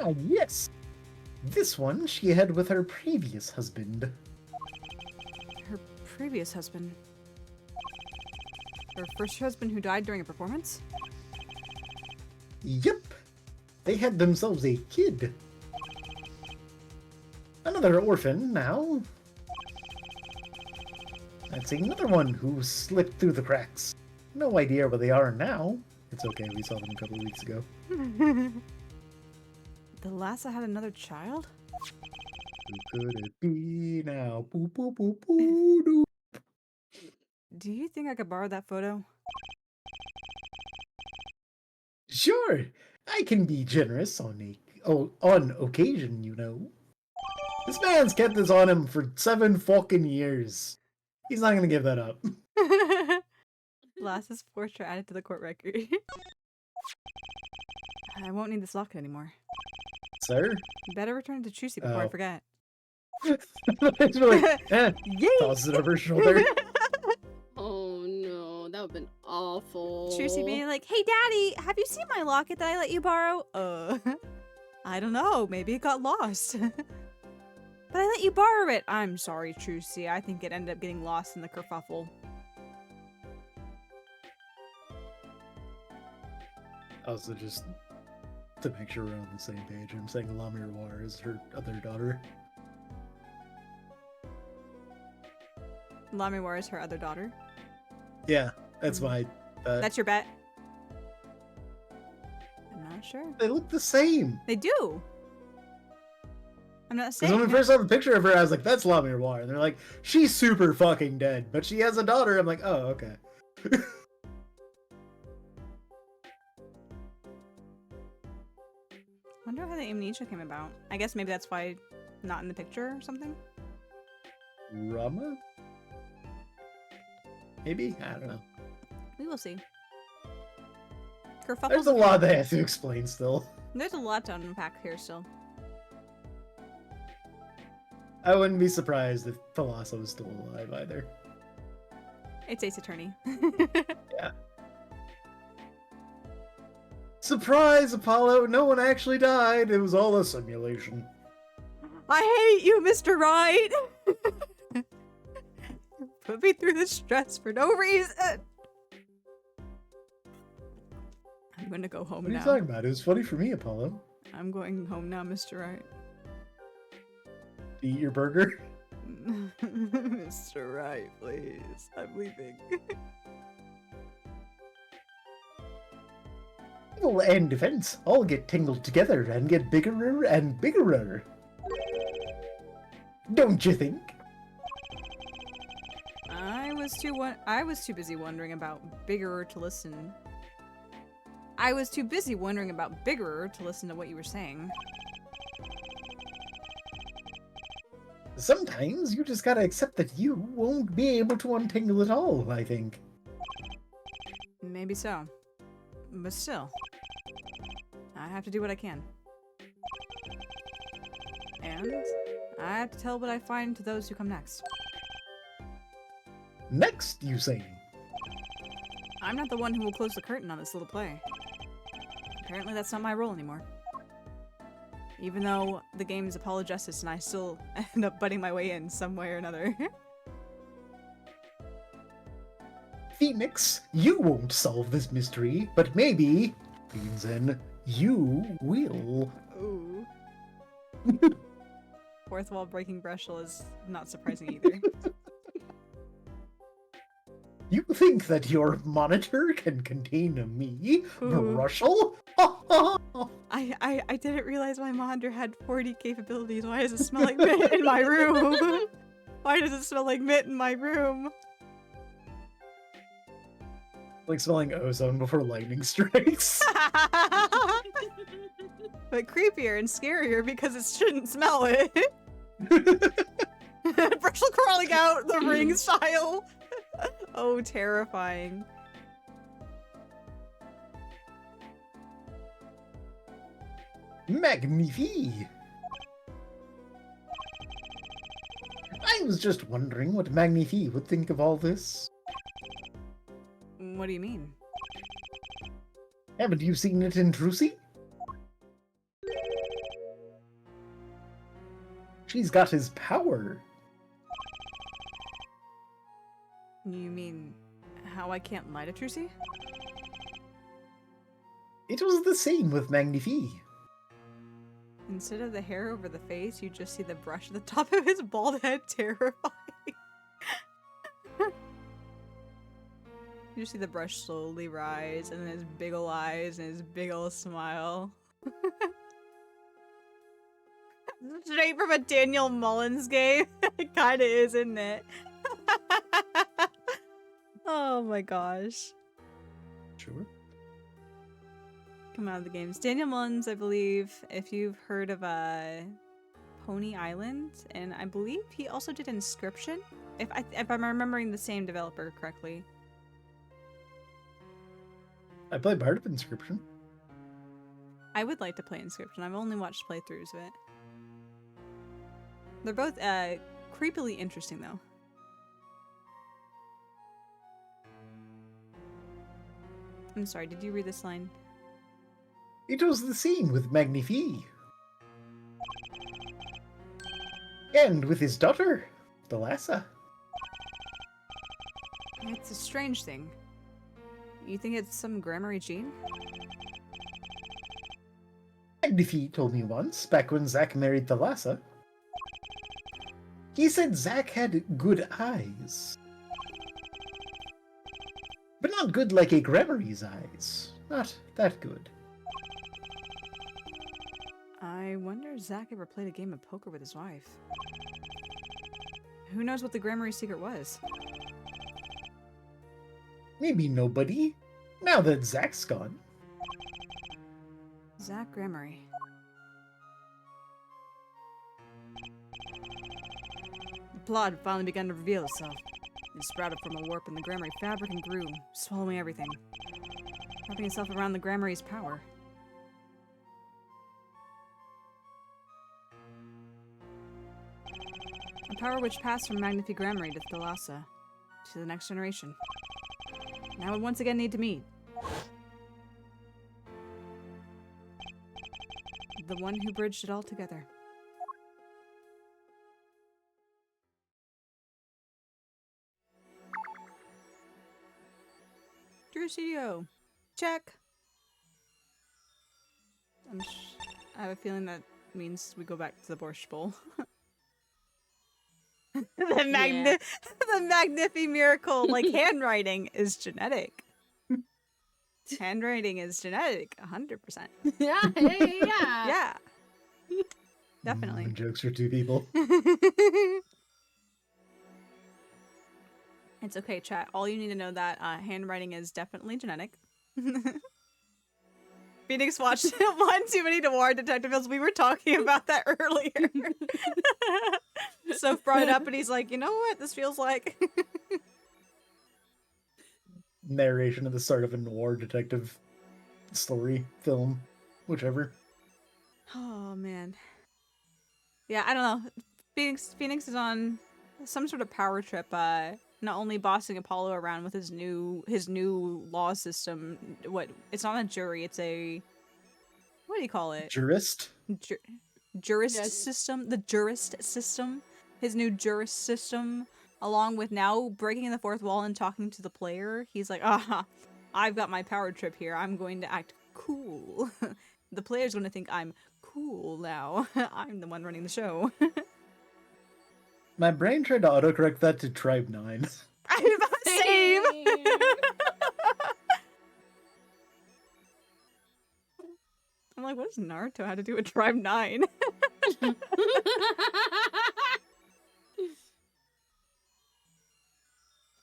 Ah, yes. This one she had with her previous husband. Her previous husband. Her first husband who died during a performance? Yep. They had themselves a kid. Another orphan now. That's another one who slipped through the cracks. No idea where they are now. It's okay, we saw them a couple of weeks ago. The Lhasa had another child? Who could it be now? Boo, boo, boo, boo, doo. Do you think I could borrow that photo? Sure, I can be generous on occasion, you know. This man's kept this on him for 7 fucking years. He's not gonna give that up. Lhas's portrait added to the court record. I won't need this locket anymore. Sir? Better return it to Trucy before I Oh. forget. It's really, Yay! tosses it over her shoulder. Oh no, that would've been awful. Trucy being like, hey daddy, have you seen my locket that I let you borrow? I don't know, maybe it got lost. But I let you borrow it. I'm sorry, Trucy. I think it ended up getting lost in the kerfuffle. Also, just to make sure we're on the same page, I'm saying Lamirwar is her other daughter. Lamiwar is her other daughter. Yeah, that's my... That's your bet? I'm not sure. They look the same! They do! I'm not Because when we saying. first saw the picture of her, I was like, that's Lamir War. And they're like, she's super fucking dead, but she has a daughter. I'm like, oh, okay. Wonder how the amnesia came about. I guess maybe that's why not in the picture or something. Rama? Maybe? I don't know. We will see. There's Kerfuffle's a lot they have to explain still. There's a lot to unpack here still. I wouldn't be surprised if Thalasso was still alive either. It's Ace Attorney. Yeah. Surprise, Apollo! No one actually died. It was all a simulation. I hate you, Mr. Right! Put me through this stress for no reason! I'm gonna go home What are now. you talking about? It was funny for me, Apollo. I'm going home now, Mr. Right. Eat your burger. Mr. Right, please. I'm leaving. Evil and defense all get tangled together and get bigger and bigger. Don't you think? I was too busy wondering about bigger to listen. I was too busy wondering about bigger to listen to what you were saying. Sometimes you just gotta accept that you won't be able to untangle it all, I think. Maybe so. But still. I have to do what I can. And I have to tell what I find to those who come next. Next, you say? I'm not the one who will close the curtain on this little play. Apparently that's not my role anymore. Even though the game's apologetics and I still end up butting my way in some way or another. Phoenix, you won't solve this mystery, but maybe, Zen, you will. Ooh. Fourth wall breaking Breshel is not surprising either. You think that your monitor can contain me, Ooh. Brushel? I didn't realize my monitor had 40 capabilities. Why does it smell like Mitt in my room? Why does it smell like Mitt in my room? Like smelling ozone before lightning strikes. But creepier and scarier because it shouldn't smell it. Breshel crawling out the ring style. Oh, terrifying. Magnifique! I was just wondering what Magnifique would think of all this. What do you mean? Haven't you seen it in Trucy? She's got his power. You mean how I can't lie to Trucy? It was the same with Magnifique. Instead of the hair over the face, you just see the brush at the top of his bald head. Terrifying. You just see the brush slowly rise, and then his big ol' eyes and his big ol' smile. Straight from a Daniel Mullins game. It kinda is, isn't it? Oh my gosh. Sure. Come out of the games. Daniel Mullins, I believe, if you've heard of Pony Island, and I believe he also did Inscription, if I'm remembering the same developer correctly. I played part of Inscription. I would like to play Inscription. I've only watched playthroughs of it. They're both creepily interesting, though. I'm sorry, did you read this line? It was the same with Magnifique. And with his daughter, Thalassa. It's a strange thing. You think it's some grammary gene? Magnifique told me once, back when Zack married Thalassa. He said Zack had good eyes. But not good like a Grammary's eyes. Not that good. I wonder if Zach ever played a game of poker with his wife. Who knows what the Grammary secret was? Maybe nobody. Now that Zach's gone. Zach Grammary. The plot had finally begun to reveal itself. It sprouted from a warp in the Grammary fabric and grew, swallowing everything, wrapping itself around the Grammary's power. A power which passed from Magnifi Grammary to Thalassa, to the next generation. Now we once again need to meet. The one who bridged it all together. Drew Studio. Check. I have a feeling that means we go back to the Borscht Bowl. The Magnifi Miracle, like handwriting is genetic. Handwriting is genetic, 100%. Yeah. Yeah. Definitely. Jokes for two people. It's okay, chat. All you need to know that handwriting is definitely genetic. Phoenix watched one too many noir detective films. We were talking about that earlier. Soph brought it up and he's like, you know what this feels like? Narration at the start of a noir detective story, film, whichever. Oh man. Yeah, I don't know. Phoenix is on some sort of power trip, not only bossing Apollo around with his new law system. It's not a jury, it's a, what do you call it? Jurist? Jurist Yes. system? The jurist system? His new jurist system, along with now breaking the fourth wall and talking to the player. He's like, I've got my power trip here. I'm going to act cool. The player's going to think I'm cool now. I'm the one running the show. My brain tried to autocorrect that to Tribe 9. Same! I'm like, what does Naruto have to do with Tribe 9?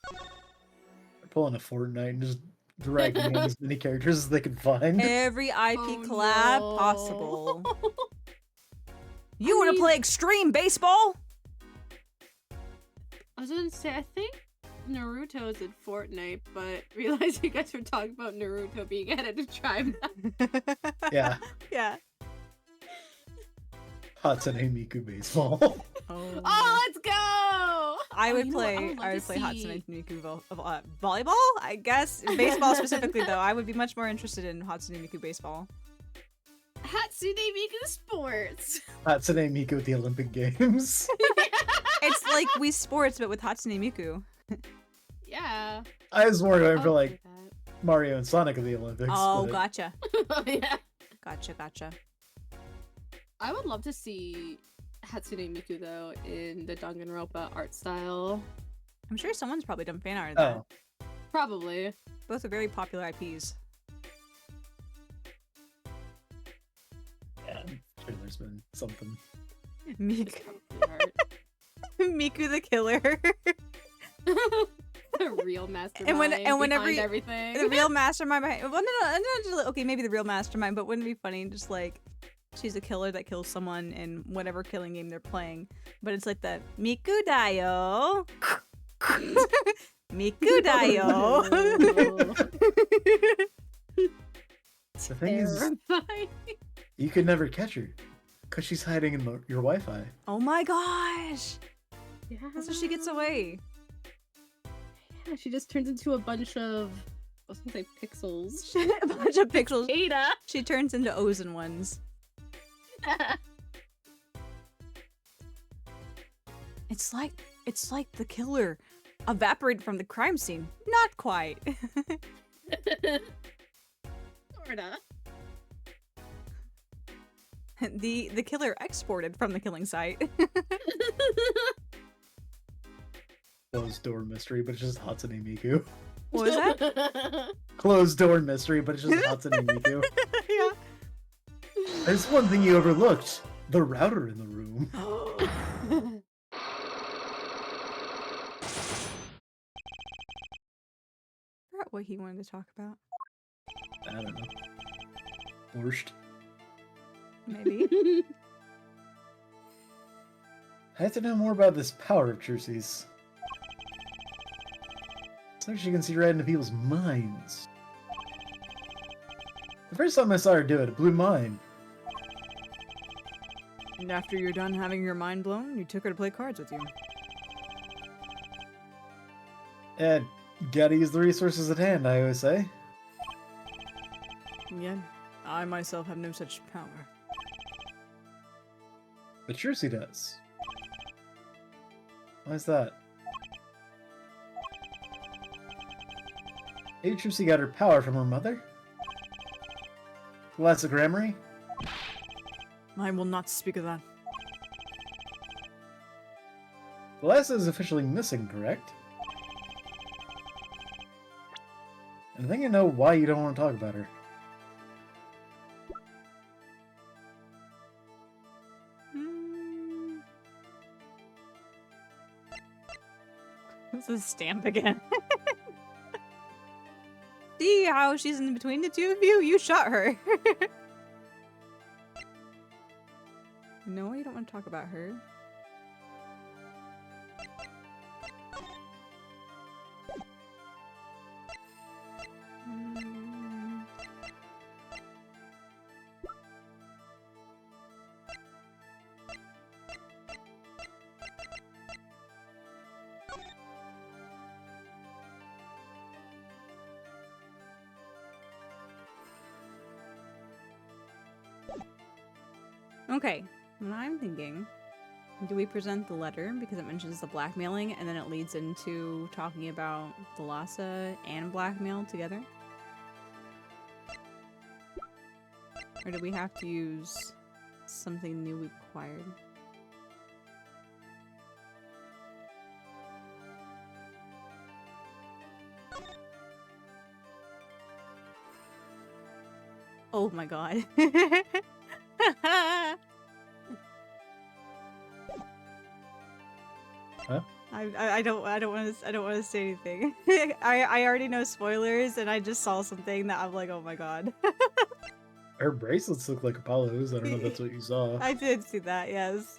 They're pulling a Fortnite and just dragging in as many characters as they can find. Every IP Oh, collab no. possible. You want to play extreme baseball? I was gonna say, I think Naruto's in Fortnite, but realized you guys were talking about Naruto being added to Tribe. Yeah. Yeah. Hatsune Miku baseball. Oh, let's go! I would you know what? play. love I to would play see- Hatsune Miku volleyball. I guess baseball specifically, though. I would be much more interested in Hatsune Miku baseball. Hatsune Miku Sports. Hatsune Miku at the Olympic Games. It's like Wii Sports, but with Hatsune Miku. Yeah. I was more going I'll for like play Mario and Sonic at the Olympics. Oh, but gotcha, that. Yeah. gotcha. I would love to see Hatsune Miku though in the Danganronpa art style. I'm sure someone's probably done fan art of that. Oh, Probably. Both are very popular IPs. yeah. I'm sure there's been something. Miku, Art. Miku the killer. The real mastermind. And whenever behind you- everything. The real mastermind behind. Well, no, okay, maybe the real mastermind, but wouldn't it be funny? Just like she's a killer that kills someone in whatever killing game they're playing, but it's like the Miku Dayo. Miku Dayo. The thing is, Terrifying. you could never catch her because she's hiding in your Wi-Fi. Oh my gosh! Yeah. That's how she gets away. Yeah, she just turns into a bunch of, I was gonna say pixels. A bunch of pixels. Ada. She turns into Ozen ones. It's like the killer evaporated from the crime scene. Not quite. Sorta. The killer exported from the killing site. Closed door mystery, but it's just Hatsune Miku. What was that? Closed door mystery, but it's just Hatsune Miku. Yeah. There's one thing you overlooked. The router in the room. Forgot what he wanted to talk about. I don't know. Borscht. Maybe. I have to know more about this power of Jersey's. So she can see right into people's minds. The first time I saw her do it, it blew mine. And after you're done having your mind blown, you took her to play cards with you. And gotta use the resources at hand, I always say. Yeah, I myself have no such power. But Jersey does. Why is that? Maybe Jersey got her power from her mother? Classic Grammary? I will not speak of that. Celeste is officially missing, correct? And I think I know why you don't want to talk about her. This is stamp again. See how she's in between the two of you? You shot her. No, you don't want to talk about her. Okay, what I'm thinking, do we present the letter because it mentions the blackmailing and then it leads into talking about the Lhasa and blackmail together? Or do we have to use something new we acquired? Oh my god. Huh? I don't want to say anything. I already know spoilers and I just saw something that I'm like, oh my god. Her bracelets look like Apollo's. I don't know if that's what you saw. I did see that, yes.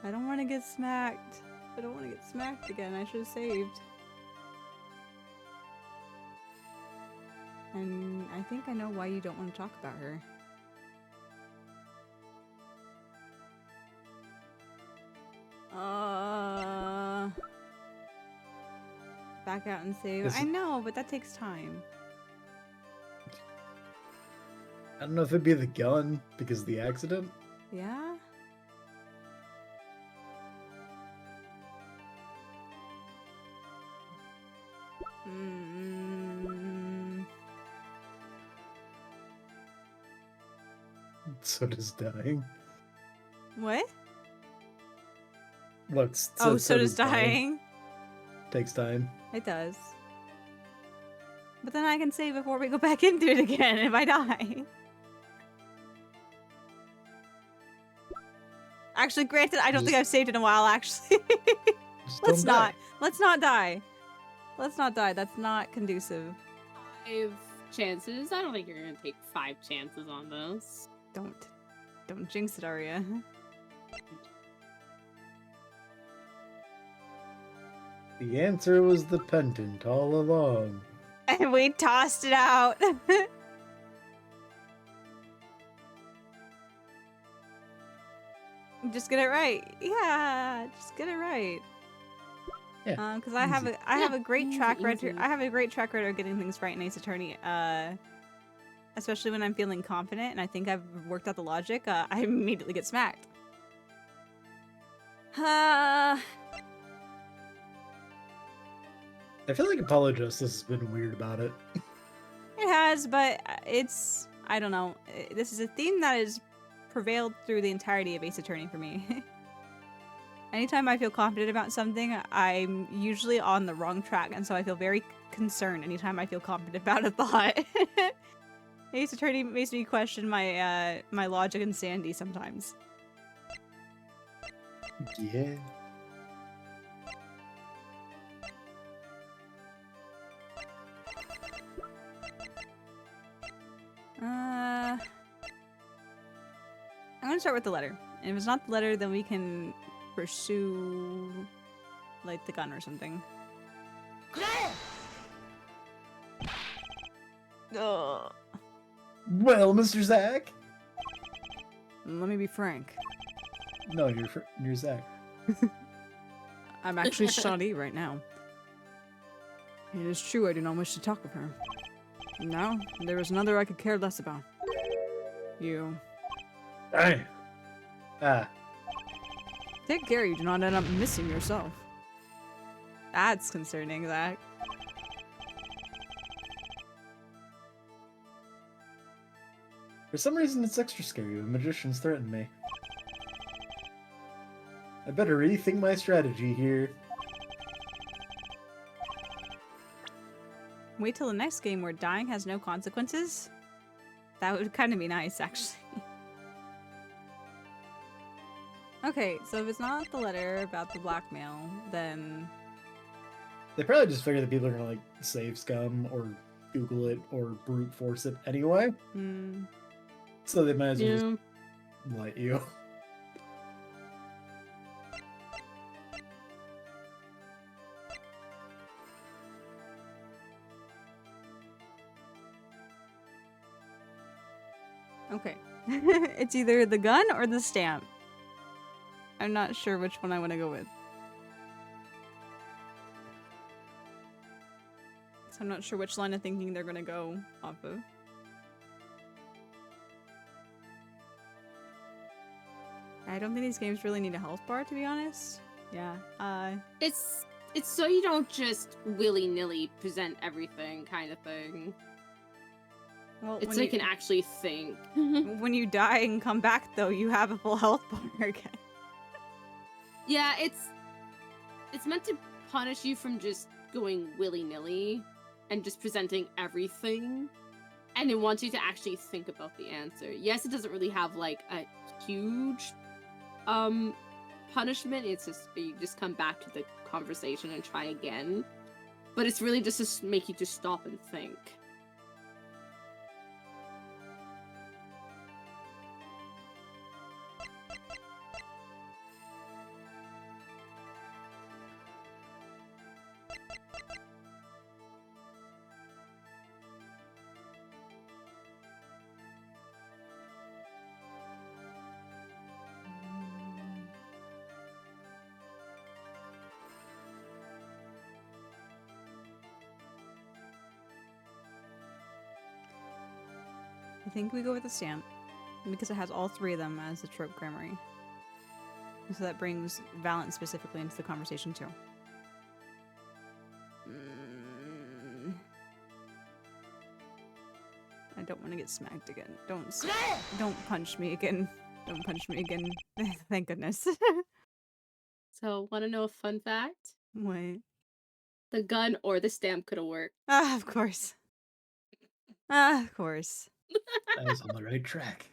I don't want to get smacked. I don't want to get smacked again. I should have saved. And I think I know why you don't want to talk about her. Back out and save. I know, but that takes time. I don't know if it'd be the gun because of the accident. Yeah? So does dying. What? Look, so does dying. Takes time. It does. But then I can save before we go back into it again if I die. Actually, granted, I don't think I've saved in a while, actually. Let's not. Let's not die. Let's not die. That's not conducive. 5 chances? I don't think you're gonna take 5 chances on this. Don't jinx it, Aria. The answer was the pendant all along. And we tossed it out. Just get it right. Yeah, just get it right. Yeah. Because I have a great track record. I have a great track record of getting things right in Ace Attorney. Especially when I'm feeling confident and I think I've worked out the logic, I immediately get smacked. I feel like Apollo Justice has been weird about it. It has, but it's, I don't know. This is a theme that is prevailed through the entirety of Ace Attorney for me. Anytime I feel confident about something, I'm usually on the wrong track, and so I feel very concerned anytime I feel confident about a thought. Ace Attorney makes me question my my logic and sanity sometimes. Yeah. I'm gonna start with the letter. And if it's not the letter, then we can pursue, like, the gun or something. Ugh. Well, Mr. Zach. Let me be frank. No, you're Zach. I'm actually Shawnee right now. It is true I do not wish to talk of her. Now, there is another I could care less about. You. Aye. Ah. Take care you do not end up missing yourself. That's concerning, Zach. For some reason, it's extra scary when magicians threaten me. I better rethink my strategy here. Wait till the next game where dying has no consequences? That would kind of be nice, actually. Okay, so if it's not the letter about the blackmail, then... They probably just figure that people are gonna, like, save scum, or Google it, or brute force it anyway. Hmm. So they might as well Yeah. just let you. Okay. It's either the gun or the stamp. I'm not sure which one I want to go with. So I'm not sure which line of thinking they're gonna go off of. I don't think these games really need a health bar, to be honest. Yeah. It's so you don't just willy-nilly present everything kind of thing. Well, It's when so you you can actually think. when you die and come back, though, you have a full health bar again. Yeah, it's meant to punish you from just going willy-nilly and just presenting everything. And it wants you to actually think about the answer. Yes, it doesn't really have like a huge punishment. It's just you just come back to the conversation and try again. But it's really just to make you just stop and think. I think we go with the stamp because it has all three of them as the trope grammary. So that brings Valent specifically into the conversation too. I don't want to get smacked again. Don't punch me again. Don't punch me again. Thank goodness. So, want to know a fun fact? Wait. The gun or the stamp could have worked. Ah, of course. Ah, of course. I was on the right track.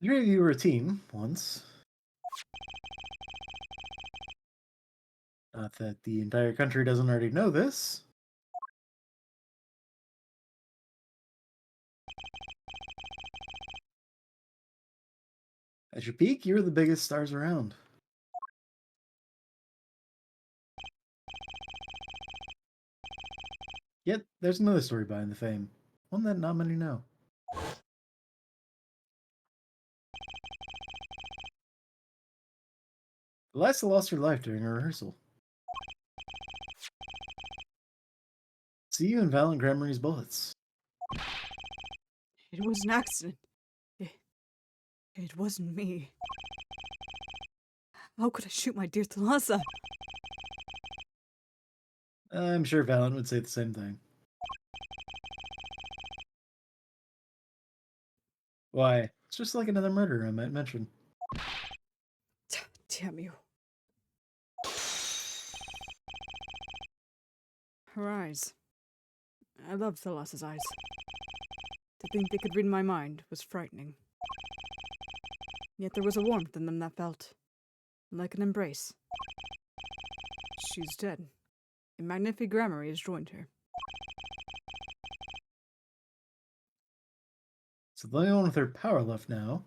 Three of you were a team once. Not that the entire country doesn't already know this. At your peak, you were the biggest stars around. Yet, there's another story behind the fame. One that not many know. Eliza lost her life during a rehearsal. See you in Valent Grammary's bullets. It was an accident. It wasn't me. How could I shoot my dear Thalassa? I'm sure Valent would say the same thing. Why? It's just like another murder I might mention. Damn you. Her eyes. I loved Thalas's eyes. To think they could read my mind was frightening. Yet there was a warmth in them that felt like an embrace. She's dead. A magnific gramarye has joined her. So the only one with her power left now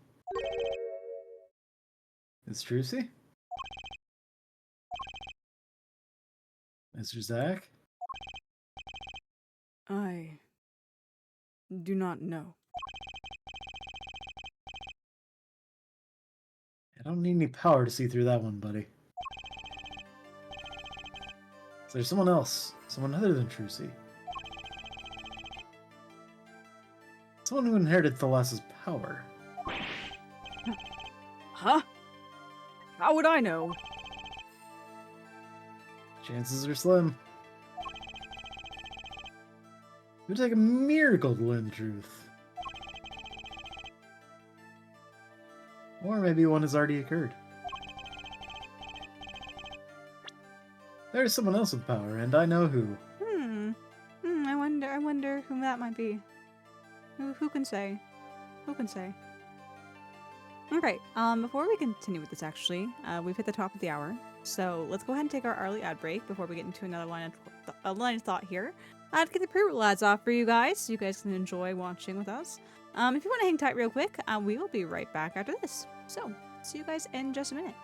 is Trucy? Mr. Zach? I do not know. I don't need any power to see through that one, buddy. Is there someone else? Someone other than Trucy? Someone who inherited Thalas's power. Huh? How would I know? Chances are slim. It would take a miracle to learn the truth. Or maybe one has already occurred. There's someone else with power, and I know who. I wonder who that might be. Who can say? Who can say? Okay, before we continue with this actually, we've hit the top of the hour. So let's go ahead and take our early ad break before we get into another line of thought here. To get the pre-roll ads off for you guys, so you guys can enjoy watching with us. If you want to hang tight real quick, we will be right back after this. So, see you guys in just a minute.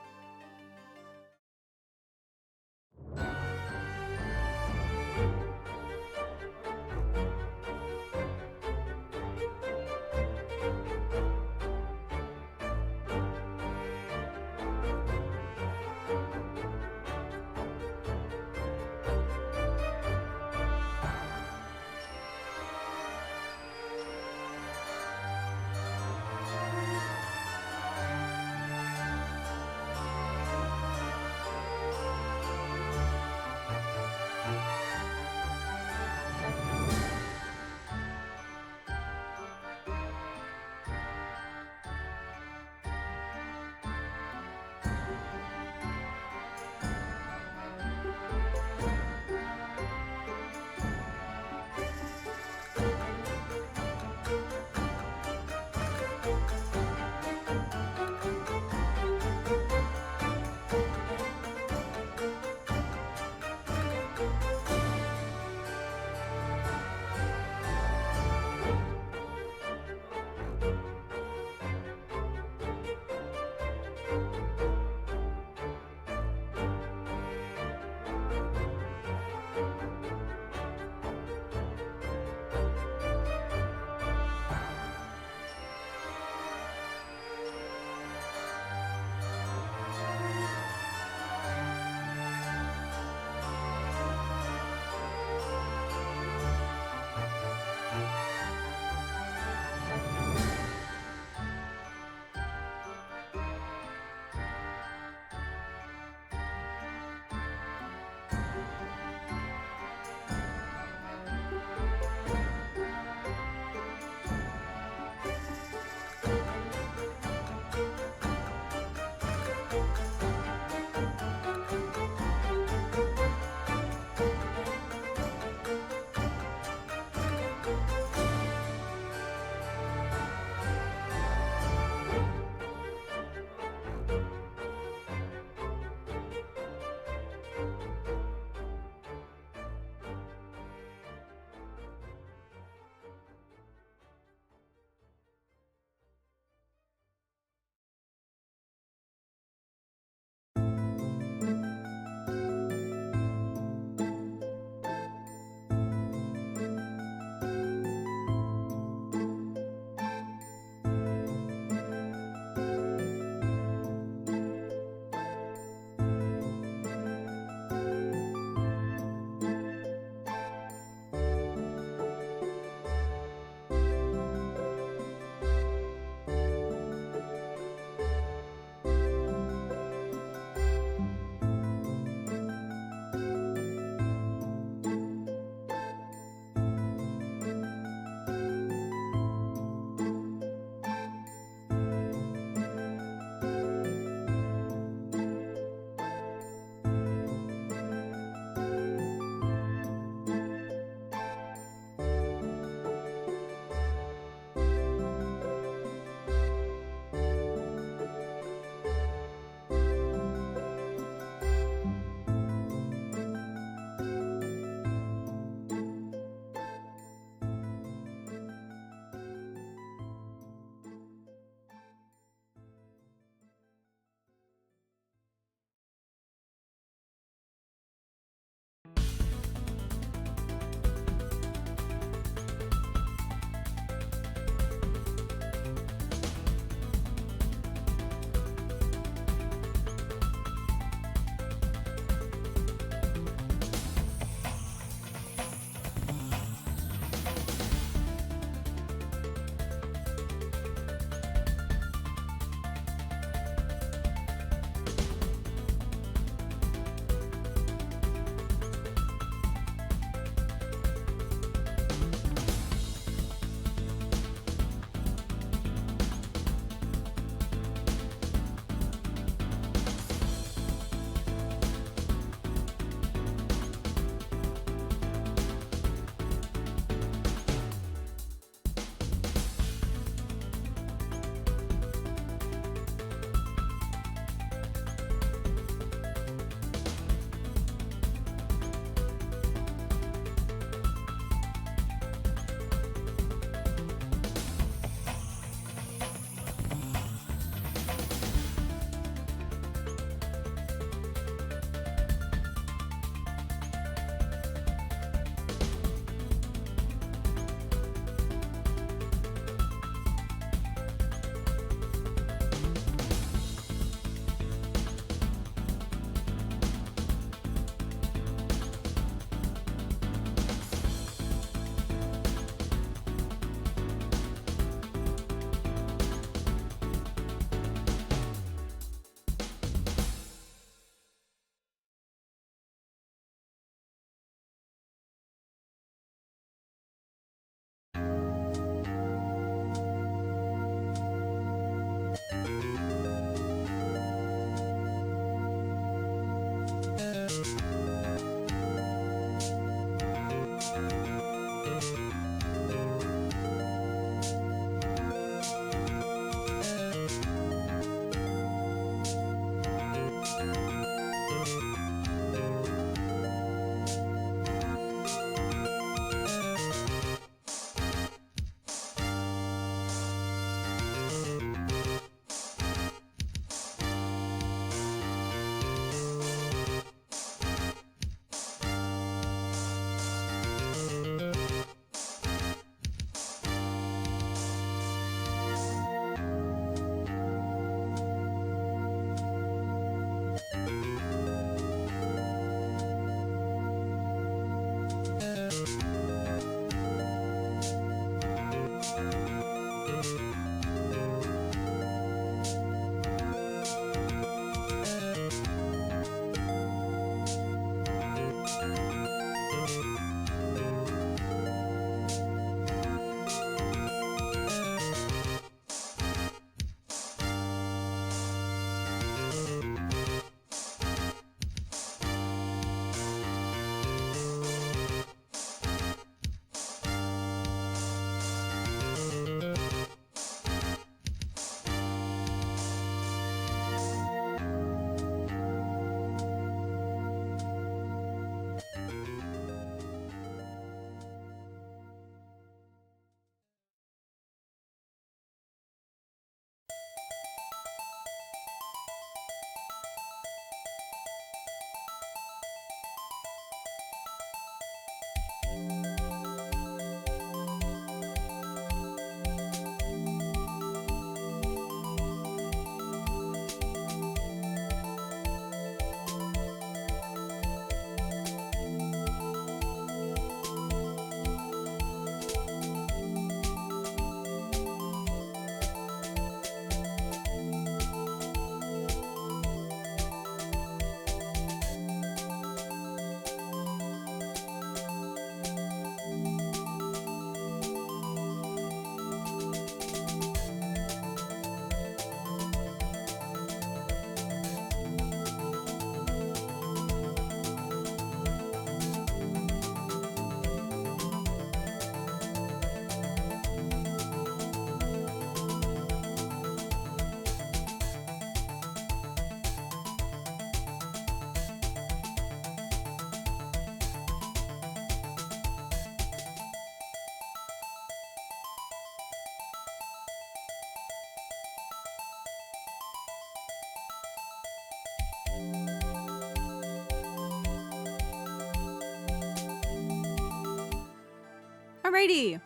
Alrighty.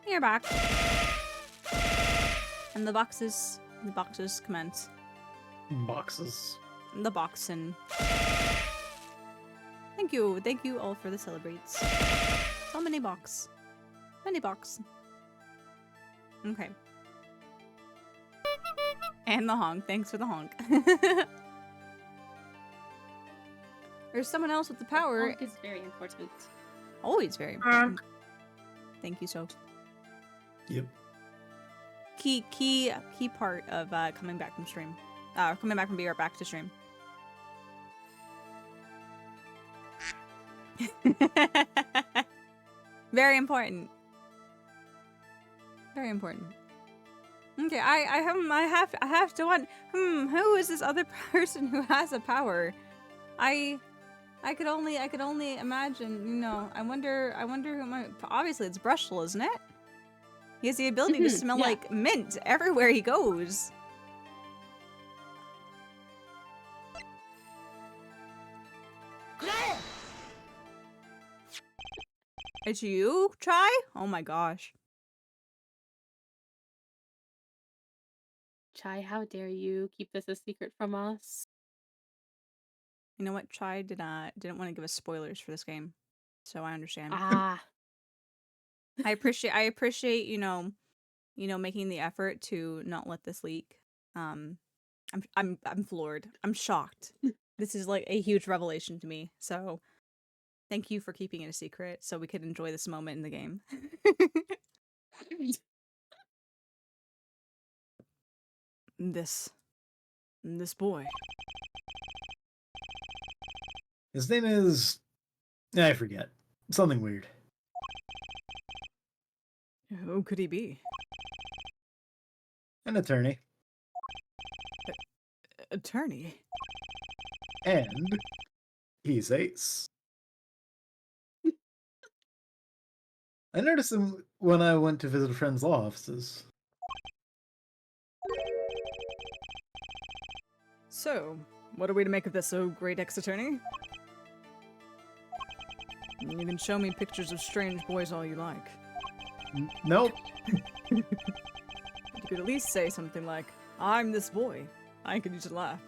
You're back. And the boxes commence. Boxes. The boxin'. Thank you all for the celebrates. So many box. Many box. Okay. And the honk. Thanks for the honk. There's someone else with the power. Honk is very important. Always very important. Thank you, Soph. Yep. Key part of coming back from stream. Coming back from BR back to stream. Very important. Very important. Okay, I have to want. Who is this other person who has a power? I could only imagine. You know, I wonder who might. Obviously, it's Brushel, isn't it? He has the ability to smell Yeah. like mint everywhere he goes. It's you, Chai? Oh my gosh. Chai, how dare you keep this a secret from us? You know what? Chai didn't want to give us spoilers for this game, so I understand. Ah. I appreciate you know making the effort to not let this leak. I'm floored. I'm shocked. This is like a huge revelation to me. So thank you for keeping it a secret so we could enjoy this moment in the game. This boy. His name is... I forget. Something weird. Who could he be? An attorney. Attorney? And he's ace. I noticed him when I went to visit a friend's law offices. So, what are we to make of this, oh great ex-attorney? You can show me pictures of strange boys all you like. Nope. But you could at least say something like, I'm this boy. I could use a laugh.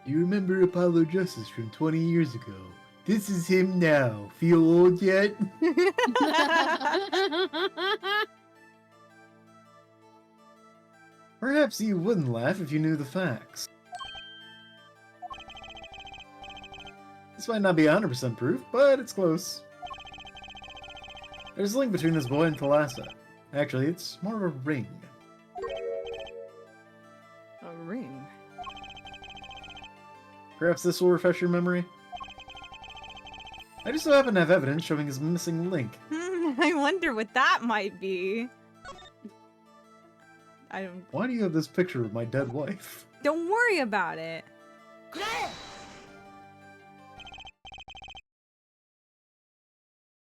You remember Apollo Justice from 20 years ago? This is him now. Feel old yet? Perhaps you wouldn't laugh if you knew the facts. This might not be 100% proof, but it's close. There's a link between this boy and Thalassa. Actually, it's more of a ring. A ring? Perhaps this will refresh your memory? I just so happen to have evidence showing his missing link. I wonder what that might be. I don't. Why do you have this picture of my dead wife? Don't worry about it.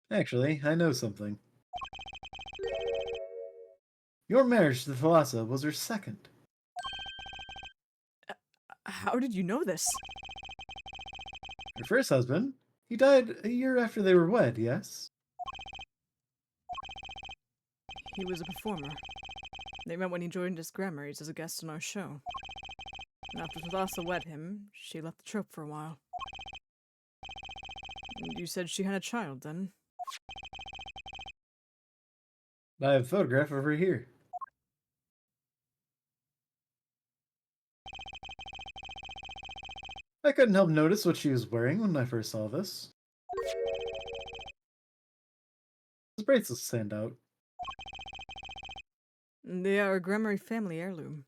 Actually, I know something. Your marriage to Thalassa was her second. How did you know this? Her first husband, he died a year after they were wed, yes? He was a performer. They met when he joined us Grammars as a guest on our show. And after Thalassa wed him, she left the trope for a while. And you said she had a child then? I have a photograph of her here. I couldn't help notice what she was wearing when I first saw this. His bracelets stand out. They are a Grammary family heirloom.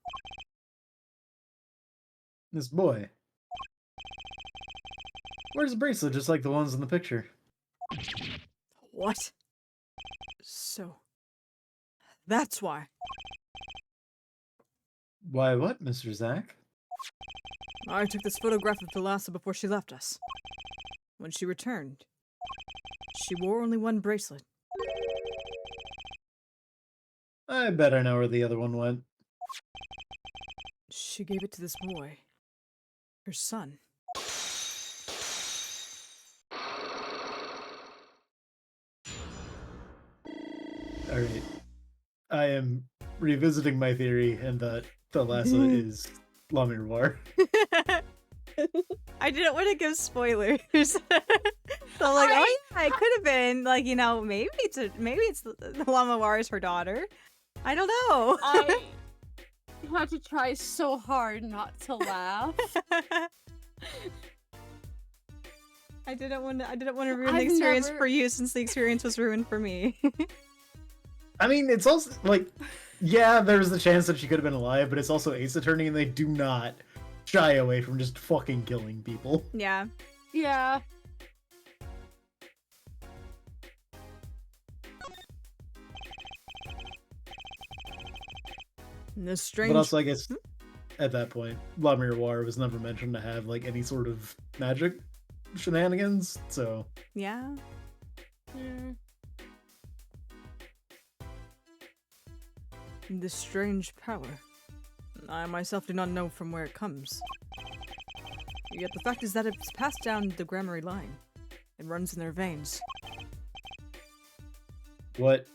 This boy. Wears a bracelet just like the ones in the picture. What? So... that's why. Why what, Mr. Zack? I took this photograph of Thalassa before she left us. When she returned, she wore only one bracelet. I bet I know where the other one went. She gave it to this boy. Her son. Alright. I am revisiting my theory and that Thalassa is La Miroir. I didn't want to give spoilers. So like, oh yeah, it could have been like, you know, maybe it's the Lamawar is her daughter. I don't know. I had to try so hard not to laugh. I didn't want to ruin the I've experience never- for you since the experience was ruined for me. I mean, it's also, like, yeah, there's the chance that she could have been alive, but it's also Ace Attorney, and they do not shy away from just fucking killing people. Yeah. Yeah. And this strange... But also, I guess, at that point, La Miroir was never mentioned to have, like, any sort of magic shenanigans, so... Yeah. Mm. this strange power. I myself do not know from where it comes. Yet the fact is that it's passed down the Grammary line. It runs in their veins. What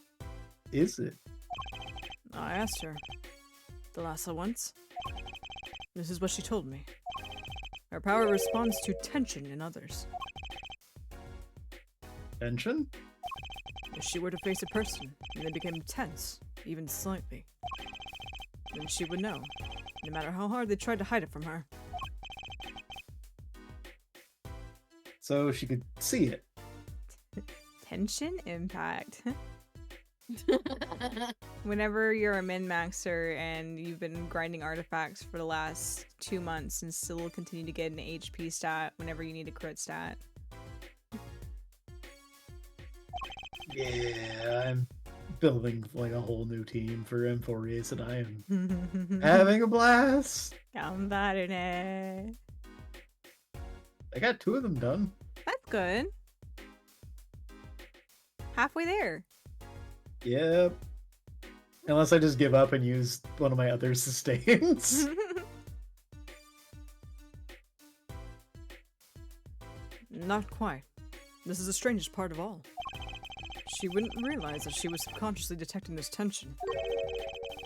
is it? I asked her, Thalassa once. This is what she told me. Her power responds to tension in others. Tension? If she were to face a person and they became tense, even slightly, then she would know, no matter how hard they tried to hide it from her. So she could see it. Tension impact. Whenever you're a min-maxer and you've been grinding artifacts for the last 2 months and still will continue to get an HP stat whenever you need a crit stat. Yeah, I'm building like a whole new team for M4 Race and I am having a blast. Gambaru ne. I got 2 of them done. That's good. Halfway there. Yep. Unless I just give up and use one of my other sustains. Not quite. This is the strangest part of all. She wouldn't realize that she was subconsciously detecting this tension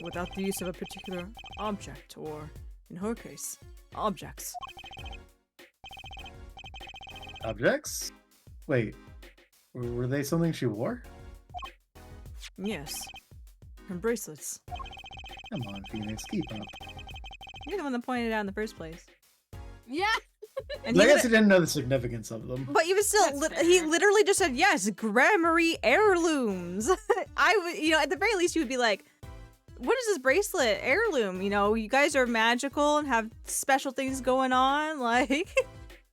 without the use of a particular object, or, in her case, objects. Objects? Wait, were they something she wore? Yes. Her bracelets. Come on, Phoenix, keep up. You're the one that pointed it out in the first place. Yeah. And I he guess lit- he didn't know the significance of them. but he was still, That's he fair. literally just said, yes, Grammary heirlooms. I would, you know, at the very least, you would be like, what is this bracelet? Heirloom, you know, you guys are magical and have special things going on. Like,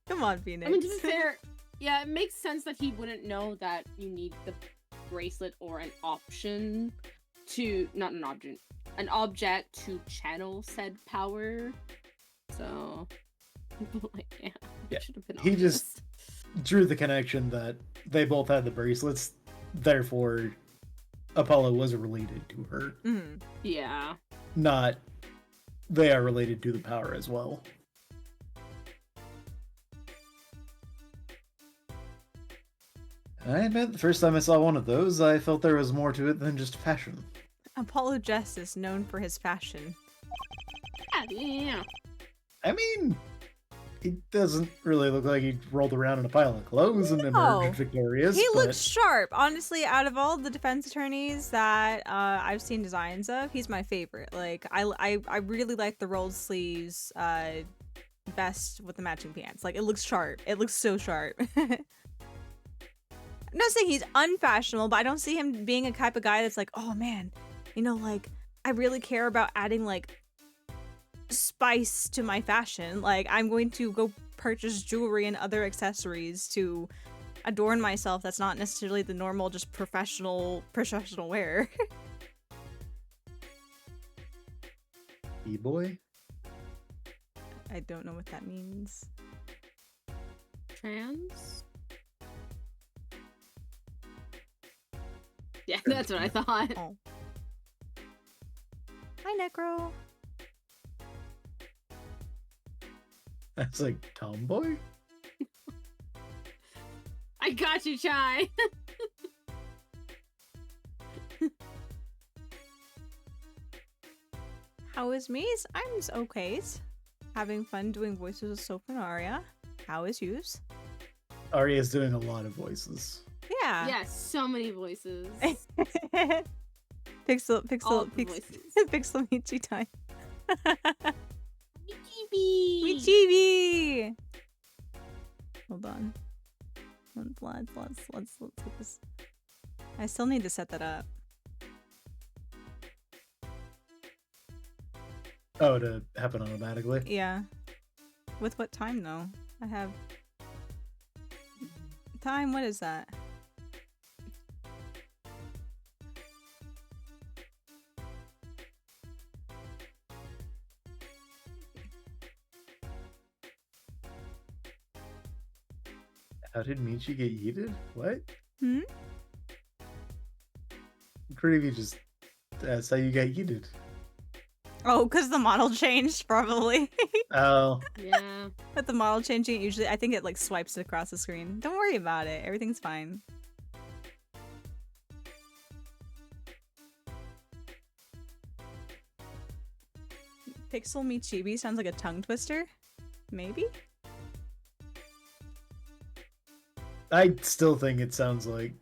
come on, Phoenix. I mean, to be fair, yeah, it makes sense that he wouldn't know that you need the bracelet or an option to, not an object, an object to channel said power. So, like, yeah, Yeah, should have been he obvious. just drew the connection that they both had the bracelets, therefore Apollo was related to her, Mhm. Yeah. not they are related to the power as well. I admit, the first time I saw one of those, I felt there was more to it than just fashion. Apollo Justice, known for his fashion. Yeah. I mean, he doesn't really look like he rolled around in a pile of clothes and emerged victorious. He but... looks sharp. Honestly, out of all the defense attorneys that I've seen designs of, he's my favorite. Like, I really like the rolled sleeves vest with the matching pants. Like, it looks sharp. It looks so sharp. I'm not saying he's unfashionable, but I don't see him being a type of guy that's like, oh man, you know, like, I really care about adding, like, spice to my fashion. Like, I'm going to go purchase jewelry and other accessories to adorn myself that's not necessarily the normal, just professional wear. E-boy? I don't know what that means. Trans? Yeah, that's what I thought. Oh. Hi, Necro. That's like tomboy? I got you, Chai. How is me's? I'm okay. Having fun doing voices of Soph and Aria. How is yours? Aria is doing a lot of voices. Yeah. Yeah, so many voices. Pixel All the voices. Pixel Michi time. Chibi. Michibi! Hold on. Let's get this. I still need to set that up. Oh, to happen automatically? Yeah. With what time though? I have time. What is that? How did Michi get yeeted? What? Hmm? Creepy just... That's how you got yeeted. Oh, because the model changed, probably. Oh. Yeah. With the model changing, usually, I think it like swipes across the screen. Don't worry about it. Everything's fine. Pixel Me Chibi sounds like a tongue twister. Maybe? I still think it sounds like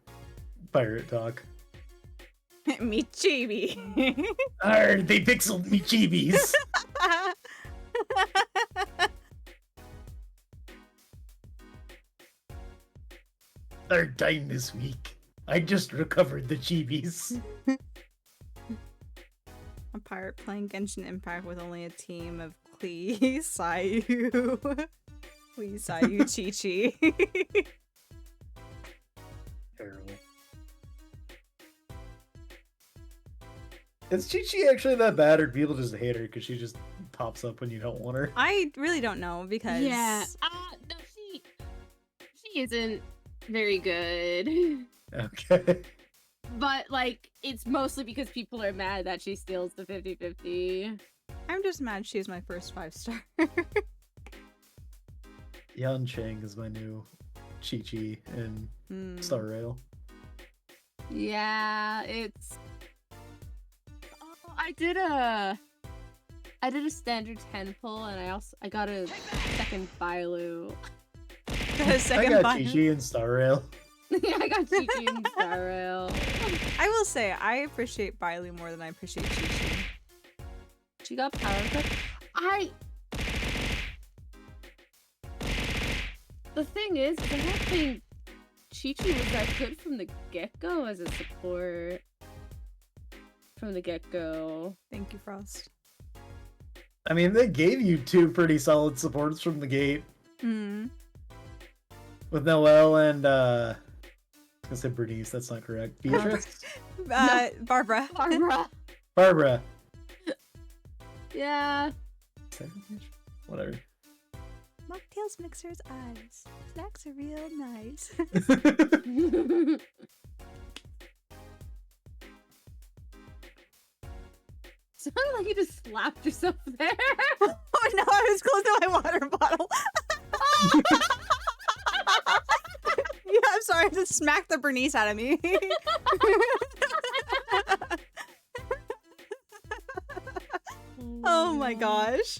pirate talk. Me Chibi. Arr, they pixeled me chibis! Third time this week. I just recovered the chibis. A pirate playing Genshin Impact with only a team of Klee, Sayu, Klee, Sayu, Chi-Chi. Terrible. Is Chi-Chi actually that bad, or do people just hate her because she just pops up when you don't want her? I really don't know because... Yeah. No, she isn't very good. Okay. But, like, it's mostly because people are mad that she steals the 50/50. I'm just mad she was my first 5-star. Yan Chang is my new Chi-Chi in Star Rail. Yeah, it's... Oh, I did a standard 10 pull, and I got a second Bailu. I got Chi-Chi in Star Rail. Yeah, I got Chi-Chi in Star Rail. I will say, I appreciate Bailu more than I appreciate Chi-Chi. She got power cut. The thing is, I don't think Chi-Chi was that good from the get-go as a support. From the get-go. Thank you, Frost. I mean, they gave you two pretty solid supports from the gate. Hmm. With Noelle and, I was gonna say Bernice, that's not correct. Beatrice? Barbara. Barbara. Yeah. Whatever. Mocktails Mixer's eyes. Snacks are real nice. Sounded like you just slapped yourself there. Oh no, I was closing my water bottle. Yeah, I'm sorry, I just smacked the Bernice out of me. Oh my gosh.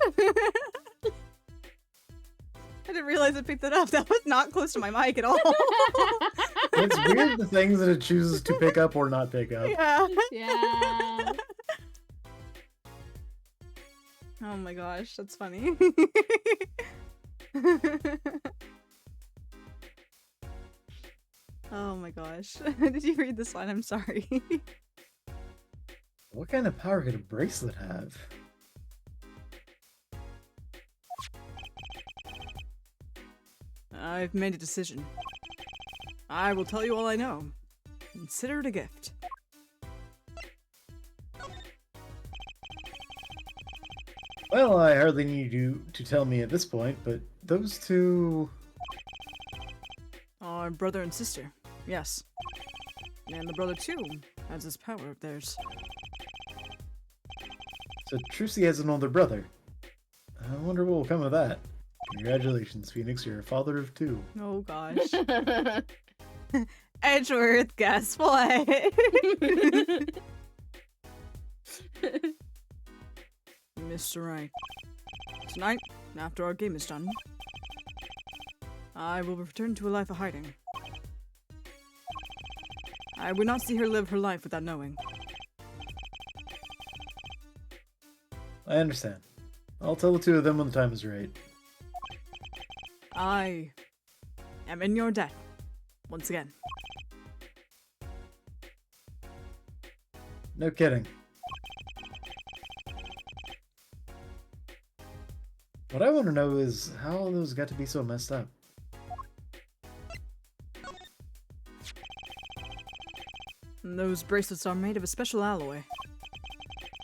I didn't realize it picked it up. That was not close to my mic at all. It's weird the things that it chooses to pick up or not pick up. Yeah. Yeah. Oh my gosh, that's funny. Oh my gosh. Did you read this line? I'm sorry. What kind of power could a bracelet have? I've made a decision. I will tell you all I know. Consider it a gift. Well, I hardly need you to tell me at this point, but those two... Our brother and sister, yes. And the brother too has this power of theirs. So Trucy has an older brother. I wonder what will come of that. Congratulations, Phoenix, you're a father of two. Oh gosh. Edgeworth, guess what? Mr. Right. Tonight, after our game is done, I will return to a life of hiding. I would not see her live her life without knowing. I understand. I'll tell the two of them when the time is right. I am in your debt, once again. No kidding. What I want to know is how those got to be so messed up. And those bracelets are made of a special alloy.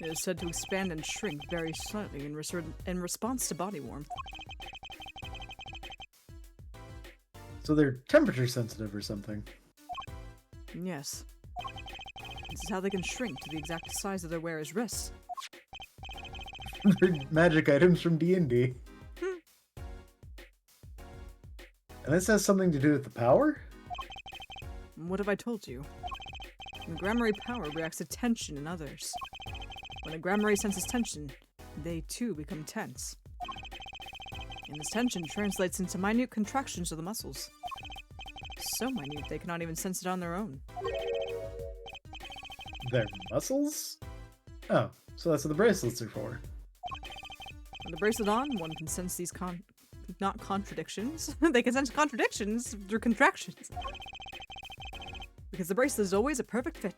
It is said to expand and shrink very slightly in response to body warmth. So they're temperature sensitive or something. Yes. This is how they can shrink to the exact size of their wearer's wrists. They're magic items from D&D. And this has something to do with the power? What have I told you? The Grammary power reacts to tension in others. When a Grammary senses tension, they too become tense. And this tension translates into minute contractions of the muscles. So minute they cannot even sense it on their own. Their muscles? Oh, so that's what the bracelets are for. With the bracelet on, one can sense these not contradictions. They can sense contradictions through contractions. Because the bracelet is always a perfect fit.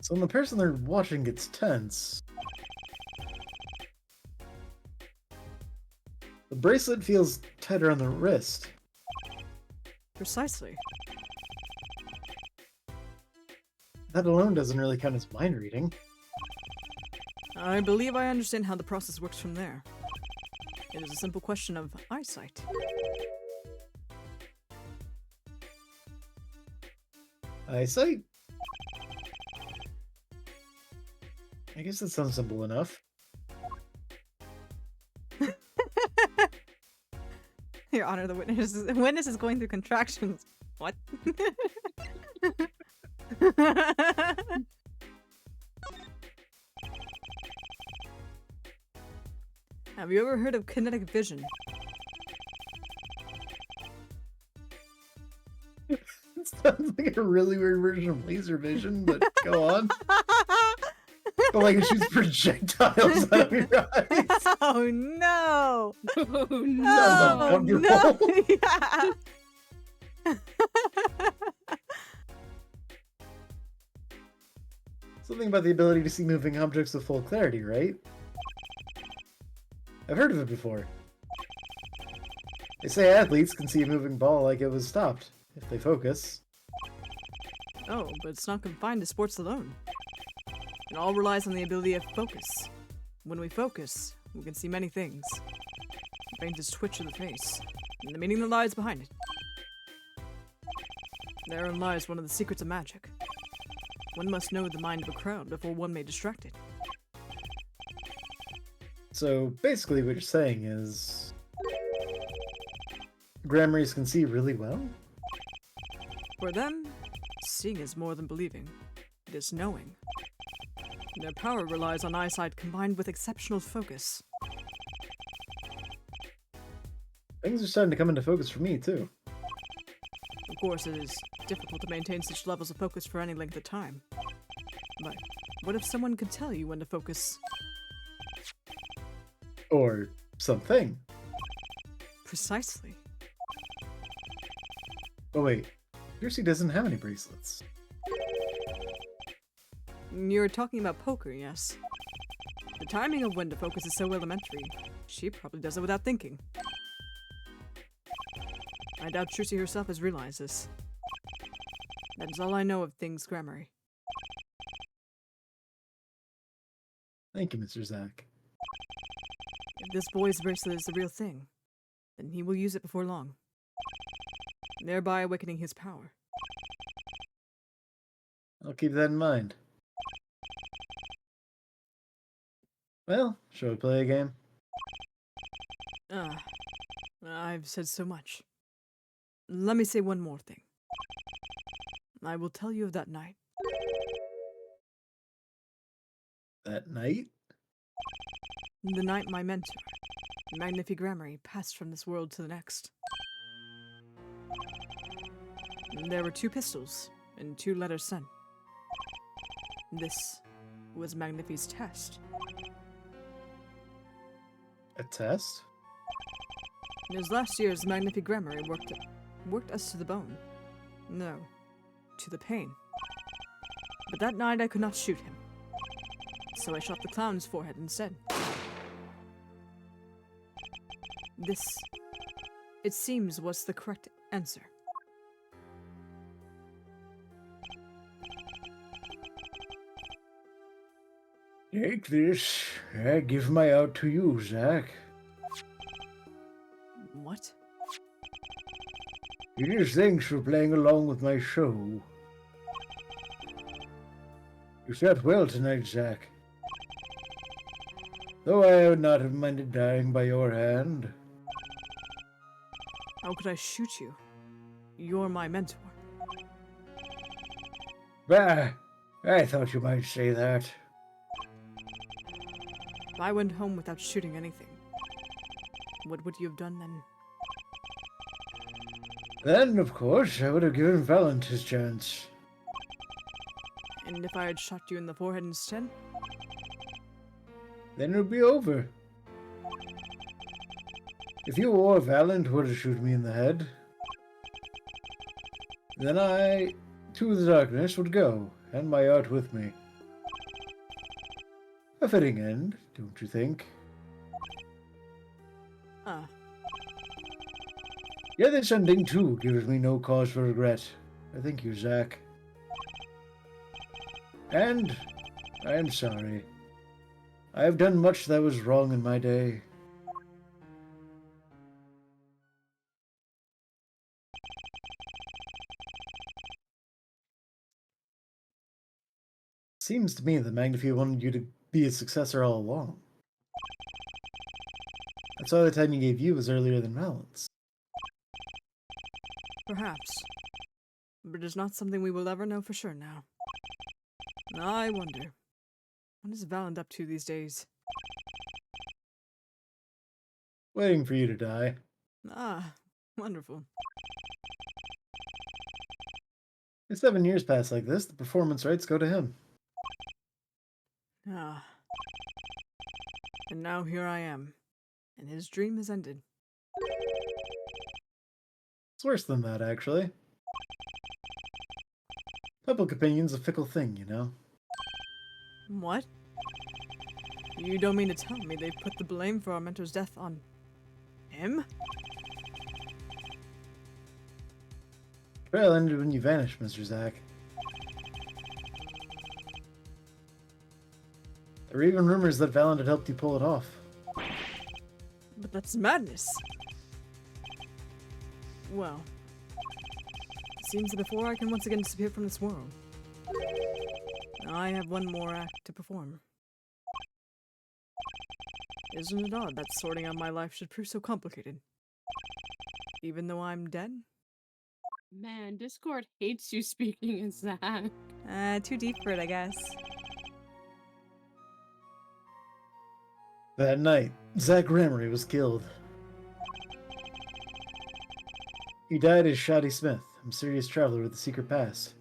So when the person they're watching gets tense, the bracelet feels tighter on the wrist. Precisely. That alone doesn't really count as mind reading. I believe I understand how the process works from there. It is a simple question of eyesight. Eyesight? I guess that sounds simple enough. Your Honor, the witness is going through contractions. What? Have you ever heard of kinetic vision? It sounds like a really weird version of laser vision, but go on. But like it shoots projectiles out of your eyes. Oh no! Oh Oh no. no! Yeah. Something about the ability to see moving objects with full clarity, right? I've heard of it before. They say athletes can see a moving ball like it was stopped, if they focus. Oh, but it's not confined to sports alone. It all relies on the ability of focus. When we focus, we can see many things. The faintest twitch of the face, and the meaning that lies behind it. Therein lies one of the secrets of magic. One must know the mind of a crowd before one may distract it. So basically what you're saying is... Grammars can see really well? For them, seeing is more than believing. It is knowing. Their power relies on eyesight combined with exceptional focus. Things are starting to come into focus for me, too. Of course, it is difficult to maintain such levels of focus for any length of time. But what if someone could tell you when to focus? Or something. Precisely. Oh wait, Piercy doesn't have any bracelets. You're talking about poker, yes? The timing of when to focus is so elementary. She probably does it without thinking. I doubt Trucy herself has realized this. That is all I know of things grammary. Thank you, Mr. Zach. If this boy's bracelet is the real thing, then he will use it before long, thereby awakening his power. I'll keep that in mind. Well, shall we play a game? I've said so much. Let me say one more thing. I will tell you of that night. That night? The night my mentor, Magnifi Grammary, passed from this world to the next. There were 2 pistols and 2 letters sent. This was Magnifi's test. A test? In his last years, Magnifi Grammary worked us to the bone. No, to the pain. But that night I could not shoot him, so I shot the clown's forehead instead. This, it seems, was the correct answer. Take this. I give my out to you, Zach. What? It is thanks for playing along with my show. You shot well tonight, Zach. Though I would not have minded dying by your hand. How could I shoot you? You're my mentor. Bah! I thought you might say that. If I went home without shooting anything, what would you have done then? Then, of course, I would have given Valent his chance. And if I had shot you in the forehead instead? Then it would be over. If you or Valent were to shoot me in the head, then I, to the darkness, would go, and my art with me. A fitting end, don't you think? Ah, Yet this ending, too, gives me no cause for regret. I thank you, Zach. And I am sorry. I have done much that was wrong in my day. Seems to me that Magnifi wanted you to be his successor all along. That's why the time he gave you was earlier than Valent's. perhaps. But it is not something we will ever know for sure now. I wonder, what is Valent up to these days? Waiting for you to die. Ah, wonderful. If 7 years pass like this, the performance rights go to him. Ah. And now here I am, and his dream is ended. It's worse than that, actually. Public opinion's a fickle thing, you know? What? You don't mean to tell me they put the blame for our mentor's death on him? Trail ended when you vanished, Mr. Zach. There were even rumors that Valent had helped you pull it off. But that's madness. Well, it seems that before I can once again disappear from this world, I have one more act to perform. Isn't it odd that sorting out my life should prove so complicated? even though I'm dead? Man, Discord hates you speaking as that. Too deep for it, I guess. That night, Zach Gramery was killed. He died as Shoddy Smith, a mysterious traveler with a secret past.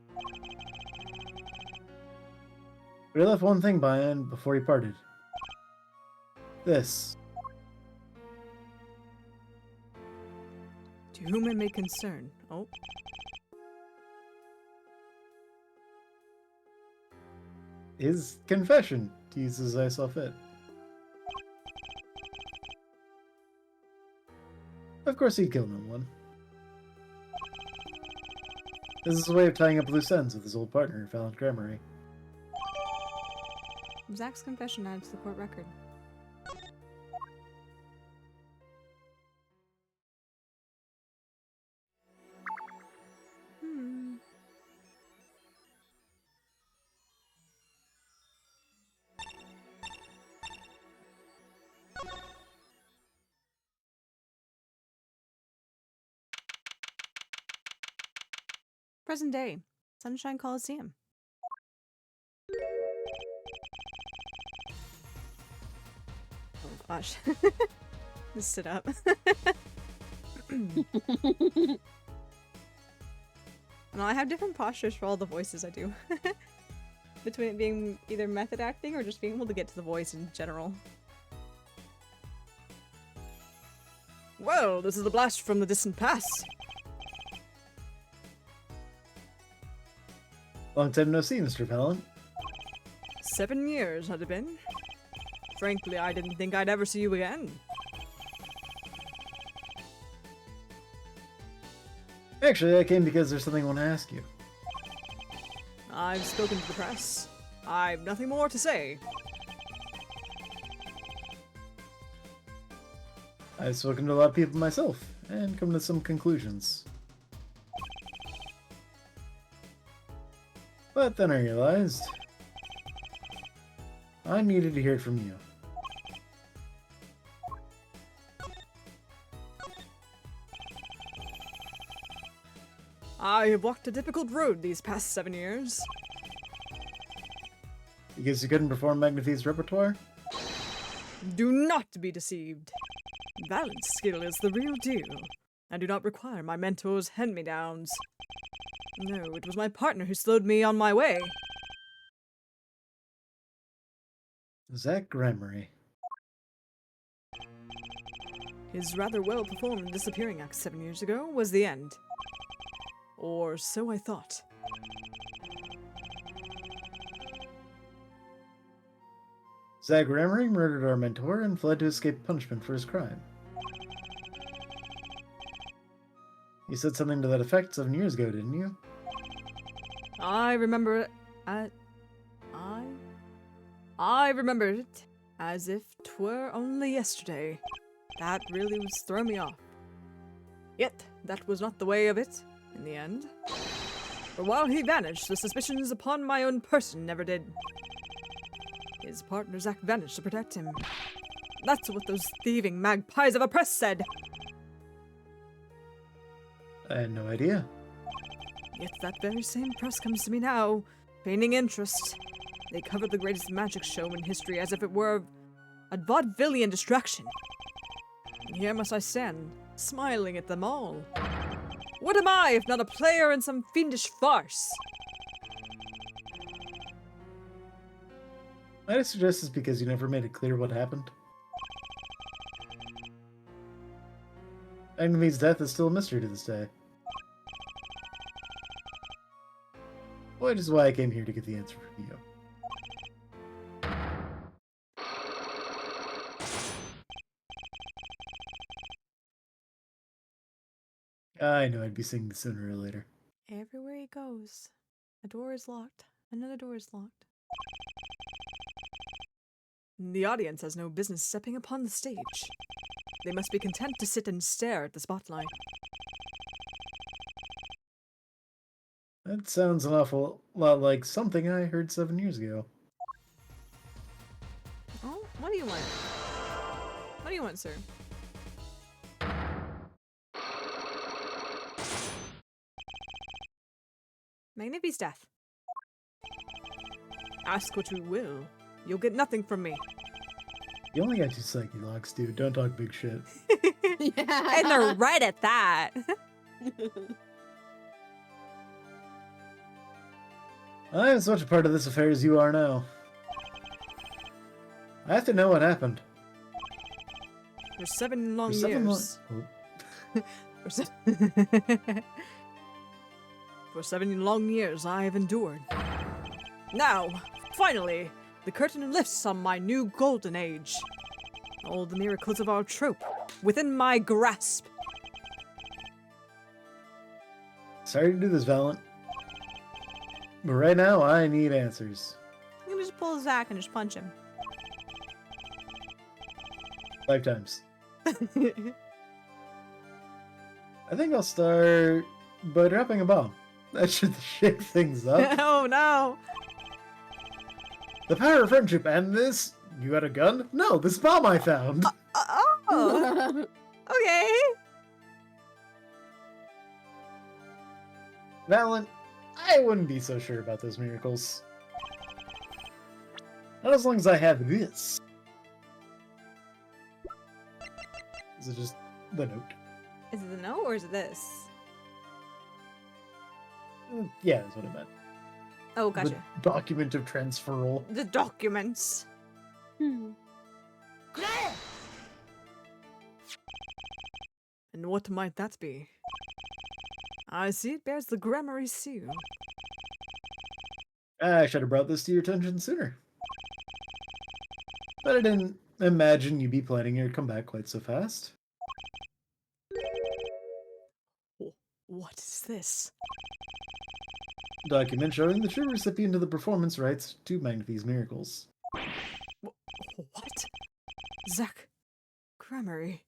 But he left one thing behind before he parted. This. To whom it may concern. Oh, His confession, to use as I saw fit. Of course he'd killed no one. This is a way of tying up loose ends with his old partner, Valiant Gramery. Zach's confession added to the court record. Present day, Sunshine Coliseum. Oh gosh. Just sit up. And I have different postures for all the voices I do. Between it being either method acting or just being able to get to the voice in general. well, this is a blast from the distant past. Long time no see, Mr. Valiant. 7 years had it been. Frankly, I didn't think I'd ever see you again. Actually, I came because there's something I want to ask you. I've spoken to the press. I've nothing more to say. I've spoken to a lot of people myself, and come to some conclusions. But then I realized I needed to hear it from you. I have walked a difficult road these past 7 years. Because you couldn't perform Magnifie's repertoire? Do not be deceived. Valiant skill is the real deal. I do not require my mentor's hand-me-downs. No, it was my partner who slowed me on my way. Zach Gramery. His rather well-performed disappearing act 7 years ago was the end. Or so I thought. Zach Gramery murdered our mentor and fled to escape punishment for his crime. You said something to that effect 7 years ago, didn't you? I remember it I remember it as if 'twere only yesterday. That really was throwing me off. Yet, that was not the way of it, in the end. For while he vanished, the suspicions upon my own person never did. His partner Zach vanished to protect him. That's what those thieving magpies of a press said. I had no idea. Yet that very same press comes to me now, feigning interest. They covered the greatest magic show in history as if it were a vaudevillian distraction. And here must I stand, smiling at them all. What am I if not a player in some fiendish farce? Might I suggest it's because you never made it clear what happened? Magnifie's death is still a mystery to this day. Which is why I came here to get the answer from you. I knew I'd be seeing this sooner or later. Everywhere he goes, a door is locked. Another door is locked. The audience has no business stepping upon the stage. They must be content to sit and stare at the spotlight. That sounds an awful lot like something I heard 7 years ago. Oh, what do you want? What do you want, sir? Magnifi's death. Ask what you will. You'll get nothing from me. You only got 2 psyche locks, dude. Don't talk big shit. Yeah. And they're right at that. I'm as much a part of this affair as you are now. I have to know what happened. For 7 long For 7 years. Oh. For, se- For 7 long years, I have endured. Now, finally, the curtain lifts on my new golden age. All the miracles of our trope within my grasp. Sorry to do this, Valiant. But right now, I need answers. You can just pull Zach and just punch him. 5 times. I think I'll start by dropping a bomb. That should shake things up. Oh no! The power of friendship and this... You got a gun? No, this bomb I found. Oh! Okay! Valiant, I wouldn't be so sure about those miracles. Not as long as I have this. Is it just the note? Is it the no or is it this? Yeah, that's what I meant. Oh, gotcha. The document of transferal. The documents. And what might that be? I see it bears the Grammary seal. I should have brought this to your attention sooner. But I didn't imagine you'd be planning your comeback quite so fast. What is this? Document showing the true recipient of the performance rights to Magnifi's miracles. What? Zach Grammary.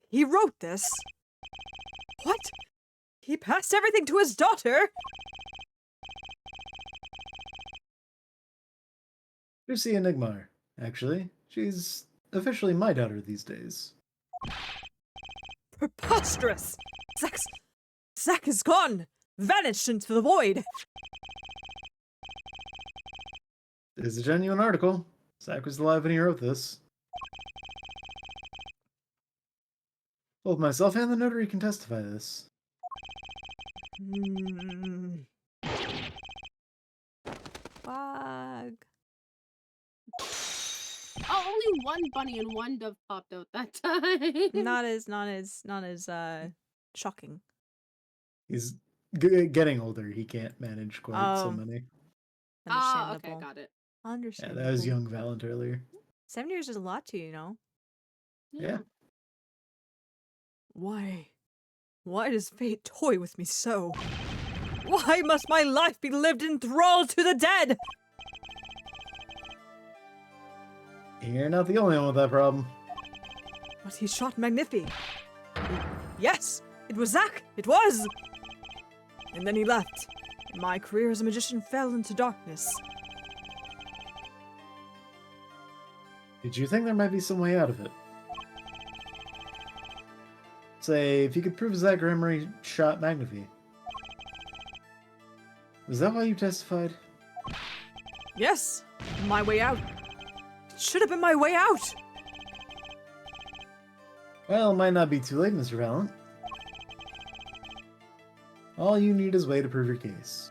He wrote this? What? He passed everything to his daughter? Lucy Enigmar, actually. She's officially my daughter these days. Preposterous! Zach is gone! Vanished into the void! It is a genuine article. Zach was alive when he wrote this. Both myself and the notary can testify to this. Fuck. Oh, only one bunny and one dove popped out that time. Not as shocking. He's getting older. He can't manage quite so Oh. many. Ah, Understandable. okay, got it. Yeah, Understandable. that was young Valent earlier. 7 years is a lot to you, you know? Yeah. Why does fate toy with me so? Why must my life be lived in thrall to the dead? You're not the only one with that problem. But he shot Magnifi. Yes, it was Zach. It was. And then he left. And my career as a magician fell into darkness. Did you think there might be some way out of it? Say, if you could prove Zach Emery shot Magnifi. Was that why you testified? Yes, my way out. It should have been my way out. Well, it might not be too late, Mr. Valent. All you need is a way to prove your case.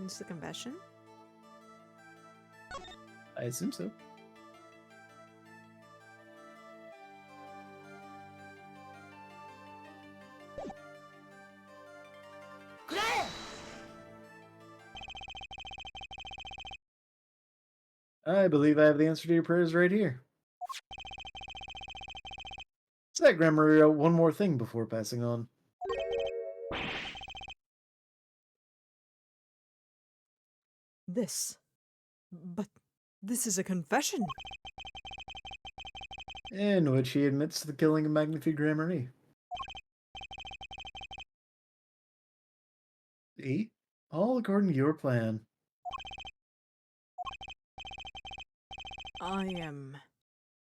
It's the confession. I assume so. I believe I have the answer to your prayers right here. Zach Grammar wrote one more thing before passing on. But this is a confession. In which he admits to the killing of Magnifique Grammary. See? All according to your plan. I am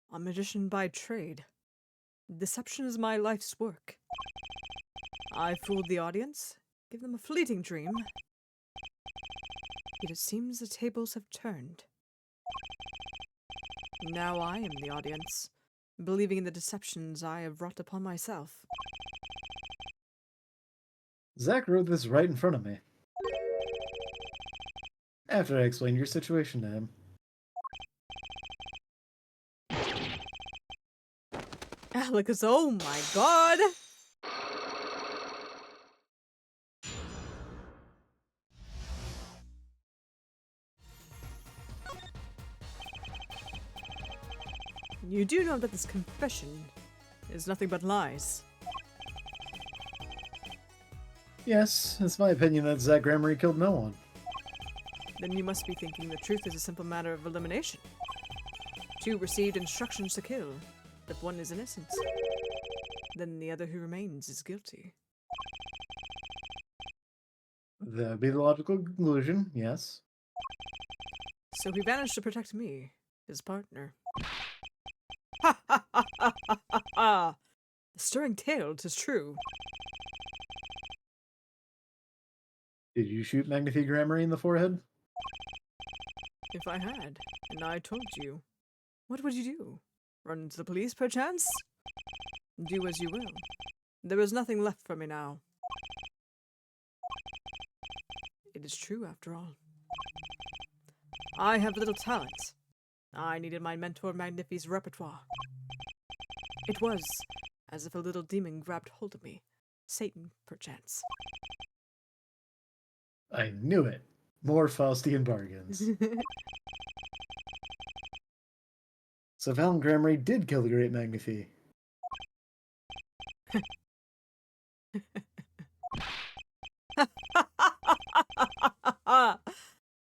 a magician by trade. Deception is my life's work. I fooled the audience, give them a fleeting dream. Yet it seems the tables have turned. Now I am the audience, believing in the deceptions I have wrought upon myself. Zach wrote this right in front of me. After I explained your situation to him. Alex, oh my god! You do know that this confession is nothing but lies. Yes, it's my opinion that Zach Gramery killed no one. Then you must be thinking the truth is a simple matter of elimination. Two received instructions to kill. If one is innocent, then the other who remains is guilty. That would be the logical conclusion, yes. So he vanished to protect me, his partner. Ha ha ha ha ha ha ha! A stirring tale, 'tis true. Did you shoot Magnifique Gramery in the forehead? If I had, and I told you, what would you do? Run to the police, perchance? Do as you will. There is nothing left for me now. It is true, after all. I have little talent. I needed my mentor Magnifique's repertoire. It was as if a little demon grabbed hold of me. Satan, perchance. I knew it. More Faustian bargains. So Valen Gramery did kill the great Magnifique.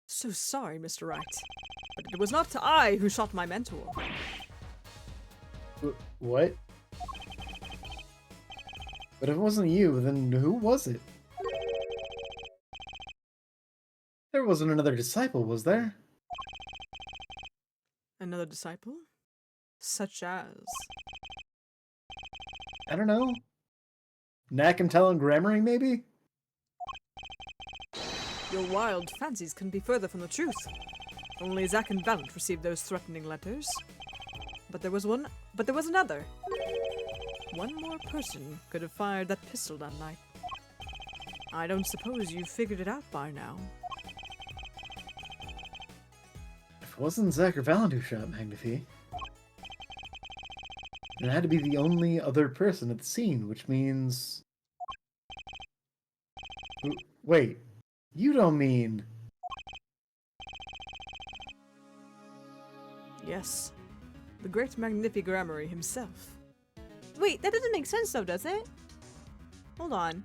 So sorry, Mr. Wright. But it was not I who shot my mentor. What? But if it wasn't you, then who was it? There wasn't another disciple, was there? Another disciple? Such as... I don't know. Knack and Talon Grammary, maybe? Your wild fancies couldn't be further from the truth. Only Zack and Valent received those threatening letters. But there was another. One more person could have fired that pistol that night. I don't suppose you've figured it out by now. If it wasn't Zack or Valent who shot Magnifique, it had to be the only other person at the scene, which means... Wait, you don't mean... Yes, the great Magnifique Grammary himself. Wait, that doesn't make sense though, does it? Hold on.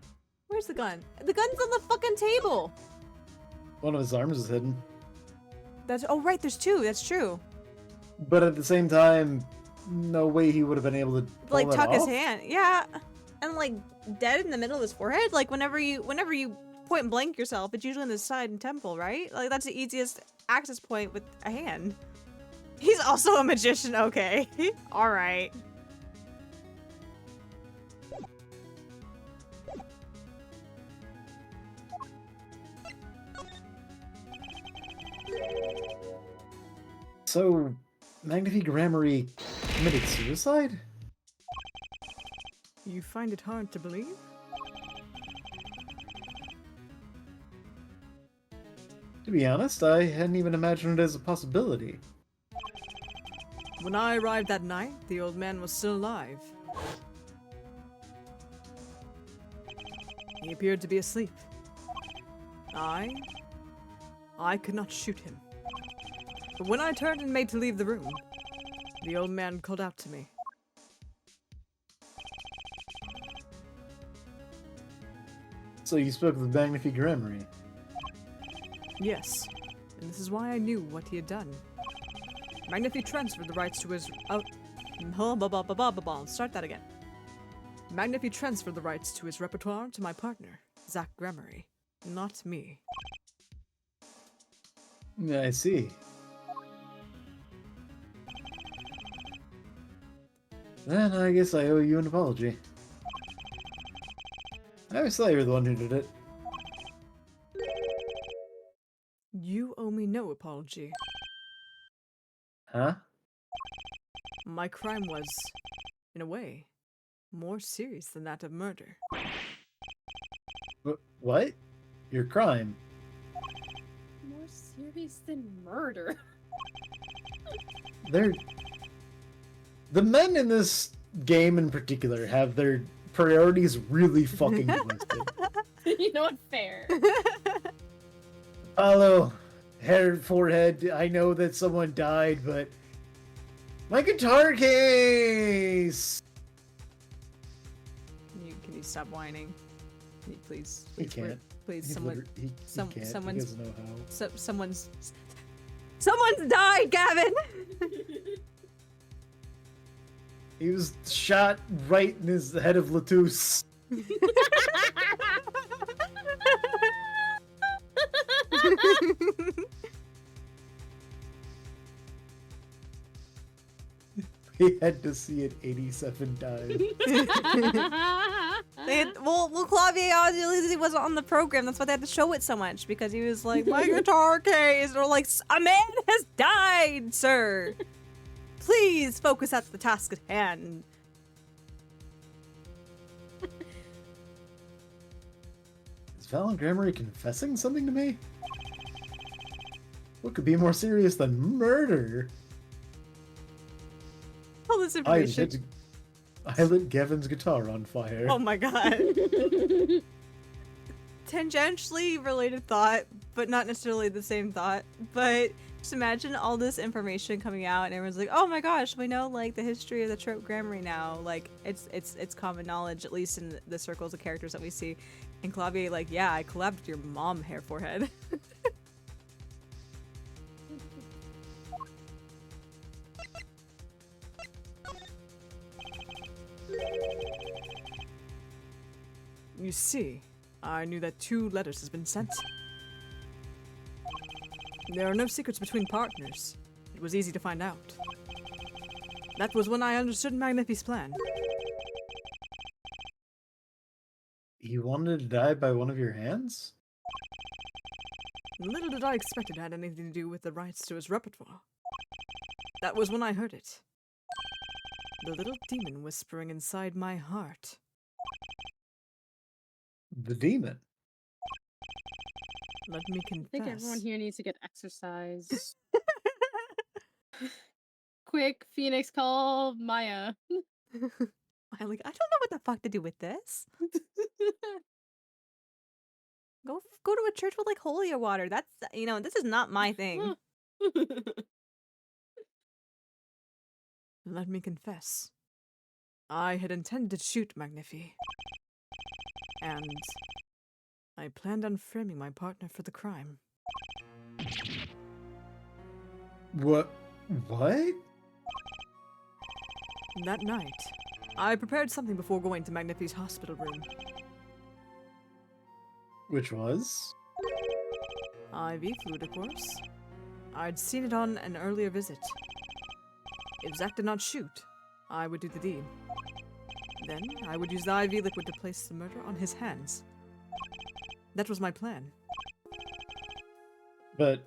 Where's the gun? The gun's on the fucking table! One of his arms is hidden. Oh right, there's two, that's true. But at the same time, no way he would have been able to pull Like that tuck his off. hand. Yeah. And like dead in the middle of his forehead? Like whenever you point and blank yourself, it's usually in the side and temple, right? Like that's the easiest access point with a hand. He's also a magician, okay. Alright. So, Magnifique Grammary committed suicide? You find it hard to believe? To be honest, I hadn't even imagined it as a possibility. When I arrived that night, the old man was still alive. He appeared to be asleep. I could not shoot him. But when I turned and made to leave the room, the old man called out to me. So you spoke with Magnifique Grammary. Yes, and this is why I knew what he had done. Magnifique transferred the rights to his... Start that again. Magnifique transferred the rights to his repertoire to my partner, Zack Grammary, not me. I see. Then I guess I owe you an apology. I always thought you were the one who did it. You owe me no apology. Huh? My crime was, in a way, more serious than that of murder. What? Your crime? More serious than murder. They're... The men in this game in particular have their priorities really fucking twisted. You know what? Fair. Apollo, hair, forehead, I know that someone died, but... My guitar case! Can you stop whining? Can you please? He please, can't. Please, He someone. he can't. Someone's. He doesn't know how. Someone's died, Gavin. He was shot right in his head of Latouche. He had to see it 87 times. Well, Clavier obviously wasn't on the program. That's why they had to show it so much, because he was like, my guitar case. Or like, a man has died, sir. Please focus at the task at hand. Is Valen Grammary confessing something to me? What could be more serious than murder? All this information. I lit Gavin's guitar on fire. Oh my god. Tangentially related thought, but not necessarily the same thought. But just imagine all this information coming out and everyone's like, oh my gosh, we know like the history of the trope grammary now. Like it's common knowledge, at least in the circles of characters that we see. And Clavier like, yeah, I collabed with your mom, hair forehead. You see, I knew that 2 letters has been sent. There are no secrets between partners. It was easy to find out. That was when I understood Magnifi's plan. He wanted to die by one of your hands? Little did I expect it had anything to do with the rights to his repertoire. That was when I heard it. The little demon whispering inside my heart. The demon. Let me confess. I think everyone here needs to get exercise. Quick, Phoenix, call Maya. I'm like, I don't know what the fuck to do with this. Go to a church with like holy water. That's, you know, this is not my thing. Let me confess. I had intended to shoot Magnifi. And I planned on framing my partner for the crime. What? What? That night, I prepared something before going to Magnifi's hospital room. Which was? IV fluid, of course. I'd seen it on an earlier visit. If Zack did not shoot, I would do the deed. Then, I would use the IV liquid to place the murder on his hands. That was my plan. But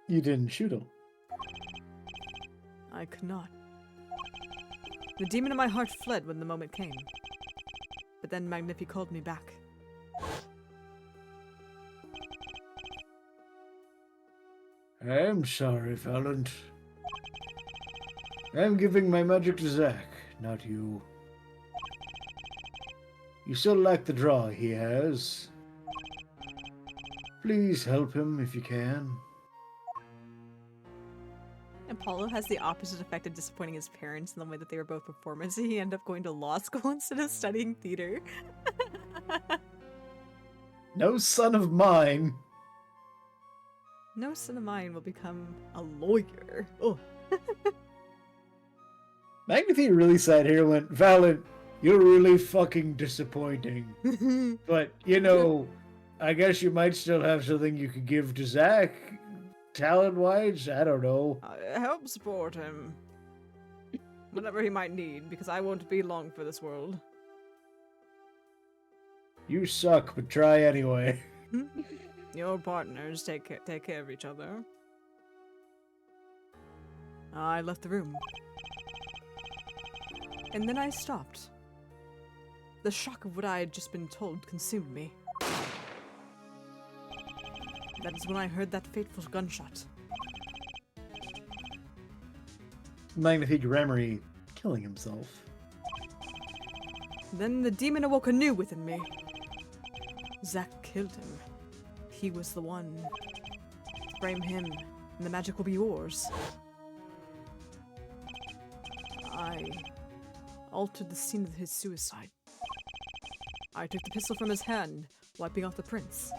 you didn't shoot him. I could not. The demon in my heart fled when the moment came. But then Magnifi called me back. I'm sorry, Valent. I'm giving my magic to Zack, not you. You still like the draw he has. Please help him if you can. Apollo has the opposite effect of disappointing his parents in the way that they were both performers. He ended up going to law school instead of studying theater. No son of mine. No son of mine will become a lawyer. Oh. Magnifi really sat here and went, Valent, you're really fucking disappointing. But, you know, I guess you might still have something you could give to Zack. Talent-wise, I don't know. Help support him. Whatever he might need, because I won't be long for this world. You suck, but try anyway. Your partners take care of each other. I left the room. And then I stopped. The shock of what I had just been told consumed me. That is when I heard that fateful gunshot. Magnifique Remery killing himself. Then the demon awoke anew within me. Zack killed him. He was the one. Frame him, and the magic will be yours. I altered the scene of his suicide. I took the pistol from his hand, wiping off the prints.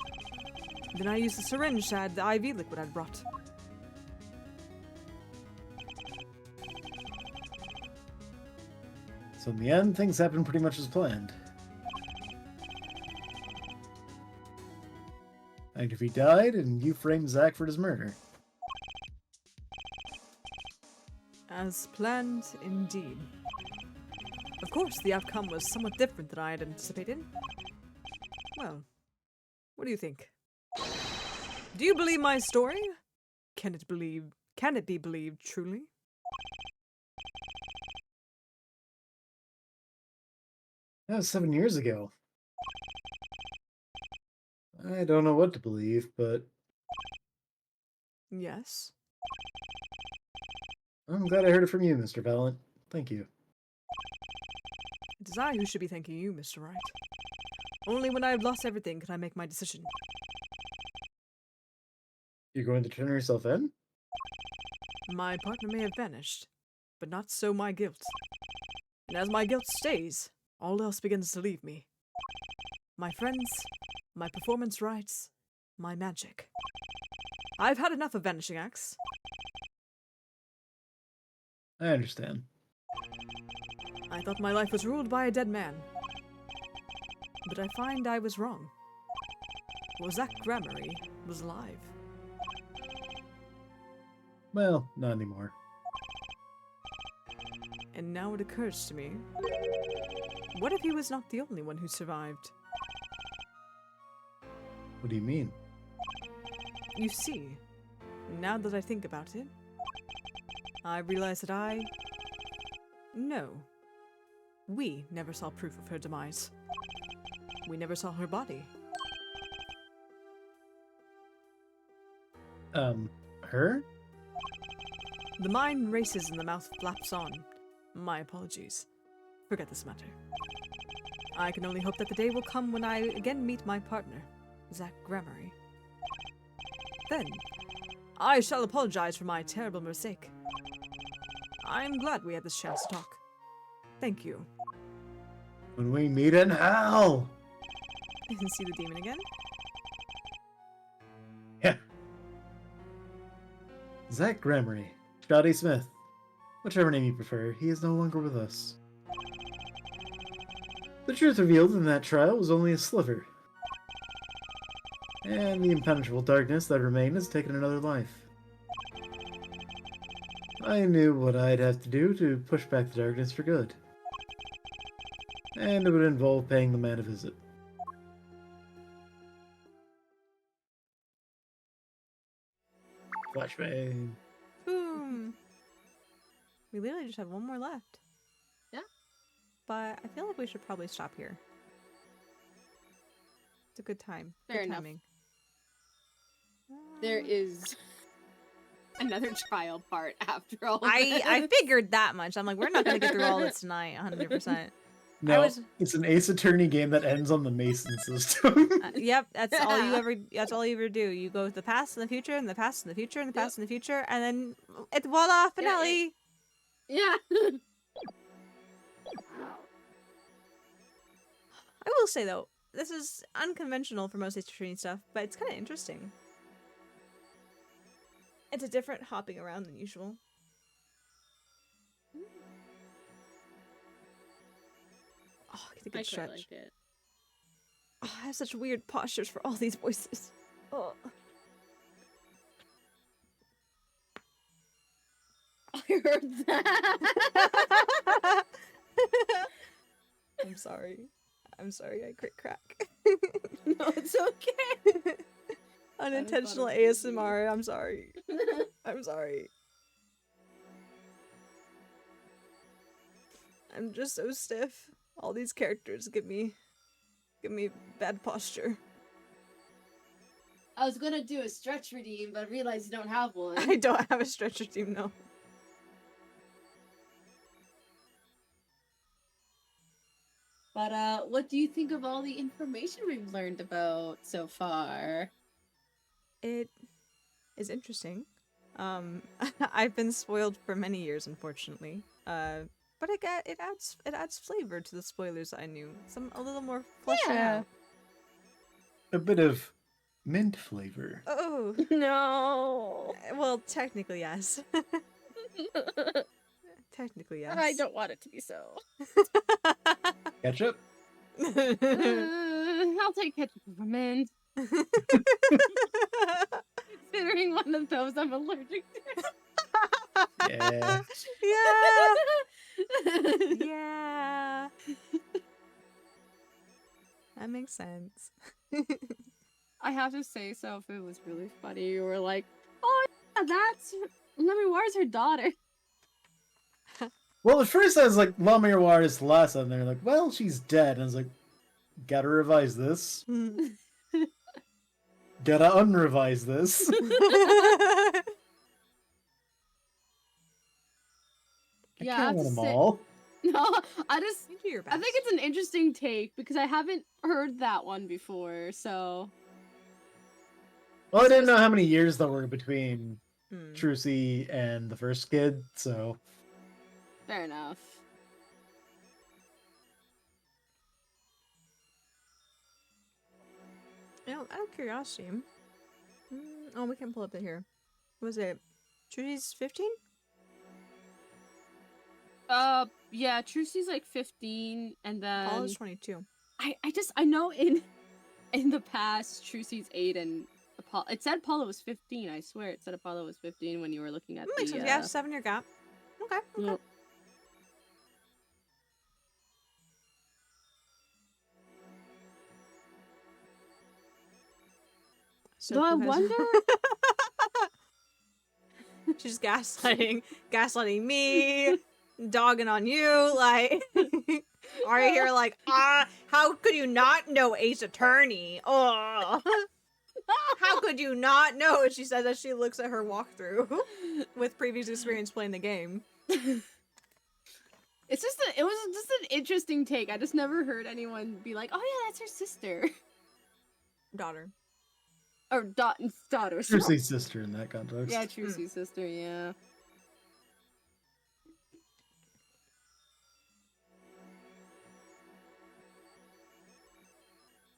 Then I used the syringe to add the IV liquid I'd brought. So in the end, things happened pretty much as planned. Magnifique died, and you framed Zack for his murder. As planned, indeed. Of course, the outcome was somewhat different than I had anticipated. Well, what do you think? Do you believe my story? Can it be believed truly? That was 7 years ago. I don't know what to believe, but Yes. I'm glad I heard it from you, Mr. Valent. Thank you. It is I who should be thanking you, Mr. Wright. Only when I have lost everything can I make my decision. You're going to turn yourself in? My partner may have vanished, but not so my guilt. And as my guilt stays, all else begins to leave me. My friends, my performance rights, my magic. I've had enough of vanishing acts. I understand. I thought my life was ruled by a dead man. But I find I was wrong. Zack Gramarye was alive. Well, not anymore. And now it occurs to me, what if he was not the only one who survived? What do you mean? You see, now that I think about it, I realize that No. We never saw proof of her demise. We never saw her body. Her? The mind races and the mouth flaps on. My apologies. Forget this matter. I can only hope that the day will come when I again meet my partner, Zack Gramarye. Then, I shall apologize for my terrible mistake. I'm glad we had this chance to talk. Thank you. When we meet in hell! And see the demon again? Yeah. Zack Gramarye, Shoddy Smith. Whichever name you prefer, he is no longer with us. The truth revealed in that trial was only a sliver. And the impenetrable darkness that remained has taken another life. I knew what I'd have to do to push back the darkness for good. And it would involve paying the man a visit. Flashbang. Boom. We literally just have one more left. Yeah. But I feel like we should probably stop here. It's a good time. Fair good enough. timing. There is another trial part after all. Of I this. figured that much. I'm like, we're not gonna get through all this tonight, 100%. No, was- it's an Ace Attorney game that ends on the Mason system. Yep, that's all you ever. That's all you ever do. You go with the past and the future, and the past and the future, and the past and the future, and then voila, finale. Yeah. I will say though, this is unconventional for most Ace Attorney stuff, but it's kind of interesting. It's a different hopping around than usual. Oh, I get a I good quite stretch. like it. Oh, I have such weird postures for all these voices. Oh. I heard that. I'm sorry. I'm sorry. I crit crack. No, it's okay. Unintentional funny. ASMR. I'm sorry. I'm sorry. I'm just so stiff. All these characters give me bad posture. I was gonna do a stretch redeem, but I realized you don't have one. I don't have a stretcher team, no. But what do you think of all the information we've learned about so far? It is interesting. I've been spoiled for many years, unfortunately. But it adds flavor to the spoilers I knew. A little more fleshed Yeah. out. A bit of mint flavor. Oh, No. well, technically yes. Technically yes. I don't want it to be so. Ketchup? I'll take ketchup over mint. Considering one of those I'm allergic to. Yeah. Yeah. Yeah. That makes sense. I have to say, Soph, it was really funny. You were like, oh, yeah, that's Lemiroir's her daughter. Well, at first I was like, La Miroir is the last one. They're like, well, she's dead. And I was like, gotta revise this. Gotta unrevise this. Yeah, I I have can't to want them say- all. No, I Do your best. think it's an interesting take because I haven't heard that one before, so. Well, I didn't know how many years there were between Hmm. Trucy and the first kid, so. Fair enough. You know, out of curiosity. Oh, we can pull up it here. Was it Trudy's 15? Yeah, Trucy's like 15, and then Paula's 22. I know in the past Trucy's 8 and Apollo. It said Apollo was 15. I swear it said Apollo was 15 when you were looking at That makes the. sense. Yeah, 7-year gap. Okay. Yep. So Though I who has- wonder. She's gaslighting me, dogging on you, like Aria here like, how could you not know Ace Attorney? Oh, how could you not know? And she says as she looks at her walkthrough with previous experience playing the game. It was just an interesting take. I just never heard anyone be like, "Oh yeah, that's her sister," Daughter. or daughter. Trucy's sister in that context. Yeah, Trucy's sister. Yeah.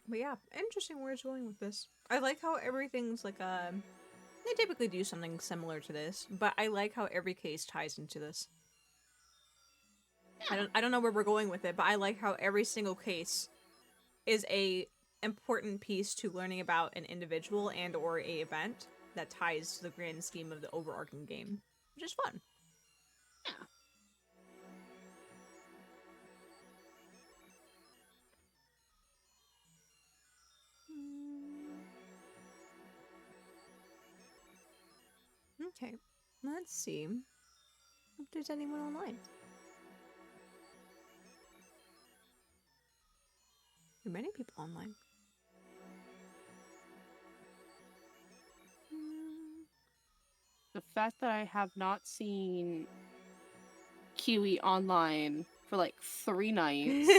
But yeah, interesting where it's going with this. I like how everything's like they typically do something similar to this, but I like how every case ties into this. I don't know where we're going with it, but I like how every single case is a important piece to learning about an individual and or a event that ties to the grand scheme of the overarching game, which is fun. Okay, let's see if there's anyone online. There are many people online. The fact that I have not seen Kiwi online for like 3 nights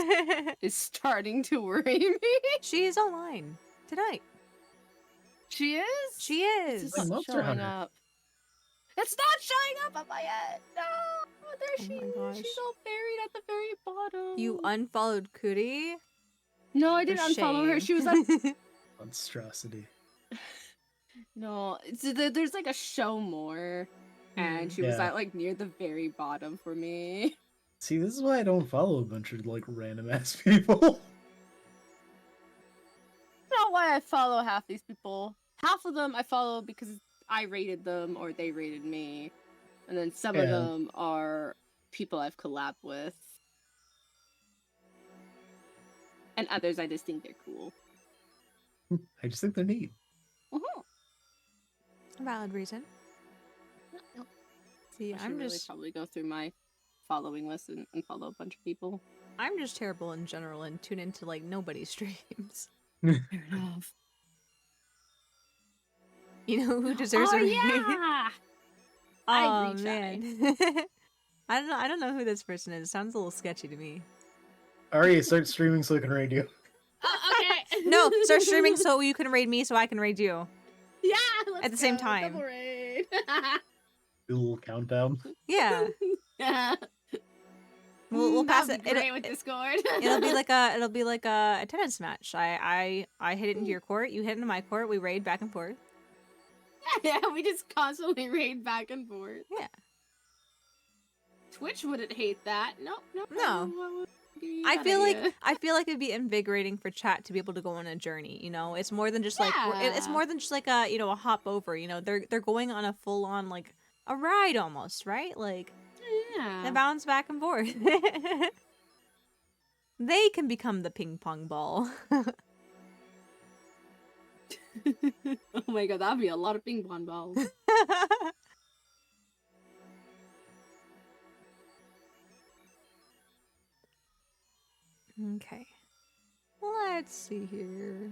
is starting to worry me. She is online tonight. She is? She It's is. just not Monster showing Hunter. up. It's not showing up on my end. No, there Oh she my is. gosh. She's all buried at the very bottom. You unfollowed Cootie? No, I didn't unfollow her. She was on. Monstrosity. No, there's like a show more, and she was Yeah. at like near the very bottom for me. See, this is why I don't follow a bunch of like random ass people. Not why I follow half these people. Half of them I follow because I rated them or they rated me. And then some of Yeah. them are people I've collabed with. And others I just think they're cool. I just think they're neat. Valid reason. See, I should I'm really just probably go through my following list and follow a bunch of people. I'm just terrible in general and tune into like nobody's streams. Fair enough. You know who deserves Oh a raid? yeah! I Oh agree, man. I don't know who this person is. Sounds a little sketchy to me. Aria, start streaming so we can raid you. Okay. No, start streaming so you can raid me so I can raid you. Yeah, let's At the same go. time. Double raid. Do a little countdown. Yeah. Yeah. We'll pass That'd it. be great with Discord. It'll be like a tennis match. I hit it into your court, you hit into my court, we raid back and forth. Yeah, we just constantly raid back and forth. Yeah. Twitch wouldn't hate that. Nope, nope. No. Give I that feel idea. like it'd be invigorating for chat to be able to go on a journey, you know? It's more than just like it's Yeah. more than just like a, you know, a hop over, you know. They're going on a full on like a ride almost, right? Like they Yeah. bounce back and forth. They can become the ping pong ball. Oh my god, that'd be a lot of ping pong balls. Okay. Let's see here.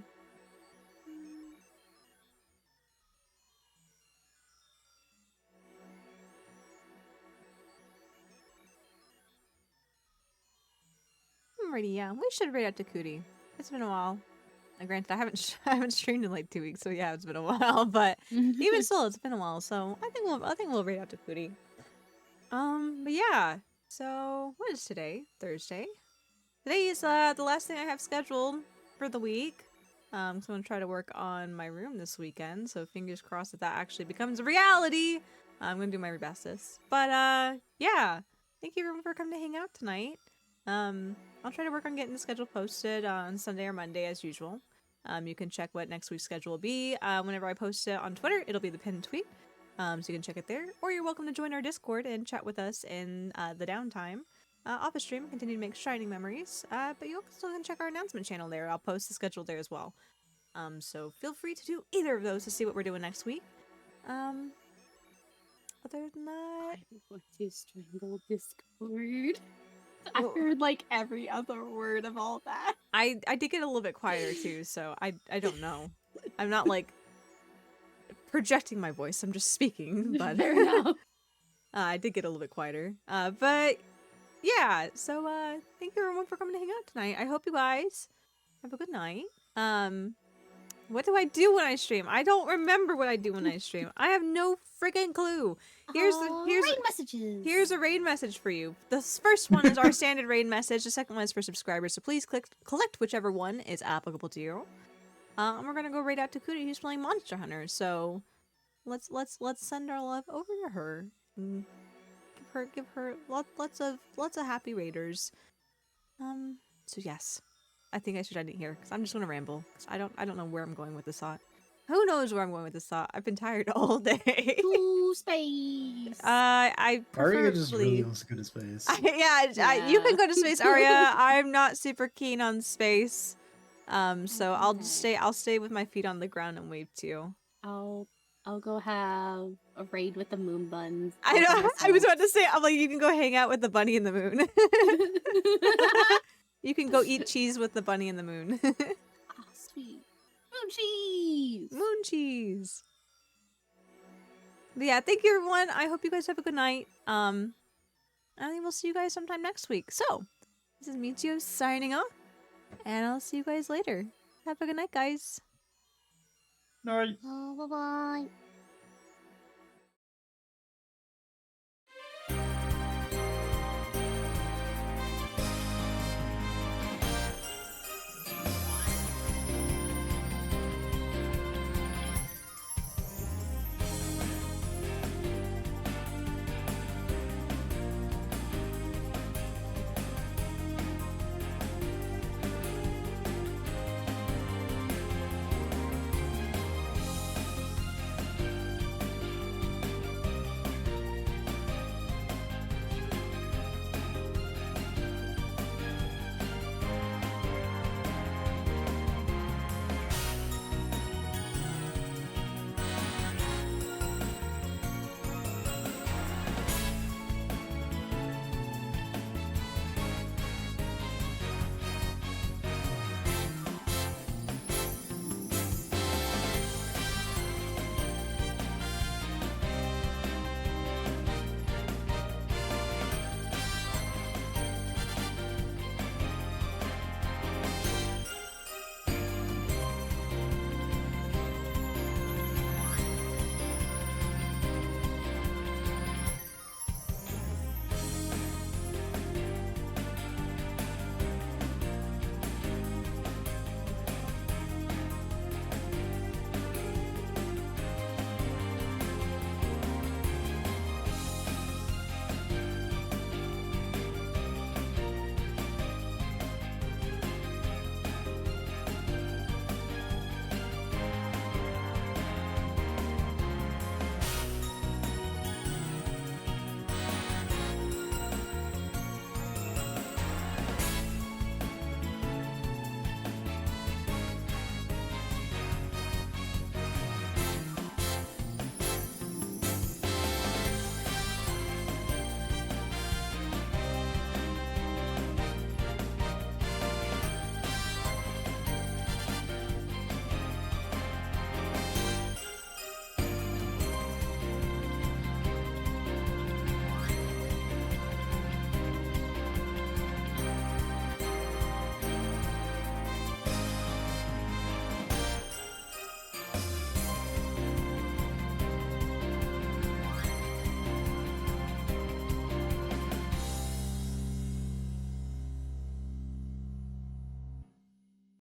Alrighty, yeah. We should raid out to Cootie. It's been a while. Granted, I haven't streamed in like 2 weeks, so yeah, it's been a while. But even still, it's been a while. So I think we'll raid out to Cootie. But yeah. So what is today? Thursday. Today is the last thing I have scheduled for the week. So I'm gonna try to work on my room this weekend. So fingers crossed that actually becomes a reality. I'm gonna do my bestest. But yeah. Thank you everyone for coming to hang out tonight. I'll try to work on getting the schedule posted on Sunday or Monday as usual. You can check what next week's schedule will be. Whenever I post it on Twitter, it'll be the pinned tweet. So you can check it there. Or you're welcome to join our Discord and chat with us in the downtime. Off a stream, continue to make shining memories. But you also can check our announcement channel there. I'll post the schedule there as well. So feel free to do either of those to see what we're doing next week. Other than that, I'm going to strangle Discord. I heard like every other word of all that. I did get a little bit quieter too, so I don't know. I'm not like projecting my voice. I'm just speaking, but Fair enough. I did get a little bit quieter. But yeah, so thank you everyone for coming to hang out tonight. I hope you guys have a good night. What do I do when I stream? I don't remember what I do when I stream. I have no freaking clue. Here's raid messages. Here's a raid message for you. The first one is our standard raid message. The second one is for subscribers. So please collect whichever one is applicable to you. And we're gonna go raid out to Cootie, who's playing Monster Hunter. So let's send our love over to her. And give her lots of happy raiders. So yes. I think I should end it here because I'm just gonna ramble. 'Cause I don't know where I'm going with this thought. Who knows where I'm going with this thought? I've been tired all day. To space. I Aria just preferably. really wants to go to space. You can go to space, Aria. I'm not super keen on space. So I'll just Okay. I'll stay with my feet on the ground and wave to you. I'll go have a raid with the moon buns. I know. I was about to say, I'm like, you can go hang out with the bunny in the moon. You can go eat cheese with the bunny in the moon. Oh, sweet. Moon cheese! Moon cheese. But yeah, thank you everyone. I hope you guys have a good night. I think we'll see you guys sometime next week. So, this is Michio signing off, and I'll see you guys later. Have a good night, guys. All right. Oh, bye-bye.